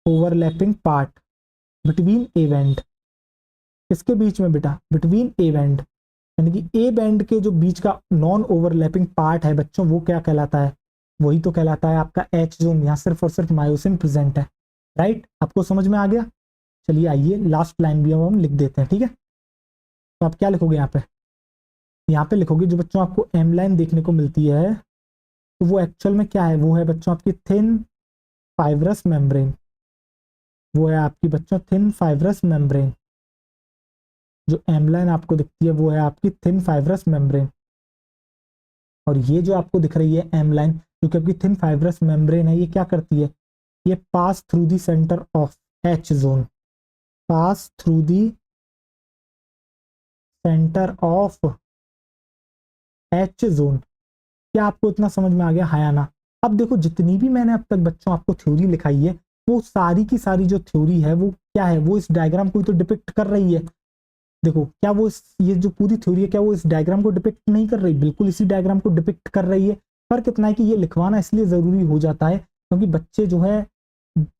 overlapping part between A band, इसके बीच में बेटा बिटवीन ए बैंड, यानी कि ए बैंड के जो बीच का नॉन ओवरलैपिंग पार्ट है बच्चों, वो क्या कहलाता है, वही तो कहलाता है आपका एच जोन, यहाँ सिर्फ और सिर्फ मायोसिन प्रेजेंट है, राइट। आपको समझ में आ गया। चलिए आइए लास्ट लाइन भी हम लिख देते हैं, ठीक है। तो आप क्या लिखोगे यहाँ पे, यहाँ पे लिखोगे जो बच्चों आपको एम लाइन देखने को मिलती है, तो वो एक्चुअल में क्या है, वो है बच्चों आपकी थिन फाइब्रस मेम्ब्रेन, वो है आपकी बच्चों थिन फाइब्रस मेम्ब्रेन, जो एम लाइन आपको दिखती है वो है आपकी थिन फाइब्रस मेम्ब्रेन। और ये जो आपको दिख रही है एम लाइन, जो कि आपकी थिन फाइब्रस मेम्ब्रेन है, ये क्या करती है, ये pass through the centre of H zone, pass through the centre of H zone. क्या आपको इतना समझ में आ गया, हाँ या ना। अब देखो जितनी भी मैंने अब तक बच्चों आपको थ्योरी लिखाई है, वो सारी की सारी जो थ्योरी है वो क्या है, वो इस डायग्राम को ही तो डिपिक्ट कर रही है। देखो क्या वो ये जो पूरी थ्योरी है क्या वो इस डायग्राम को डिपिक्ट नहीं कर रही, बिल्कुल इसी डायग्राम को डिपिक्ट कर रही है। फर्क इतना है कि ये लिखवाना इसलिए जरूरी हो जाता है क्योंकि बच्चे जो है,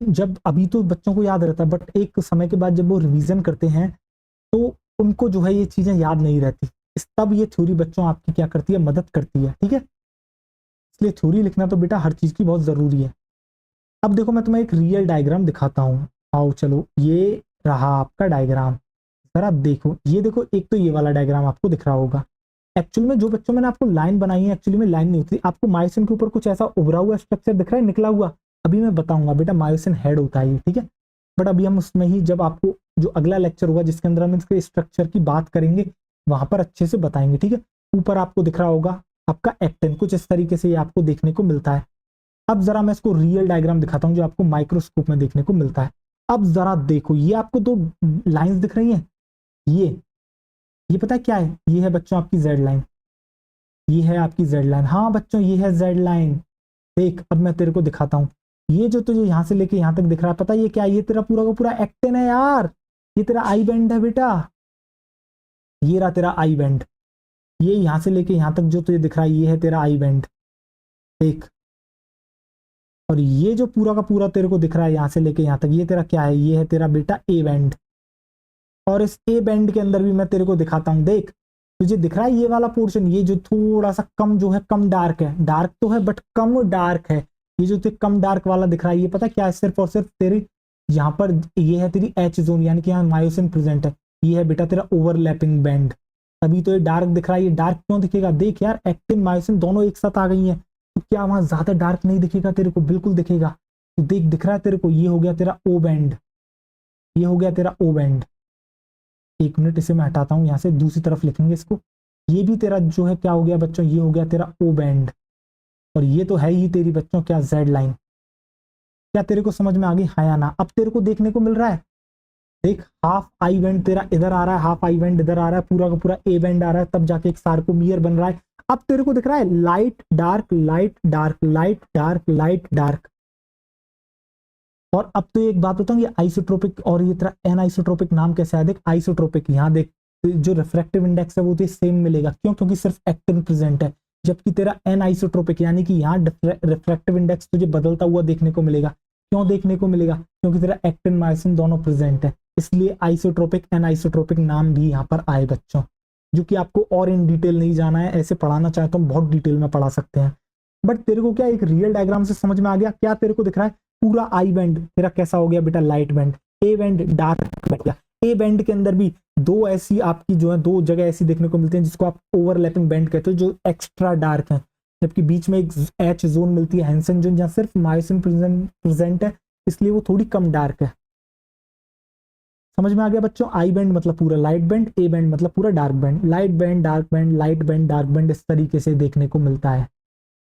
जब अभी तो बच्चों को याद रहता है बट एक समय के बाद जब वो रिवीजन करते हैं तो उनको जो है ये चीजें याद नहीं रहती, इस तब ये थ्योरी बच्चों आपकी क्या करती है, मदद करती है, ठीक है। इसलिए थ्योरी लिखना तो बेटा हर चीज की बहुत जरूरी है। अब देखो मैं तुम्हें एक रियल डायग्राम दिखाता हूँ, आओ चलो, ये रहा आपका डायग्राम, जरा देखो, ये देखो, एक तो ये वाला डायग्राम आपको दिख रहा होगा। एक्चुअली में जो बच्चों मैंने आपको लाइन बनाई है, एक्चुअली में लाइन नहीं होती, आपको मायोसिन के ऊपर कुछ ऐसा उभरा हुआ स्ट्रक्चर दिख रहा है, निकला हुआ, अभी मैं बताऊंगा बेटा, मायोसिन हेड होता है ये, ठीक है। बट अभी हम उसमें ही, जब आपको जो अगला लेक्चर होगा जिसके अंदर हम इसके स्ट्रक्चर की बात करेंगे, वहां पर अच्छे से बताएंगे, ठीक है। ऊपर आपको दिख रहा होगा आपका एक्टिन, कुछ इस तरीके से ये आपको देखने को मिलता है। अब जरा मैं इसको रियल डायग्राम दिखाता हूँ जो आपको माइक्रोस्कोप में देखने को मिलता है। अब जरा देखो, ये आपको दो लाइंस दिख रही हैं, ये पता है क्या है, ये है बच्चों आपकी जेड लाइन, ये है आपकी जेड लाइन, हाँ बच्चों ये है जेड लाइन। देख अब मैं तेरे को दिखाता हूँ, ये जो तुझे यहाँ से लेके यहाँ तक दिख रहा है, पता है ये क्या है, ये तेरा पूरा का पूरा एक्टिन है यार, ये तेरा आई बैंड है बेटा, ये रहा तेरा आई बैंड, ये यहाँ से लेके यहाँ तक जो तुझे दिख रहा है ये है तेरा आई बैंड, देख। और ये जो पूरा का पूरा तेरे को दिख रहा है यहाँ से लेके यहाँ तक, ये तेरा क्या है, ये है तेरा बेटा ए बैंड। और इस ए बैंड के अंदर भी मैं तेरे को दिखाता हूँ, देख तुझे दिख रहा है ये वाला पोर्शन, ये जो थोड़ा सा कम जो है, कम डार्क है, डार्क तो है बट कम डार्क है, ये जो तुझे कम डार्क वाला दिख रहा है, ये पता क्या है, सिर्फ और सिर्फ तेरी यहाँ पर ये है तेरी एच जोन, यानी कि यहाँ मायोसिन प्रेजेंट है, ये है बेटा तेरा ओवरलैपिंग बैंड, तभी तो ये डार्क दिख रहा है। ये डार्क क्यों दिखेगा, देख यार एक्टिन मायोसिन दोनों एक साथ आ गई हैं, तो क्या वहां ज्यादा डार्क नहीं दिखेगा तेरे को, बिल्कुल दिखेगा। तो देख दिख रहा है तेरे को, ये हो गया तेरा ओ बैंड, ये हो गया तेरा ओ बैंड। एक मिनट इसे मैं हटाता हूँ यहाँ से, दूसरी तरफ लिखेंगे इसको, ये भी तेरा जो है क्या हो गया बच्चों, ये हो गया तेरा ओ बैंड, और ये तो है ही तेरी बच्चों क्या, जेड लाइन। क्या तेरे को समझ में आ गई, हाँ या ना। अब तेरे को देखने को मिल रहा है, देख हाफ आई बैंड तेरा इधर आ रहा है, हाफ आई बैंड इधर आ रहा है, पूरा का पूरा ए बैंड आ रहा है, तब जाके एक सार्कोमियर बन रहा है। अब तेरे को दिख रहा है light dark light dark light dark light dark. और अब तो एक बात बताऊं, ये आइसोट्रोपिक और ये तेरा एन आइसोट्रोपिक नाम कैसे आया, देख आइसोट्रोपिक, यहाँ देख जो रिफ्रैक्टिव इंडेक्स है वो तो सेम मिलेगा, क्यों, क्योंकि सिर्फ एक्टिन प्रेजेंट है। जबकि तेरा एन आइसोट्रोपिक यानी कि यहाँ रिफ्रैक्टिव इंडेक्स तुझे बदलता हुआ देखने को मिलेगा, क्यों देखने को मिलेगा, क्योंकि तेरा एक्टिन मायोसिन दोनों प्रेजेंट है, इसलिए आइसोट्रोपिक एन आइसोट्रोपिक नाम भी यहाँ पर आए बच्चों। जो कि आपको और इन डिटेल नहीं जाना है, ऐसे पढ़ाना चाहे तो हम बहुत डिटेल में पढ़ा सकते हैं, बट तेरे को क्या एक रियल डायग्राम से समझ में आ गया। क्या तेरे को दिख रहा है, पूरा आई बैंड तेरा कैसा हो गया बेटा, light band, A band dark बन गया। ए बैंड के अंदर भी दो ऐसी आपकी जो है दो जगह ऐसी देखने को मिलती हैं जिसको आप ओवरलैपिंग बैंड कहते हो, जो एक्स्ट्रा डार्क है, जबकि बीच में एक एच जोन मिलती है, हैंसन जोन, जहाँ सिर्फ मायोसिन प्रेजेंट है, इसलिए वो थोड़ी कम डार्क है। समझ में आ गया बच्चों? आई बैंड मतलब पूरा लाइट बैंड, ए बैंड मतलब पूरा dark band. Light band, dark band, light band, dark band, इस तरीके से देखने को मिलता है।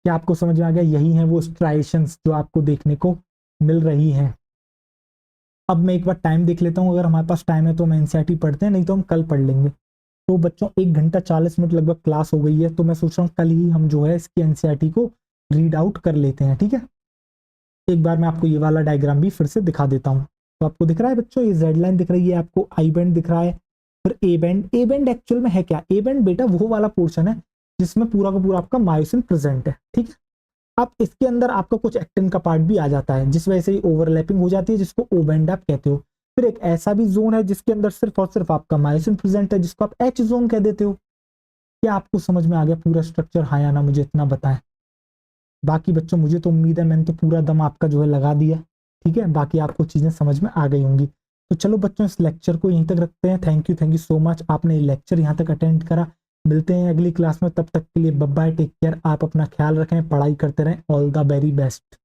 क्या आपको समझ में आ गया? यही है वो स्ट्राइशंस जो आपको देखने को मिल रही हैं। अब मैं एक बार टाइम देख लेता हूँ, अगर हमारे पास टाइम है तो हम एनसीईआरटी पढ़ते हैं, नहीं तो हम कल पढ़ लेंगे। तो बच्चों 1 घंटा 40 मिनट लगभग क्लास हो गई है, तो मैं सोच रहा हूँ कल ही हम जो है इसकी एनसीईआरटी को रीड आउट कर लेते हैं, ठीक है? एक बार मैं आपको ये वाला डायग्राम भी फिर से दिखा देता हूँ। तो आपको दिख रहा है बच्चों, ये जेड लाइन दिख रही है आपको, आई बैंड दिख रहा है, फिर A band. A band actual में है क्या? ए बैंड बेटा वो वाला पोर्शन है जिसमें पूरा का पूरा आपका मायोसिन प्रेजेंट है, ठीक है? अब इसके अंदर आपका कुछ एक्टिन का पार्ट भी आ जाता है, जिस वजह से ओवरलैपिंग हो जाती है, जिसको ओ बैंड आप कहते हो। फिर एक ऐसा भी जोन है जिसके अंदर सिर्फ और सिर्फ आपका मायोसिन प्रेजेंट है, जिसको आप एच जोन कह देते हो। क्या आपको समझ में आ गया पूरा स्ट्रक्चर? हाँ या ना, मुझे इतना बताएं। बाकी बच्चों मुझे तो उम्मीद है मैंने तो पूरा दम आपका जो है लगा दिया, ठीक है? बाकी आपको चीजें समझ में आ गई होंगी। तो चलो बच्चों इस लेक्चर को यहीं तक रखते हैं। थैंक यू सो मच, आपने ये लेक्चर यहाँ तक अटेंड करा। मिलते हैं अगली क्लास में, तब तक के लिए बाय बाय, टेक केयर, आप अपना ख्याल रखें, पढ़ाई करते रहें, ऑल द वेरी बेस्ट।